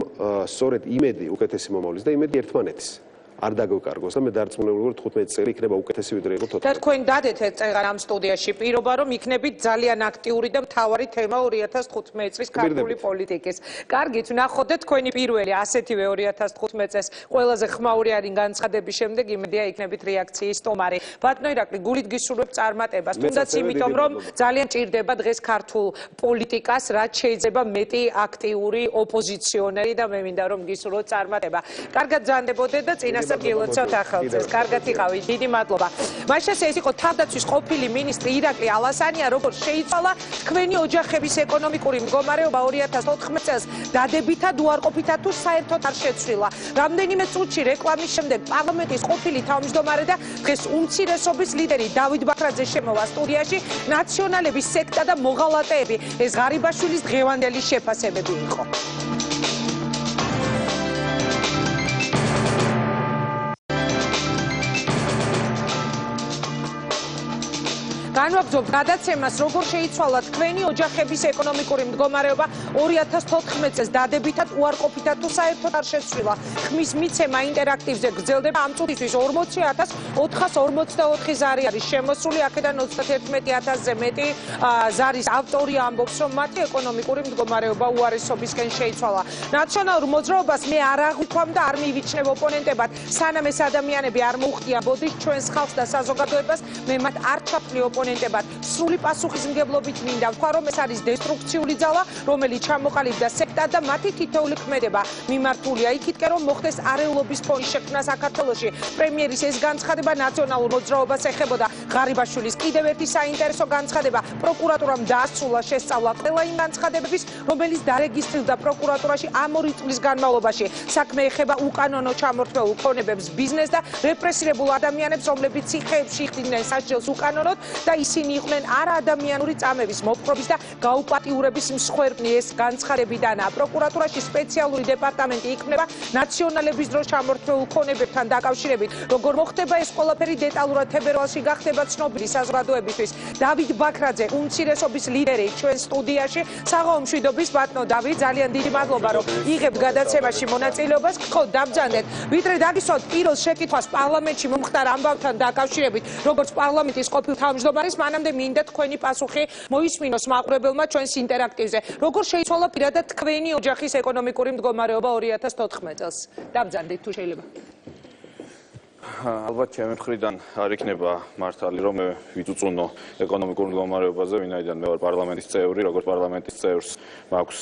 სწორედ იმედი უკეთესი მომავლის და იმედი ერთმანეთის არ დაგვეკარგოს და მე დარწმუნებული ვარ 15 წელი იქნება უკეთესი ვიდრე იყო 14. და თქვენ დადეთ წეღარ ამ სტუდიაში პირობა რომ იქნებით ძალიან აქტიური და მთავარი თემა 2015 წლის ქართული პოლიტიკის. კარგით, ვნახოთ და თქვენი პირველი ასეთივე 2015 წელს ყველაზე ხმაური არის განცხადების შემდეგ იმედია იქნებით რეაქციის სტომარი. ბატონო ირაკლი, გულით გისურვებ წარმატებას, თუნდაც იმიტომ რომ ძალიან ჭირდება დღეს ქართულ პოლიტიკას, რაც შეიძლება მეტი აქტიური ოპოზიციონერი და მე მინდა რომ გისურვოთ წარმატება. კარგად ბრძანდებოდეთ და წინა გილოცავთ ახალწელს. კარგად იყავით. დიდი მადლობა. მაშინ ეს იყო თავდაცვის ყოფილი მინისტრი ირაკლი ალასანია, როგორც შეიცვალა თქვენი ოჯახების ეკონომიკური მდგომარეობა 2014 წელს დადებითად უარყოფითად თუ საერთოდ არ შეცვლილა. რამდენიმე წუთში რეკლამის შემდეგ პარლამენტის ყოფილი თავმჯდომარე და დღეს უმცირესობის ლიდერი დავით ბაქრაძე შემოვა სტუდიაში. ნაციონალების სექტა და მოღალატეები ეს ღარიბაშვილის დღევანდელი შეფასებები იყო. განვაგრძობთ გადაცემას, როგორ შეიცვალა თქვენი ოჯახების ეკონომიკური მდგომარეობა 2014 წელს დადებითად უარყოფითად თუ საერთოდ არ შეცვლილა. ხმის მიცემა ინტერაქტივზე გრძელდება. ამ წუთისთვის 40444 ზარი არის შემოსული, აქედან 31000-ზე მეტი ზარის ავტორი ამბობს, რომ მათი ეკონომიკური მდგომარეობა უარესობისკენ შეიცვალა. ნაციონალურ მოძრაობას მე არ აღვიქვამ და არ მივიჩნევ ოპონენტებად, სანამ ეს ადამიანები არ მოუხდიან ბოდიშ ჩვენს ხალხს და საზოგადოებას, მე მათ არ ჩავთვლი ოპონენტებად. სრული პასუხისმგებლობით მინდა ვთქვა, რომ ეს არის დესტრუქციული ძალა, რომელიც ჩამოყალიბდა სექტა და მათი თითოეული ქმედება მიმართულია იქითკენ, რომ მოხდეს არეულობის ფონის შექმნა საქართველოში. პრემიერის ეს განცხადება ნაციონალურ მოძრაობას ეხებოდა. ღარიბაშვილის კიდევ ერთი საინტერესო განცხადება. პროკურატურამ დაასრულა შესწავლა ყველა იმ განცხადებების, რომელიც დარეგისტრირდა პროკურატურაში ამ 2 წლის განმავლობაში. საქმე ეხება უკანონო ჩამორთმეულ ქონებებს, ბიზნესს და რეპრესირებულ ადამიანებს, რომლებიც ციხეებში იხდიდნენ სასჯელს უკანონოდ და ისინი იყვნენ არაადამიანური წამების, მოპყრობის და გაუპატიურების მსხვერპლი. ეს განცხადებიდანაა. პროკურატურაში სპეციალური დეპარტამენტი იქმნება ნაციონალების დროს ჩამორთმეულ ქონებებთან დაკავშირებით. როგორ მოხდება ეს ყველაფერი დეტალურად თებერვალში გახდება ცნობილი საზოგადოებისთვის. დავით ბაქრაძე, უმცირესობის ლიდერი ჩვენ სტუდიაში. საღამო მშვიდობის ბატონო დავით, ძალიან დიდი მადლობა რომ იღებთ გადაცემაში მონაწილეობას. გთხოვთ დაბრძანდეთ, ვიდრე დაგისვათ პირველ შეკითხვას პარლამენტში მომხდარ ამბავთან დაკავშირებით, როგორც პარლამენტის ყოფილ თავმჯდომარის, მანამდე მინდა თქვენი პასუხი მოისმინოს მაყურებელმა ჩვენს ინტერაქტივზე. როგორ შეიცვალა პირადად თქვენი ოჯახის ეკონომიკური მდგომარეობა 2014 წელს? დაბრძანდით თუ შეიძლება. ალბათ ჩემი მხრიდან არ იქნება მართალი რომ მე ვიწუწუნო ეკონომიკურ მდგომარეობაზე, ვინაიდან მე ვარ პარლამენტის წევრი, როგორც პარლამენტის წევრს მაქვს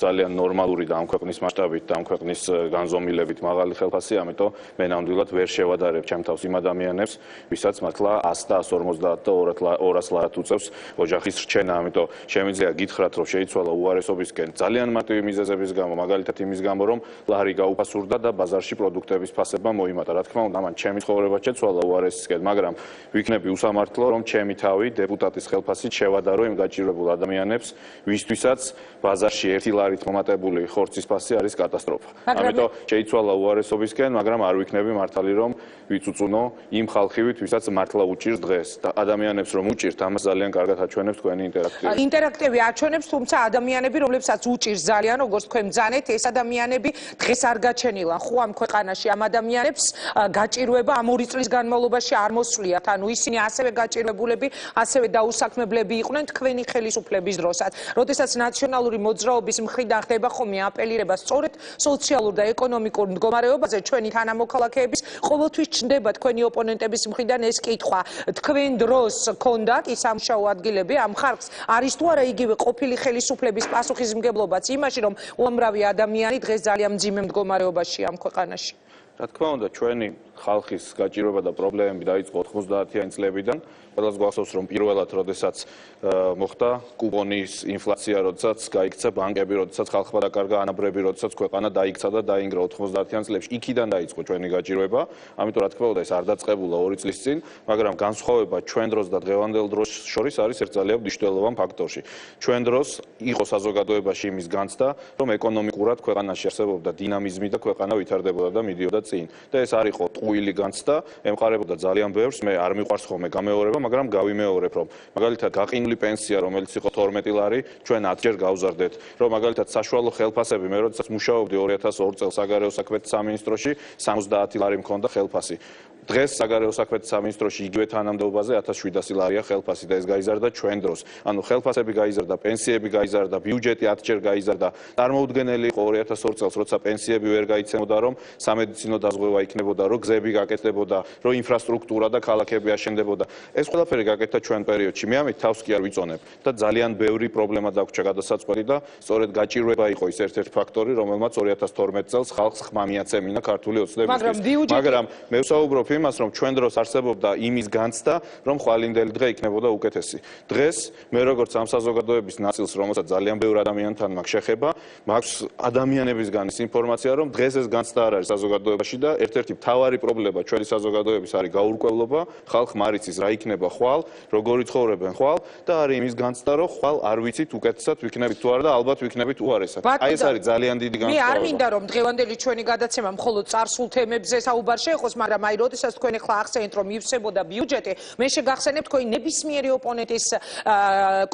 ძალიან ნორმალური და ამ ქვეყნის მასშტაბით და ამ ქვეყნის განზომილებით მაღალი ხელფასი, ამიტომ მე ნამდვილად ვერ შევადარებ ჩემ თავს იმ ადამიანებს, ვისაც მართლა 100 და 150 და 200 ლარად უწევს ოჯახის რჩენა, ამიტომ შემიძლია გითხრათ რომ შეიცვალა უარესობისკენ ძალიან მარტივი მიზეზების გამო, მაგალითად იმის გამო რომ ლარი გაუფასურდა და ბაზარში პროდუქტების ფასება მოიმატა. რა თქმა უნდა, ჩემი ცხოვრება შეცვალა უარესისკენ, მაგრამ ვიქნები უსამართლო, რომ ჩემი თავი დეპუტატის ხელფასით შევადარო იმ გაჭირვებულ ადამიანებს, ვისთვისაც ბაზარში 1 ლარით მომატებული ხორცის ფასი არის კატასტროფა. ამიტომ შეიცვალა უარესობისკენ, მაგრამ არ ვიქნები მართალი, რომ ვიწუწუნო იმ ხალხივით, ვისაც მართლა უჭირს დღეს და ადამიანებს რომ უჭირთ, ამას ძალიან კარგად აჩვენებს თქვენი ინტერაქტივი. ინტერაქტივი აჩვენებს, თუმცა ადამიანები, რომლებსაც უჭირს ძალიან, როგორც თქვენ ბრძანეთ, ეს ადამიანები დღეს არ გაჩენილან. ხო ამ ქვეყანაში ამ ადამიანებს გაჭირვება ამ 2 წლის განმავლობაში არ მოსვლიათ. ანუ ისინი ასევე გაჭირვებულები, ასევე დაუსაქმებლები იყვნენ თქვენი ხელისუფლების დროსაც. როდესაც ნაციონალური მოძრაობის მხრიდან ხდება ხომ აპელირება სწორედ სოციალურ და ეკონომიკურ მდგომარეობაზე, ჩვენი თანამოქალაქეების ყოველთვის ჩნდება თქვენი ოპონენტების მხრიდან ეს კითხვა. თქვენ დროს ქონდათ ის სამუშაო ადგილები ამ ხალხს არის თუ არა იგივე ყოფილი ხელისუფლების პასუხისმგებლობაც იმაში, რომ უამრავი ადამიანი დღეს ძალიან მძიმე მდგომარეობაშია ამ ქვეყანაში? რა თქმა უნდა, ჩვენი ხალხის გაჭირვება და პრობლემები დაიწყო 90-იან წლებიდან, ყველას გვახსოვს, რომ პირველად როდესაც მოხდა კუპონის ინფლაცია, როდესაც გაიქცა ბანკები, როდესაც ხალხმა დაკარგა ანაბრები, როდესაც ქვეყანა დაიქცა და დაინგრა 90-იან წლებში. იქიდან დაიწყო ჩვენი გაჭირვება. ამიტომ რა თქმა უნდა ეს არ დაწყებულა 2 წლის წინ, მაგრამ განსხვავება ჩვენ დროს და დღევანდელ დროს შორის არის ერთ ძალიან მნიშვნელოვან ფაქტორში. ჩვენ დროს იყო საზოგადოებაში იმის განცდა, რომ ეკონომიკურად ქვეყანაში არსებობდა დინამიზმი და ქვეყანა ვითარდებოდა და მიდიოდა წინ. და ეს არ იყო ტყუილი განცდა, ემყარებოდა ძალიან ბევრს, მე არ მიყვარს ხოლმე გამეორება, მაგრამ გავიმეორებ, რომ მაგალითად გაყინული პენსია, რომელიც იყო 12 ლარი, ჩვენ 10-ჯერ გავზარდეთ, რომ მაგალითად საშუალო ხელფასები, მე როდესაც მუშაობდი 2002 წელს საგარეო საქმეთა სამინისტროში, 70 ლარი მქონდა ხელფასი. დღეს საგარეო საქმეთა სამინისტროში იგივე თანამდებობაზე 1700 ლარია ხელფასი და ეს გაიზარდა ჩვენ დროს. ანუ ხელფასები გაიზარდა, პენსიები გაიზარდა, ბიუჯეტი 10-ჯერ გაიზარდა. წარმოუდგენელი იყო 2002 წელს, როცა პენსიები ვერ გაიცემოდა, რომ სამედიცინო დაზღვევა იქნებოდა, რომ გზები გაკეთდებოდა, რომ ინფრასტრუქტურა და ქალაქები აშენდებოდა. ეს ყველაფერი გაკეთდა ჩვენ პერიოდში. მე ამით თავს კი არ ვიწონებ და ძალიან ბევრი პრობლემა დაგვრჩა გადასაწყვეტი და სწორედ გაჭირვება იყო ის ერთ-ერთი ფაქტორი, რომელმაც 2012 წელს ხალხს ხმა მიაცემინა ქართული ოცნებისთვის. მაგრამ მე ვსაუბრობ იმას, რომ ჩვენ დროს არსებობდა იმის განცდა, რომ ხვალინდელი დღე იქნებოდა უკეთესი. დღეს მე როგორც ამ საზოგადოების ნაწილს, რომელსაც ძალიან ბევრ ადამიანთან მაქვს შეხება, მაქვს ადამიანებისგან ის ინფორმაცია, რომ დღეს ეს განცდა არ არის საზოგადოებაში და ერთ-ერთი მთავარი პრობლემა ჩვენი საზოგადოების არის გაურკვევლობა, ხალხმა არ იცის რა იქნება ხვალ, როგორი ცხოვრებენ ხვალ და არის იმის განცდა, რომ ხვალ არ ვიცით უკეთესად ვიქნებით თუ არა და ალბათ ვიქნებით უარესად. აი ეს არის ძალიან დიდი განსხვავება. მე არ მინდა რომ დღევანდელი ჩვენი გადაცემა მხოლოდ წარსულ თემებზე საუბარ შეეხოს, მაგრამ აი როდესაც თქვენ ახლა ახსენეთ რომ ივსებოდა ბიუჯეტი, მე შეგახსენებ თქვენი ნებისმიერი ოპონენტის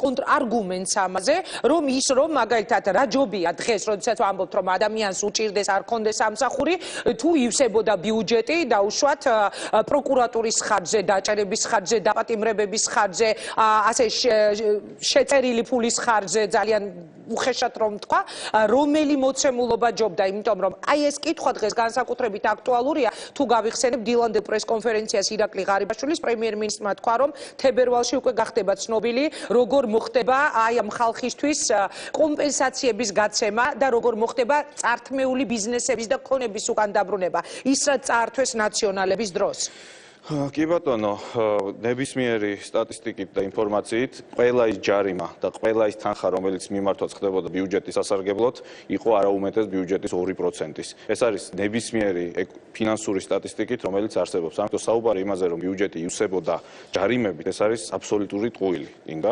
კონტრარგუმენტს ამაზე, რომ ის რომ მაგალითად რა ჯობია დღეს, როდესაც ვამბობთ რომ ადამიანს უჭირდეს არ კონდეს სამსახური, თუ ივსებოდა ბიუჯეტი დაუშვათ პროკურატურის ხარჯზე, დაჭერების ხარჯზე, დაპატიმრებების ხარჯზე, ასე შეწერილი ფულის ხარჯზე, ძალიან უხეშად რომ თქვა, რომელი მოცემულობა ჯობდა, იმიტომ რომ აი ეს კითხვა დღეს განსაკუთრებით აქტუალურია, თუ გავიხსენებ დილანდელ პრესკონფერენციას ირაკლი ღარიბაშვილის პრემიერ-მინისტრმა თქვა, რომ თებერვალში უკვე გახდება ცნობილი, როგორ მოხდება აი ამ ხალხისთვის კომპენსაციების გაცემა და როგორ მოხდება წართმეული ბიზნესების და ქონების უკან დაბრუნება, ის რაც წაართვეს ნაციონალების დროს. კი ბატონო, ნებისმიერი სტატისტიკით და ინფორმაციით, ყველა ის ჯარიმა და ყველა ის თანხა, რომელიც მიმართვაც ხდებოდა ბიუჯეტის სასარგებლოდ, იყო არაუმეტეს ბიუჯეტის 2%-ის. ეს არის ნებისმიერი ფინანსური სტატისტიკით, რომელიც არსებობს. ამიტომ საუბარი იმაზე, რომ ბიუჯეტი ივსებოდა ჯარიმებით, ეს არის აბსოლუტური ტყუილი. ინდა,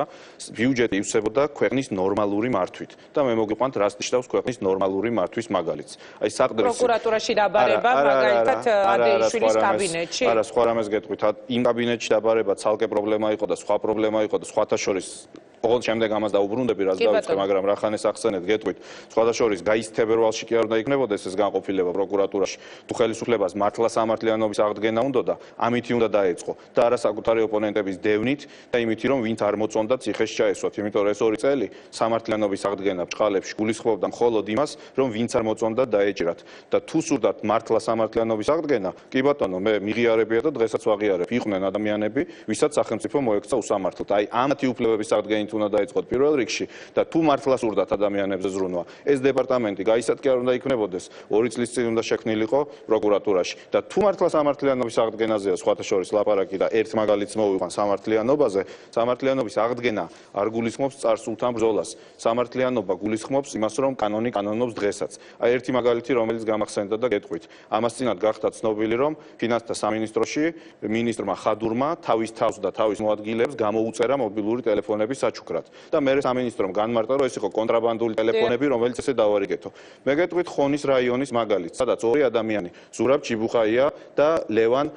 ბიუჯეტი ივსებოდა ქვეყნის ნორმალური მართვით და მე მოგიყვანთ რას ნიშნავს ქვეყნის ნორმალური მართვის მაგალითს. აი საყდრის პროკურატურაში დაბარება, მაგალითად ადეიშვილის კაბინეტში. არა, სხვა რამეს გეტყვით, იმ კაბინეტში დაბარება ცალკე პრობლემა იყო და სხვა პრობლემა იყო და სხვათა შორის ოღონდ შემდეგ ამას დაუბრუნდები, რაც დავიწყე, მაგრამ რახანეს ახსენეთ, გეტყვით, სხვათა შორის გაის თებერვალში კი არ უნდა იქნებოდეს ეს განყოფილება პროკურატურაში, თუ ხელისუფლებას მართლა სამართლიანობის აღდგენა უნდა და ამითი უნდა დაეწყო და არა საკუთარი ოპონენტების დევნით და იმითი, რომ ვინც არ მოწონდა ციხეში ჩაესვათ, იმიტომ რომ ეს 2 წელი სამართლიანობის აღდგენა ბჭყალებში გულისხმობდა მხოლოდ იმას, რომ ვინც არ მოწონდა დაეჭირათ და თუ სურდათ მართლა სამართლიანობის აღდგენა, კი ბატონო, მე მიღიარებია და დღესაც ვაღიარებ, იყვნენ ადამიანები, ვისაც სახელმწიფო მოექცა უსამართლოდ. აი ამათი უფლებების აღდგენით უნდა დაიწყოთ პირველ რიგში და თუ მართლა სურდათ ადამიანებზე ზრუნვა, ეს დეპარტამენტი გაისად კი არ უნდა იქნებოდეს, 2 წლის წინ უნდა შექმნილიყო პროკურატურაში და თუ მართლა სამართლიანობის აღდგენაზეა სხვათა შორის ლაპარაკი და ერთ მაგალითს მოვიყვან სამართლიანობაზე, სამართლიანობის აღდგენა არ გულისხმობს წარსულთან ბრძოლას. სამართლიანობა გულისხმობს იმას, რომ კანონი კანონობს დღესაც. აი ერთი მაგალითი, რომელიც გამახსენდა და გეტყვით. ამას წინათ გახდა ცნობილი, რომ ფინანსთა სამინისტროში მინისტრმა ხადურმა თავის თავს და თავის მოადგილეებს გამოუწერა მობილური ტელეფონების ჩუქრად და მე სამინისტრომ განმარტა, რომ ეს იყო კონტრაბანდული ტელეფონები, რომელიც ესე დავარიგეთო. მე გეტყვით ხონის რაიონის მაგალითს, სადაც 2 ადამიანი, ზურაბ ჩიბუხაია და ლევან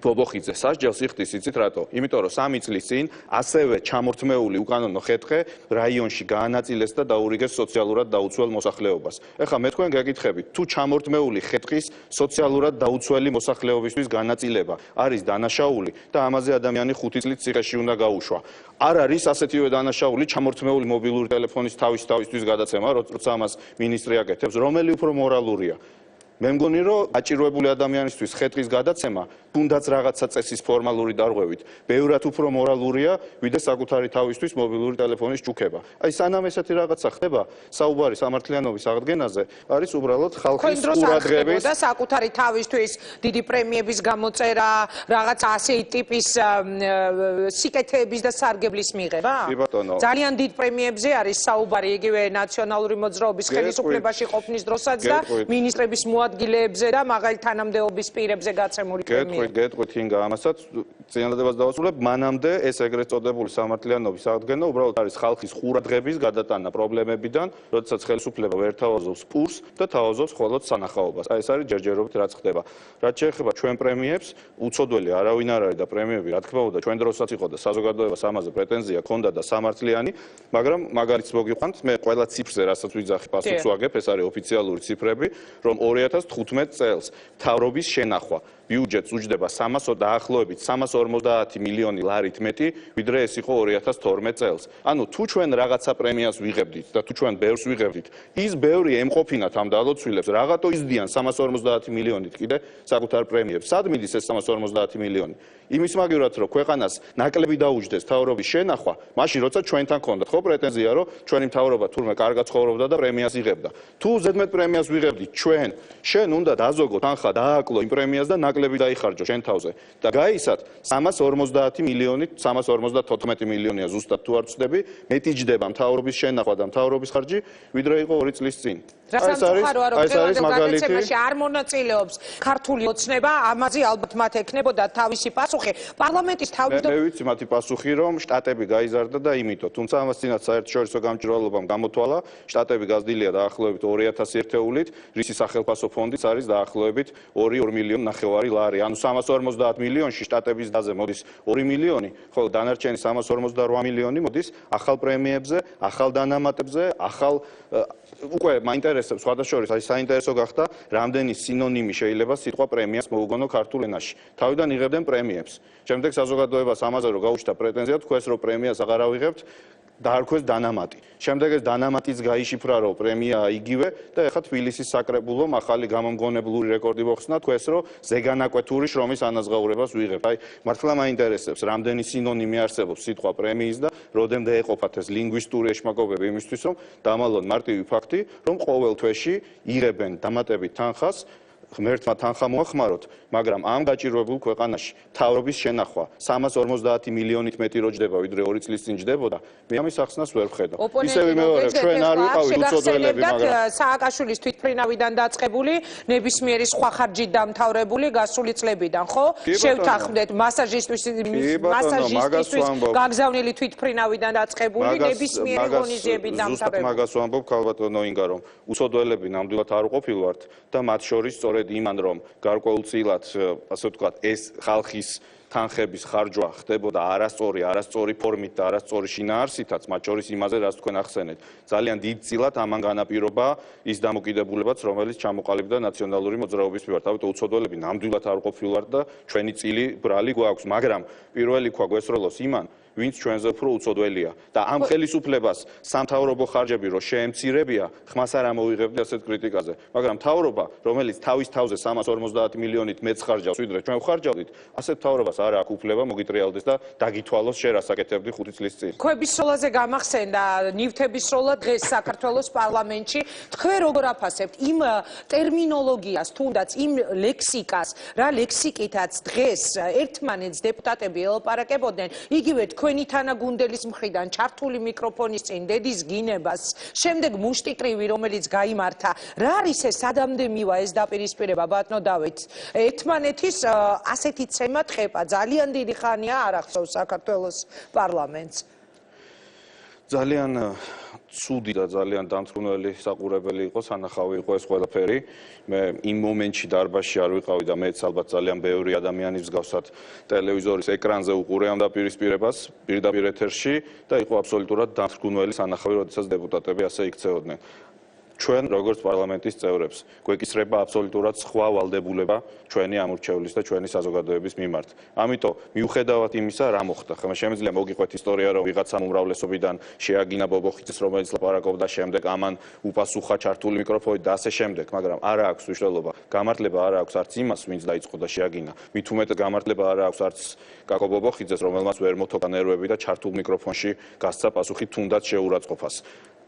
ბობოხიძე სასჯელს იხდის, იცით რატო? იმიტომ რომ 3 წლის წინ ასევე ჩამორთმეული უკანონო ხეთქე რაიონში გაანაწილეს და დაურიგეს სოციალურად დაუცველ მოსახლეობას. ეხლა მე თქვენ გეკითხებით, თუ ჩამორთმეული ხეთქის სოციალურად დაუცველი მოსახლეობისთვის განაწილება არის დანაშაული და ამაზე ადამიანი 5 წლით ციხეში უნდა გაუშვა. არ არის ასეთივე დანაშაული ჩამორთმეული მობილური ტელეფონის თავისთვის გადაცემა, როცა ამას მინისტრი აკეთებს, რომელი უფრო მორალურია? მე მგონი რომ აჭიროებული ადამიანისთვის ხეტრის გადაცემა თუნდაც რაღაცა წესის ფორმალური დარღვევით ბევრად უფრო მორალურია ვიდრე საკუთარი თავისთვის მობილური ტელეფონის ჭუქება. აი სანამ ესეთი რაღაცა ხდება საუბარი სამართლიანობის აღდგენაზე არის უბრალოდ ხალხის ყურადღების და საკუთარი თავისთვის დიდი პრემიების გამოწერა რაღაც ასეთი ტიპის სიკეთეების და სარგებლის მიღება? კი ბატონო. ძალიან დიდ პრემიებზე არის საუბარი იგივე ნაციონალური მოძრაობის ხელისუფლებაში ყოფნის დროსაც და მინისტრების მოადგილეებზე და მაღალი თანამდებობის პირებზე გაცემული პრემია. გეტყვით ინგა ამასაც წინადადებას დავასრულებ მანამდე ეს ეგრეთ წოდებული სამართლიანობის აღდგენა უბრალოდ არის ხალხის ყურადღების გადატანა პრობლემებიდან, როდესაც ხელისუფლება ვერ თავაზობს პურს და თავაზობს მხოლოდ სანახაობას. აი ეს არის ჯერჯერობით რაც ხდება. რაც შეეხება ჩვენ პრემიებს, უცოდველი არავინ არ არის და პრემიები რა თქმა უნდა ჩვენ დროსაც იყო და საზოგადოებას ამაზე პრეტენზია ჰქონდა და სამართლიანი, მაგრამ მაგალითს მოგიყვანთ, მე ყველა ციფრზე რასაც ვიძახი პასუხს ვაგებ, ეს არის ოფიციალური ციფრები, რომ 2015 წელს მთავრობის შენახვა ბიუჯეტს უჯდება 300 დაახლოებით 350 მილიონი ლარით მეტი, ვიდრე ეს იყო 2012 წელს. ანუ თუ ჩვენ რაღაცა პრემიას ვიღებდით და თუ ჩვენ ბევრს ვიღებდით, ის ბევრი ემყოფინათ ამ დალოცვილებს, რაღაცო იზდიან 350 მილიონით კიდე საკუთარ პრემიებს. სად მიდის ეს 350 მილიონი? იმის მაგივრად რომ ქვეყანას ნაკლები დაუჯდეს მთავრობის შენახვა, მაშინ როცა ჩვენთან გქონდათ ხო პრეტენზია, რომ ჩვენი მთავრობა თურმე კარგად ცხოვრობდა და პრემიას იღებდა. თუ ზედმეტ პრემიას ვიღებდით ჩვენ, შენ უნდა დაზოგო თანხა დააკლო იმ პრემიას და ნაკლები დაიხარჯო შენ თავზე. და გაისად 350 მილიონით 354 მილიონია ზუსტად თუ არ ვცდები, მეტი ჯდება მთავრობის შენახვა და მთავრობის ხარჯი, ვიდრე იყო 2 წლის წინ. ეს არის მაგალითი არ მონაწილეობს ქართული ოცნება, ამაზე ალბათ მათ ეკნებოდა თავისი პასუხი. პარლამენტის თავმჯდომარე მე ვიცი მათი პასუხი რომ შტატები გაიზარდა და იმითო, თუმცა ამას წინათ საერთაშორისო გამჭვირვალობამ გამოთვალა, შტატები გაზრდილია დაახლოებით 2000 ერთეულით, რისი სახელმწიფო ფონდიც არის დაახლოებით 2 მილიონი ნახევარი ლარი. ანუ 350 მილიონში შტატების დაზე მოდის 2 მილიონი, ხოლო დანარჩენი 358 მილიონი მოდის ახალ პრემიებზე, ახალ დანამატებზე, ახალ უკვე მაინტერესებს სხვადასხვა აი საინტერესო გახდა რამდენი სინონიმი შეიძლება სიტყვა პრემიას მოუგონო ქართულ ენაში. თავიდან იღებდნენ პრემიებს. შემდეგ საზოგადოებას ამაზე რომ გაუჩნდა პრეტენზია, თქვეს რომ პრემიას აღარ ავიღებთ, დაარქვეს დანამატი. შემდეგ ეს დანამატიც გაიშიფრა რომ პრემიაა იგივე და ეხლა თბილისის საკრებულომ ახალი გამომგონებლური რეკორდი მოხსნა თქვეს რომ ზეგანაკვეთური შრომის ანაზღაურებას ვიღებ. აი მართლა მაინტერესებს რამდენი სინონიმი არსებობს სიტყვა პრემიის და rodemde ეყოფათ ეს ლინგვისტური ეშმაკობები იმისთვის რომ დამალონ მარტივი ფაქტი რომ ყოველ თვეში იღებენ დამატებით თანხას ღმერთმა თანხა მოახმაროთ, მაგრამ ამ გაჭირვებულ ქვეყანაში მთავრობის შენახვა 350 მილიონით მეტი რო ჯდება, ვიდრე 2 წლის წინ ჯდებოდა, მე ამის ახსნას ვერ ვხედავ. ისევ იმეორებ, ჩვენ არ ვიყავით უწოდველები, მაგრამ სააკაშვილის თვითმფრინავიდან დაწყებული, ნებისმიერი სხვა ხარჯით დამთავრებული გასული წლებიდან, ხო? შევთანხმდეთ მასაჟისტვის გაგზავნილი თვითმფრინავიდან დაწყებული, ნებისმიერი ღონისძიებით დამთავრებული. მაგას ვამბობ, ქალბატონო ინგა, რომ უწოდველები ნამდვილად არ ყოფილვართ და მათ შორის იმან რომ გარკვეულწილად ასე ვთქვათ ეს ხალხის თანხების ხარჯვა ხდებოდა არასწორი ფორმით და არასწორი შინაარსითაც, მათ შორის იმაზე რაც თქვენ ახსენეთ. ძალიან დიდწილად ამან განაპირობა ის დამოკიდებულებაც, რომელიც ჩამოყალიბდა ნაციონალური მოძრაობის მიმართ. ამიტომ უწოდველები ნამდვილად არ ყოფილვართ და ჩვენი წილი ბრალი გვაქვს, მაგრამ პირველი ქვა გვესროლოს იმან ვინც ჩვენზე უფრო უწოდველია და ამ ხელისუფლებას სამთავრობო ხარჯები რო შეემცირებია, ხმას არ ამოვიღებდი ასეთ კრიტიკაზე. მაგრამ მთავრობა, რომელიც თავის თავზე 350 მილიონით მეც ხარჯავს, ვიდრე ჩვენ ვხარჯავდით, ასეთ მთავრობას არ აქვს უფლება მოგიტრიალდეს და დაგითვალოს შენ რას აკეთებდი 5 წლის წინ. ქვების სროლაზე გამახსენდა ნივთების სროლა დღეს საქართველოს პარლამენტში. თქვენ როგორ აფასებთ იმ ტერმინოლოგიას, თუნდაც იმ ლექსიკას, რა ლექსიკითაც დღეს ერთმანეთს დეპუტატები ელაპარაკებოდნენ, იგივე თქვენი თანაგუნდელის მხრიდან ჩართული მიკროფონის წინ დედის გინებას, შემდეგ მუშტიკრივი, რომელიც გაიმართა. რა არის ეს სადამდე მივა ეს დაპირისპირება ბატონო დავით? ერთმანეთის ასეთი ცემა თხება, ძალიან დიდი ხანია არ ახსოვს საქართველოს პარლამენტს. ძალიან ცუდი და ძალიან დამთრუნველი საყურებელი იყო, სანახავი იყო ეს ყველაფერი. მე იმ მომენტში დარბაზში არ ვიყავი და მეც ალბათ ძალიან ბევრი ადამიანის მსგავსად ტელევიზორის ეკრანზე უყურე ამ დაპირისპირებას პირდაპირ ეთერში და იყო აბსოლუტურად დამთრუნველი სანახავი, როდესაც დეპუტატები ასე იქცეოდნენ. ჩვენ როგორც პარლამენტის წევრებს გვეკისრება აბსოლუტურად სხვა ვალდებულება ჩვენი ამორჩევლის და ჩვენი საზოგადოების მიმართ. ამიტომ მიუხედავად იმისა, რა მოხდა, ხომ შემიძლია მოგიყვეთ ისტორია, რომ ვიღაცამ უმრავლესობიდან შეაგინა ბობოხიძეს, რომელიც ლაპარაკობდა შემდეგ ამან უპასუხა ჩართული მიკროფონით და ასე შემდეგ, მაგრამ არა აქვს უშუალობა. გამართლება არა აქვს არც იმას, ვინც დაიწყო და შეაგინა. მით უმეტეს გამართლება არა აქვს არც კაკო ბობოხიძეს, რომელმაც ვერ მოთხოვა ნერვები და ჩართულ მიკროფონში გასცა პასუხი თუნდაც შეურაცხყოფას.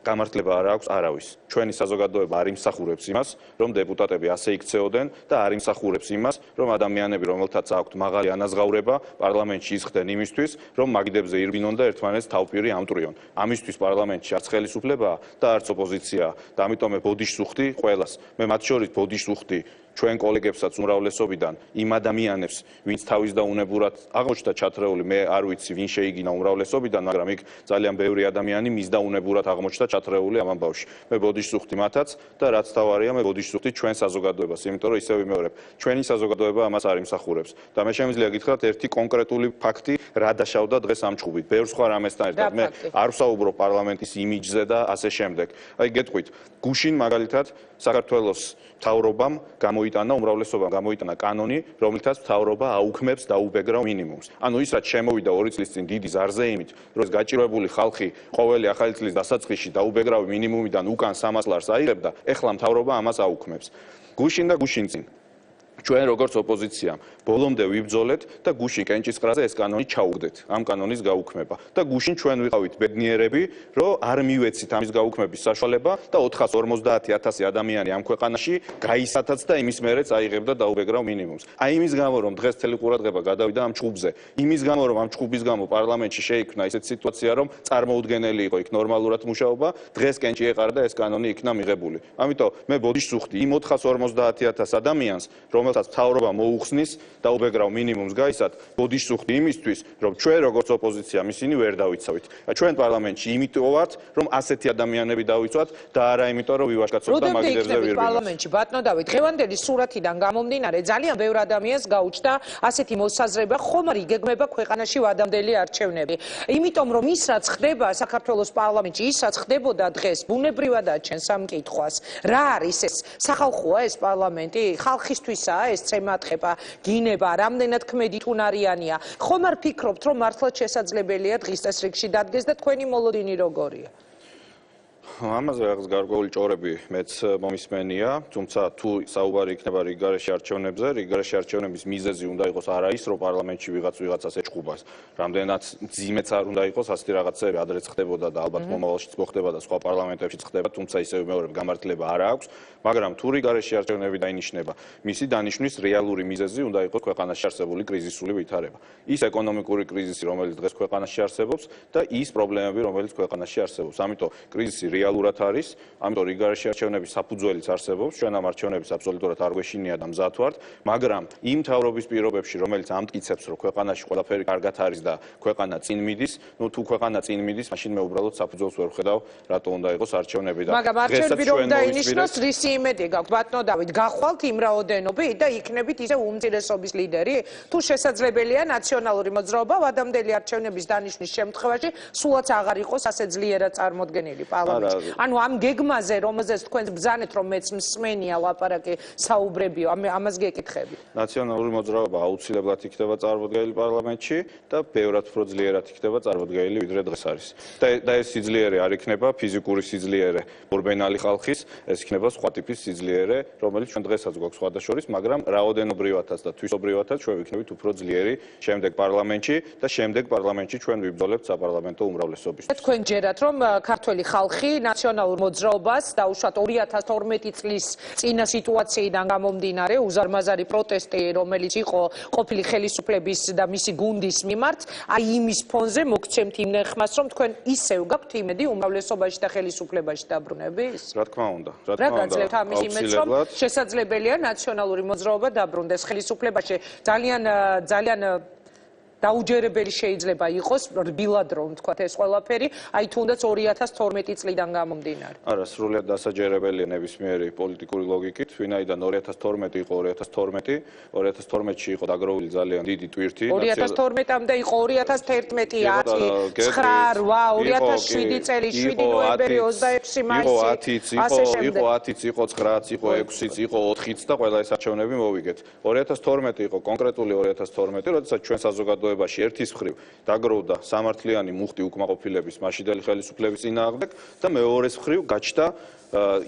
გამართლება არ აქვს არავის. ჩვენი საზოგადოება არ იმსახურებს იმას, რომ დეპუტატები ასე იქცეოდნენ და არ იმსახურებს იმას, რომ ადამიანები, რომელთაც აქვთ მაღალი ანაზღაურება, პარლამენტში ისხდნენ იმისთვის, რომ მაგიდებზე ირბინონ და ერთმანეთს თავპირი ამტვრიონ. ამისთვის პარლამენტში არც ხელისუფლებაა და არც ოპოზიციაა და ამიტომ მე ბოდიშს ვუხდი ყველას. მე მათ შორის ბოდიშს ვუხდი ჩვენ კოლეგებსაც უმრავლესობიდან იმ ადამიანებს, ვინც თავის და უნებურად აღმოჩნდა ჩათრეული, მე არ ვიცი ვინ შეიგინა უმრავლესობიდან, მაგრამ იქ ძალიან ბევრი ადამიანი მის და უნებურად აღმოჩნდა ჩათრეული ამ ამბავში. მე ბოდიშს ვუხდი მათაც და რაც თავარია, მე ბოდიშს ვუხდი ჩვენ საზოგადოებას, იმიტომ რომ ისევ ვიმეორებ, ჩვენი საზოგადოება ამას არ იმსახურებს. და მე შემიძლია გითხრათ ერთი კონკრეტული ფაქტი, რა დაშავდა დღეს ამ ჭუბით. ბევრ სხვა რამესთან ერთად მე არ ვსაუბრობ პარლამენტის იმიჯზე და ასე შემდეგ. აი გეტყვით, გუშინ მაგალითად საქართველოს მთავრობამ გამოიტანა უმრავლესობამ გამოიტანა კანონი, რომლითაც მთავრობა აუქმებს დაუბეგრავ მინიმუმს. ანუ ის რაც შემოვიდა 2 წლის წინ დიდი ზარზეიმით, რომ გაჭირვებული ხალხი ყოველი ახალი წლის დასაწყისში დაუბეგრავი მინიმუმიდან უკან 300 ლარს აიღებდა, ეხლა მთავრობა ამას აუქმებს. გუშინ და გუშინ წინ ჩვენ როგორც ოპოზიციამ ბოლომდე ვიბრძოლეთ და გუშინ კენჭისყრაზე ეს კანონი ჩაუგდეთ, ამ კანონის გაუქმება. და გუშინ ჩვენ ვიყავით ბედნიერები, რომ არ მივეცით ამის გაუქმების საშუალება და 450,000 ადამიანი ამ ქვეყანაში გაისათაც და იმის მერეც აიღებდა დაუბეგრავ მინიმუმს. აი იმის გამო რომ დღეს მთელი ყურადღება გადავიდა ამ ჭუბზე, იმის გამო რომ ამ ჭუბის გამო პარლამენტში შეიქმნა ისეთი სიტუაცია, რომ წარმოუდგენელი იყო იქ ნორმალურად მუშაობა, დღეს კენჭი ეყარა და ეს კანონი იქნა მიღებული. ამიტომ მე ბოდიშს ვუხდი იმ 450,000 ადამიანს, რომელსაც მთავრობა მოუხსნის დაუბეგრავ მინიმუმს გაისად, ბოდიშს ვუხდი იმისთვის, რომ ჩვენ როგორც ოპოზიცია ისინი ვერ დავიცავით. ჩვენ პარლამენტში იმიტომ ვართ, რომ ასეთი ადამიანები დავიცვათ და არა იმიტომ, რომ ვივაშკაცოთ და მაგიდებზე ვირბინოთ. პარლამენტში ბატონო დავით, დღევანდელი სურათიდან გამომდინარე, ძალიან ბევრ ადამიანს გაუჩნდა ასეთი მოსაზრება, ხომ არ იგეგმება ქვეყანაში ვადამდელი არჩევნები. იმიტომ რომ ის რაც ხდება საქართველოს პარლამენტში, ის რაც ხდებოდა დღეს, ბუნებრივადაა ჩვენს ამ კითხვას. რა არის ეს? სახალხოა ეს პარლამენტი? ხალხისთვისაა ეს წემატყება, გინება, რამდენად ქმედი თუნარიანია. ხომ არ ფიქრობთ, რომ მართლაც შესაძლებელია დღის წესრიგში დადგეს და თქვენი მოლოდინი როგორია? ამაზე რაღაც გარკვეული ჭორები მეც მომისმენია, თუმცა თუ საუბარი იქნება რიგგარეშე არჩევნებზე, რიგგარეშე არჩევნების მიზეზი უნდა იყოს არა ის, რომ პარლამენტში ვიღაცას ეჭყუბას. რამდენად ძიმეც არ უნდა იყოს, ასეთი რაღაცები ადრეც ხდებოდა და ალბათ მომავალშიც მოხდება და სხვა პარლამენტებშიც ხდება, თუმცა ისევ ვიმეორებ, გამართლება არ აქვს, მაგრამ თუ რიგგარეშე არჩევნები დაინიშნება, მისი დანიშვნის რეალური მიზეზი უნდა იყოს ქვეყანაში არსებული კრიზისული ვითარება. ის ეკონომიკური კრიზისი, რომელიც დღეს ქვეყანაში არსებობს და ის პრობლემები, რომელიც ქვეყანაში არსებობს. ამიტომ კრიზისი რეალურად არის, ამიტომ რიგგარეშე არჩევნების საფუძველიც არსებობს, ჩვენ ამ არჩევნების აბსოლუტურად არ გვეშინია და მზად ვართ, მაგრამ იმ მთავრობის პირობებში, რომელიც ამტკიცებს, რომ ქვეყანაში ყველაფერი კარგად არის და ქვეყანა წინ მიდის, ნუ თუ ქვეყანა წინ მიდის, მაშინ მე უბრალოდ საფუძველს ვერ ვხედავ, რატო უნდა იყოს არჩევნები და მაგრამ არჩევნები რომ დაინიშნოს, რისი იმედი გაქვთ, ბატონო დავით, გახვალთ იმ რაოდენობით და იქნებით ისე უმცირესობის ლიდერი? თუ შესაძლებელია ნაციონალური მოძრაობა ვადამდელი არჩევნების დანიშვნის შემთხვევაში სულაც აღარ იყოს ასე ძლიერად წარმოდგენილი პარლამენტში. ანუ ამ გეგმაზე, რომელზეც თქვენ ბრძანეთ, რომ მეც მსმენია ლაპარაკი საუბრებიო, ამას გეკითხები. ნაციონალური მოძრაობა აუცილებლად იქნება წარმოდგენილი პარლამენტში და ბევრად უფრო ძლიერად იქნება წარმოდგენილი, ვიდრე დღეს არის. და ეს სიძლიერე არ იქნება ფიზიკური სიძლიერე ორბენალი ხალხის, ეს იქნება სხვა ტიპის სიძლიერე, რომელიც ჩვენ დღესაც გვაქვს სხვადასხვა, მაგრამ რაოდენობრივათაც და თვისობრივათაც ჩვენ ვიქნებით უფრო ძლიერი შემდეგ პარლამენტში და შემდეგ პარლამენტში ჩვენ ვიბრძოლებთ საპარლამენტო უმრავლესობისთვის. თქვენ ჯერათ, რომ ქართველი ხალხი ნაციონალურ მოძრაობას დაუშვათ 2012 წლის წინა სიტუაციიდან გამომდინარე, უზარმაზარი პროტესტი, რომელიც იყო ყოფილი ხელისუფლების და მისი გუნდის მიმართ, აი იმის ფონზე მოგცემთ იმ ნეხმას, რომ თქვენ ისევ გაქვთ იმედი უმრავლესობაში და ხელისუფლებაში დაბრუნების? რა თქმა უნდა, რა გაძლევთ ამის იმედს, რომ შესაძლებელია ნაციონალური მოძრაობა დაბრუნდეს ხელისუფლებაში? ძალიან დაუჯერებელი შეიძლება იყოს რბილად რომ თქვა ეს ყველაფერი, აი თუნდაც 2012 წლიდან გამომდინარე. არა, სრულიად დასაჯერებელია ნებისმიერი პოლიტიკური ლოგიკით, ვინაიდან 2012 იყო 2012-ში იყო დაგროვილი ძალიან დიდი ტვირთი. 2012-მდე იყო 2011, 10, 9, 8, 2007 წელი, 7 ნოემბერი, 26 მაისი. იყო 10-იც, იყო 9-ც, იყო 6-ც, იყო 4-ც და ყველა ეს არჩევნები მოვიგეთ. 2012 იყო კონკრეტული 2012, როდესაც ჩვენ საზოგადოებაში ერთის მხრივ დაგროვდა სამართლიანი მუხტი უკმაყოფილების მაშინდელი ხელისუფლების წინააღმდეგ და მეორეს მხრივ გაჩნდა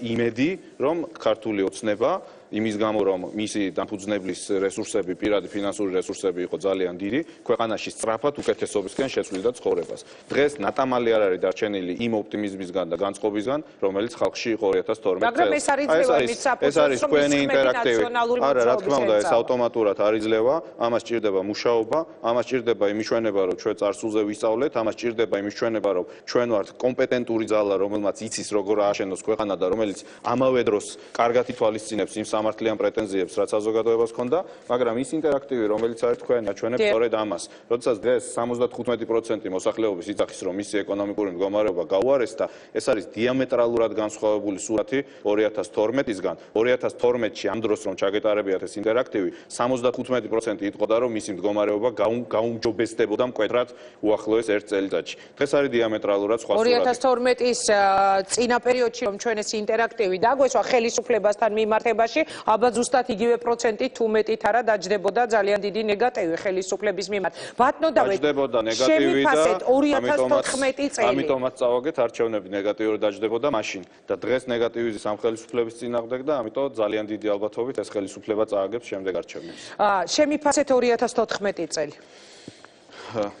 იმედი, რომ ქართული ოცნება იმის გამო რომ მისი დამფუძნებლის რესურსები, პირადი ფინანსური რესურსები იყო ძალიან დიდი, ქვეყანაში სწრაფად უკეთესობისკენ შეცვლიდა ცხოვრებას. დღეს ნატამალი არ არის დარჩენილი იმ ოპტიმიზმისგან და განწყობისგან, რომელიც ხალხში იყო 2012 წელს. მაგრამ ეს არის ძლევა იმით საფუძველს, რომ თქვენი ინტერაქტივი. არა, რა თქმა უნდა, ეს ეწავა. ავტომატურად არის ძლევა, ამას ჭირდება მუშაობა, ამას ჭირდება იმიშვენება, რომ ჩვენ წარსულზე ვისწავლეთ, ამას ჭირდება იმიშვენება, რომ ჩვენ ვართ კომპეტენტური ძალა, რომელმაც იცის როგორ ააშენოს ქვეყანა და რომელიც ამავე დროს კარგად ითვალისწინებს იმ სამართლიან პრეტენზიებს, რაც საზოგადოებას ჰქონდა, მაგრამ ის ინტერაქტივი, რომელიც არის თქვენი, აჩვენებს სწორედ ამას. როდესაც დღეს 75% მოსახლეობის იცახის, რომ მისი ეკონომიკური მდგომარეობა გაუარესდა, ეს არის დიამეტრალურად განსხვავებული სურათი 2012-ისგან. 2012-ში ამ დროს რომ ჩაგეტარებიათ ეს ინტერაქტივი, 75% იტყოდა, რომ მისი მდგომარეობა გაუმჯობესდებოდა მკვეთრად უახლოეს 1 წელიწადში. დღეს არის დიამეტრალურად სხვა სურათი. 2012-ის წინა პერიოდში რომ ჩვენ ეს ინტერაქტივი დაგვესვა ხელისუფლებასთან მიმართებაში, აბა ზუსტად იგივე პროცენტით თუ მეტით არა დაჯდებოდა ძალიან დიდი ნეგატივი ხელისუფლების მიმართ. ბატონოდავე, დაჯდებოდა ნეგატივი და 2014 წელი. ამიტომაც წავაგეთ არჩევნები ნეგატიური დაჯდებოდა მაშინ და დღეს ნეგატივიზმის ამ ხელისუფლების წინააღმდეგ და ამიტომ ძალიან დიდი ალბათობით ეს ხელისუფლება წააგებს შემდეგ არჩევნებს. შემიფასეთ 2014 წელი.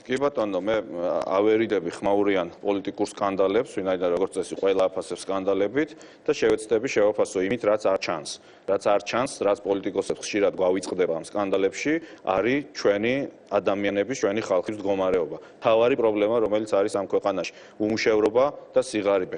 კი ბატონო, მე ავერიდები ხმაურიან პოლიტიკურ სკანდალებს, ვინაიდან როგორც წესი ყველა აფასებს სკანდალებით და შევეცდები შევაფასო იმით, რაც არ ჩანს. რაც არ ჩანს, რაც პოლიტიკოსებს ხშირად გვავიწყდება ამ სკანდალებში, არის ჩვენი ადამიანების, ჩვენი ხალხის მდგომარეობა. თავარი პრობლემა, რომელიც არის ამ ქვეყანაში, უმუშევრობა და სიღარიბე.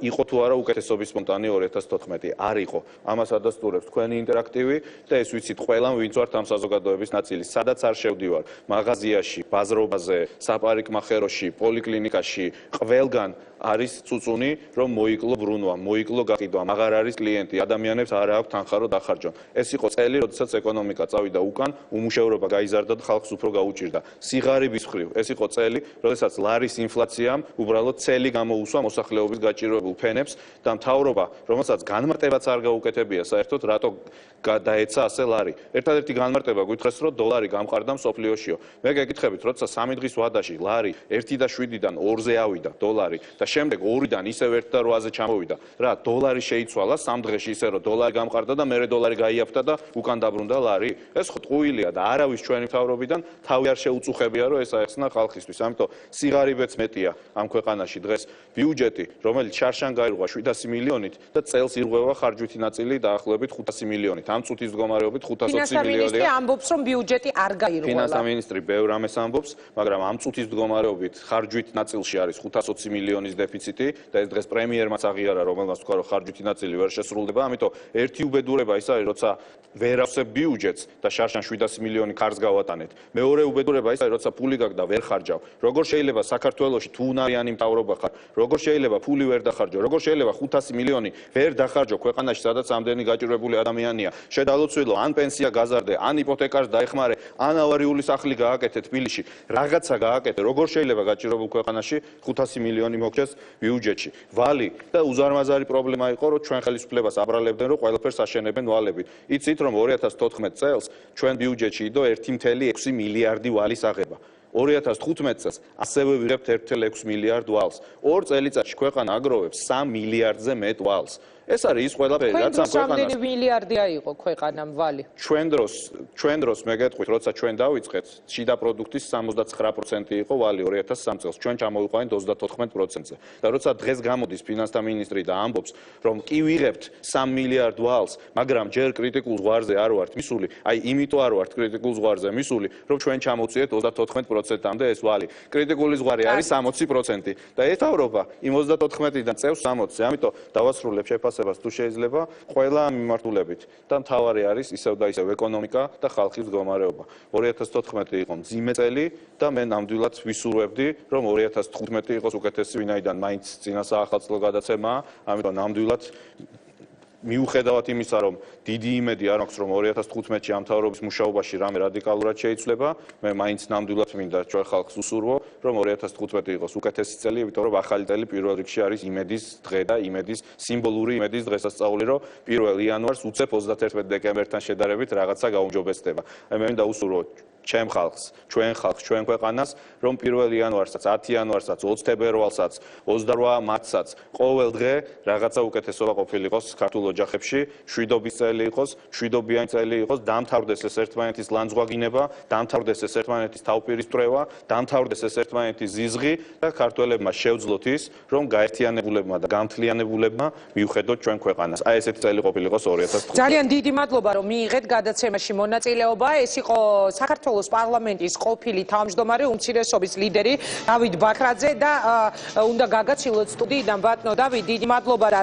იყო თუ არა უკეთესობის სპონტანი 2014? არ იყო. ამას ადასტურებს თქვენი ინტერაქტივი და ეს ვიცით ყველამ, ვინც ვართ ამ საზოგადოების ნაწილი. სადაც არ შევდივარ, მაღაზიაში, ბაზრობაზე, საპარიკმახეროში, პოლიკლინიკაში, ყველგან არის წუწუნი, რომ მოიკლო ბრუნვა, მოიკლო გაყიდვა, აღარ არის კლიენტი, ადამიანებს არ აქვს თანხა რომ დახარჯონ. ეს იყო წელი, როდესაც ეკონომიკა წავიდა უკან, უმუშევრობა გაიზარდა და ხალხს უფრო გაუჭირდა. სიღარიბის მხრივ, ეს იყო წელი, როდესაც ლარის ინფლაციამ უბრალოდ წელი გამოუსვა მოსახლეობის გაჭირვებულ ფენებს და მთავრობა, რომელსაც განმარტებაც არ გაუკეთებია საერთოდ, რატო დაეცა ასე ლარი. ერთადერთი განმარტება გითხრეს, რომ დოლარი გამყარდა მსოფლიოშიო. მე გეკითხებით, როცა 3 დღის ვადაში ლარი 1.7-დან 2-ზე ავიდა დოლარი და შემდეგ 2-დან ისევ 1.8-ზე ჩამოვიდა. რა, დოლარი შეიცვალა 3 დღეში ისე რომ დოლარი გამყარდა და მერე დოლარი გაიაფთა და უკან დაბრუნდა ლარი. ეს ხო ტყუილია და არავის ჩვენი მთავრობიდან თავი არ შეუწუხებია რომ ეს აეხსნა ხალხისთვის. ამიტომ სიღარიბეც მეტია ამ ქვეყანაში დღეს ბიუჯეტი, რომელიც შარშან გაირღვა 700 მილიონით და წელს ირღვევა ხარჯვითი ნაწილი დაახლოებით 500 მილიონით. ამ წუთის მდგომარეობით 520 მილიონია. ფინანსამინისტრი ამბობს, რომ ბიუჯეტი არ გაირღვა. ფინანსამინისტრი ბევრ ამას ამბობს, მაგრამ ამ წუთის მდგომარეობით ხარჯვით ნაწილში არის 520 მილიონის დეფიციტი და ეს დღეს პრემიერმაც აღიარა, რომელმაც თქვა, რომ ხარჯვითი ნაწილი ვერ შესრულდება. ამიტომ ერთი უბედურება ის არის, როცა ვერ ავსებ ბიუჯეტს და შარშან 700 მილიონი ქარს გავატანეთ. მეორე უბედურება ის არის, როცა ფული გაქვს და ვერ ხარჯავ. როგორ შეიძლება საქართველოში თუ უნარიანი მთავრობა ხარ, როგორ შეიძლება ფული ვერ დახარჯო, როგორ შეიძლება 500 მილიონი ვერ დახარჯო ქვეყანაში, სადაც ამდენი გაჭირვებული ადამიანია. შედალოცვილო, ან პენსია გაზარდე, ან იპოთეკას დაეხმარე, ან ავარიული სახლი გააკეთე თბილისში, რაღაცა გააკეთე. როგორ შეიძლება გაჭირვებულ ქვეყანაში 500 მილიონი მოგჭეს ბიუჯეტში? ვალი და უზარმაზარი პრობლემა იყო, რომ ჩვენ ხელისუფლებას აბრალებდნენ, რომ ყველაფერს აშენებენ ვალებით. იცით, რომ 2014 წელს ჩვენ ბიუჯეტში იდო 1.6 მილიარდი ვალის აღება. 2015 წელს ასევე ვიღებთ 1.6 მილიარდ ვალს. 2 წელიწადში ქვეყანა აგროვებს 3 მილიარდზე მეტ ვალს. ეს არის ის ყველაფერი, რაც ამ ქვეყანას რამდენი მილიარდია იყო ქვეყანამ ვალი? ჩვენ დროს მე გეტყვით, როცა ჩვენ დავიწყეთ, შიდა პროდუქტის 79% იყო ვალი 2003 წელს. ჩვენ ჩამოვიყვანეთ 34%-ზე. და როცა დღეს გამოდის ფინანსთა მინისტრი და ამბობს, რომ კი ვიღებთ 3 მილიარდ ვალს, მაგრამ ჯერ კრიტიკულ ზღვარზე არ ვართ მისული, აი იმიტომ არ ვართ კრიტიკულ ზღვარზე მისული, რომ ჩვენ ჩამოვწიეთ 34% 60%-მდე ეს ვალი. კრიტიკული ზღვარი არის 60% და ეთავრობა იმ 34-დან წევს 60-ზე. ამიტომ დავასრულებ შეფასებას თუ შეიძლება ყველა მიმართულებით და მთავარი არის ისევ და ისევ ეკონომიკა და ხალხის მდგომარეობა. 2014 იყო მძიმე წელი და მე ნამდვილად ვისურვებდი, რომ 2015 იყოს უკეთესი, ვინაიდან მაინც წინა საახალწლო გადაცემაა, ამიტომ ნამდვილად მიუხედავად იმისა, რომ დიდი იმედი არ აქვს, რომ 2015-ში ამ მთავრობის მუშაობაში რამე რადიკალურად შეიცვლება, მე მაინც ნამდვილად მინდა ჩვენ ხალხს უსურვო, რომ 2015 იყოს უკეთესი წელი, იმიტომ რომ ახალი წელი პირველ რიგში არის იმედის დღე და იმედის სიმბოლური იმედის დღესასწაული, რომ 1 იანვარს უცებ 31 დეკემბერთან შედარებით რაღაცა გაუმჯობესდება. მე მინდა უსურვო ჩემ ხალხს, ჩვენ ხალხს, ჩვენ ქვეყანას, რომ 1 იანვარსაც, 10 იანვარსაც, 20 თებერვალსაც, 28 მარტსაც ყოველ დღე რაღაცა უკეთესობა ყოფილიყოს ქართულ ოჯახებში, შვიდობის წელი იყოს, შვიდობიანი წელი იყოს, დამთავრდეს ეს ერთმანეთის ლანძღვაგინება, დამთავრდეს ეს ერთმანეთის თავპირისპრევა, დამთავრდეს ეს ერთმანეთის ზიზღი და ქართველებმა შევძლოთ ის, რომ გაერთიანებულებმა და გამთლიანებულებმა მიუხედოთ ჩვენ ქვეყანას. აი ესეთი წელი ყოფილიყოს 2015. ძალიან დიდი მადლობა, რომ მიიღეთ გადაცემაში მონაწილეობა. ეს იყო საქართველოს პარლამენტის ყოფილი თავმჯდომარე უმცირესობის ლიდერი დავით ბაქრაძე და უნდა გაგაცილოთ სტუდიიდან ბატონო დავით, დიდი მადლობა და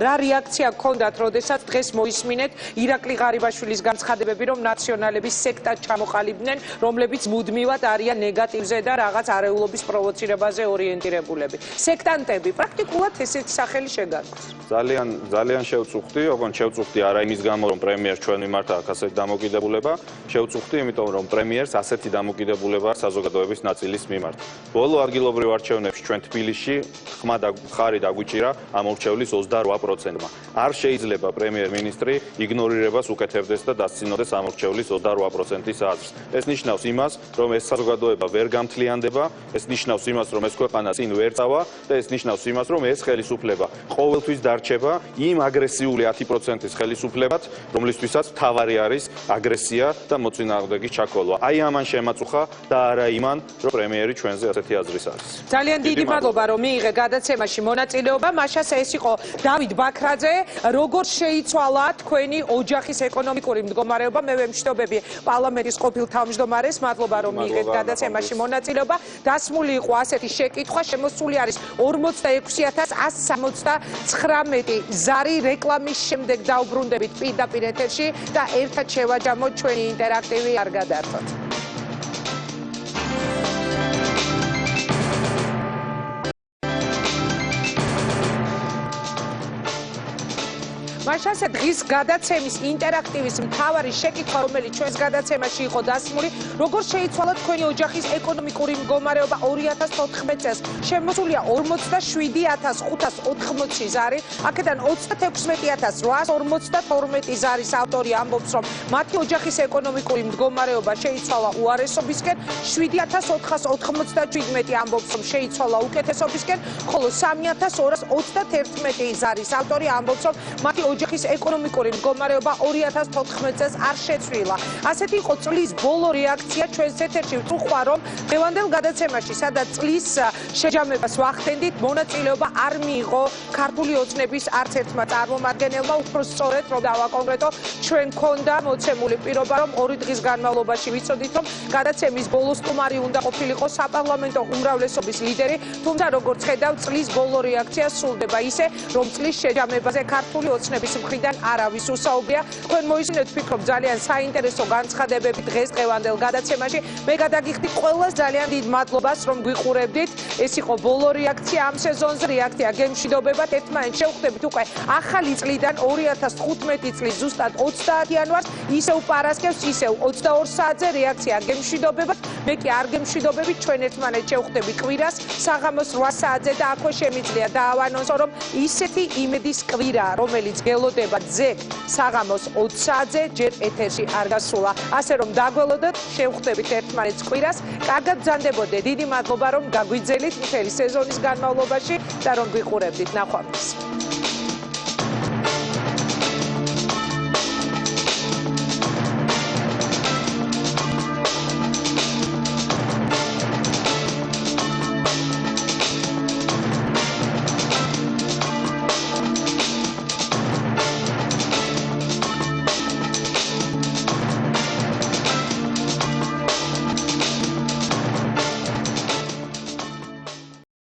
რა რეაქცია გქონდათ, როდესაც დღეს მოისმინეთ ირაკლი ღარიბაშვილის განცხადებები, რომ ნაციონალების სექტად ჩამოყალიბდნენ, რომლებიც მუდმივად არიან ნეგატივზე და რაღაც არეულობის პროვოცირებაზე ორიენტირებულები. სექტანტები პრაქტიკულად ესეთი სახელი შეგარქვეს. ძალიან შევწუხდი, ოღონდ შევწუხდი არა იმის გამო, რომ პრემიერს ჩვენ მიმართა აქ ასეთი დამოკიდებულება, შევწუხდი იმიტომ, რომ პრემიერს ასეთი დამოკიდებულება აქვს საზოგადოების ნაწილის მიმართ. ბოლო ადგილობრივ არჩევნებში ჩვენ თბილისში ხმა და მხარი დაგვიჭირა ამ ორჩევლის 28%-მა. არ შეიძლება პრემიერ-მინისტრი იგნორირებას უკეთებდეს და დასცინოდეს ამ ორჩევლის 28%-ის აზრს. ეს ნიშნავს იმას, რომ ეს საზოგადოება ვერ გამთლიანდება, ეს ნიშნავს იმას, რომ ეს ქვეყანა წინ ვერ წავა და ეს ნიშნავს იმას, რომ ეს ხელისუფლება ყოველთვის დარჩება იმ აგრესიული 10%-ის ხელისუფლებად, რომლისთვისაც მთავარი არის აგრესია და მოწინააღმდეგის ჩაქოლვა. აი ამან შემაწუხა და არა იმან, რომ პრემიერი ჩვენზე ასეთი აზრის არის. ძალიან დიდი მადლობა, რომ მიიღე გადაცემაში მონაწილეობა. მაშას ეს იყო დავით ბაქრაძე. როგორ შეიცვალა თქვენი ოჯახის ეკონომიკური მდგომარეობა? მე ვემშვიდობები პარლამენტის ყოფილ თავმჯდომარეს. მადლობა, რომ მიიღეთ გადაცემაში მონაწილეობა. დასმული იყო ასეთი შეკითხვა, შემოსული არის 46179 ზარი. რეკლამის შემდეგ დავბრუნდებით პირდაპირ ეთერში და ერთად შევაჯამოთ ჩვენი ინტერაქტივი არ გადართოთ. მაშასე დღის გადაცემის ინტერაქტივის მთავარი შეკითხვა, რომელიც ჩვენს გადაცემაში იყო დასმული, როგორ შეიცვალა თქვენი ოჯახის ეკონომიკური მდგომარეობა 2014 წელს. შემოსულია 47580 ზარი, აქედან 36842 ზარის ავტორი ამბობს, რომ მათი ოჯახის ეკონომიკური მდგომარეობა შეიცვალა უარესობისკენ, 7497 ამბობს, რომ შეიცვალა უკეთესობისკენ, ხოლო 3231 ზარის ავტორი ამბობს, რომ მათი ოჯახის ეკონომიკური მდგომარეობა 2014 წელს არ შეცვლილა. ასეთი იყო წლის ბოლო რეაქცია ჩვენს ეთერში. ვთქვი, რომ დღევანდელ გადაცემაში, სადაც წლის შეჯამებას ვახდენდით, მონაწილეობა არ მიიღო ქართული ოცნების არც ერთმა წარმომადგენელმა. უფრო სწორედ, რომ დავაკონკრეტო, ჩვენ გქონდა მოცემული პირობა, რომ 2 დღის განმავლობაში ვიცოდით, რომ გადაცემის ბოლო სტუმარი უნდა ყოფილიყო საპარლამენტო უმრავლესობის ლიდერი, თუმცა როგორც ხედავ, წლის ბოლო რეაქცია სრულდება ისე, რომ წლის შეჯამებაზე ქართული ოცნების მხრიდან არავის უსაუბრია. თქვენ მოისმინეთ, ვფიქრობ, ძალიან საინტერესო განცხადებები დღეს დღევანდელ გადაცემაში. მე გადაგიხდი ყველას ძალიან დიდ მადლობას, რომ გვიყურებდით. ეს იყო ბოლო რეაქცია ამ სეზონზე, რეაქცია გემშვიდობებად. ერთმანეთს შევხვდებით უკვე ახალი წლიდან 2015 წლის ზუსტად 30 იანვარს, ისევ პარასკევს, ისევ 22 საათზე რეაქცია გემშვიდობებად. მე კი არ გემშვიდობებით, ჩვენ ერთმანეთს შევხვდებით კვირას საღამოს 8 საათზე და აქვე შემიძლია დაავანონსო, რომ ისეთი იმედის კვირა, რომელიც გელოდება ძე საღამოს 20 საათზე ჯერ ეთერში არ გასულა. ასე რომ დაგველოდოთ, შევხვდებით ერთმანეთს კვირას. კარგად ბრძანდებოდეთ. დიდი მადლობა, რომ გაგვიძელით მთელი სეზონის განმავლობაში და რომ გვიყურებდით. ნახვამდის.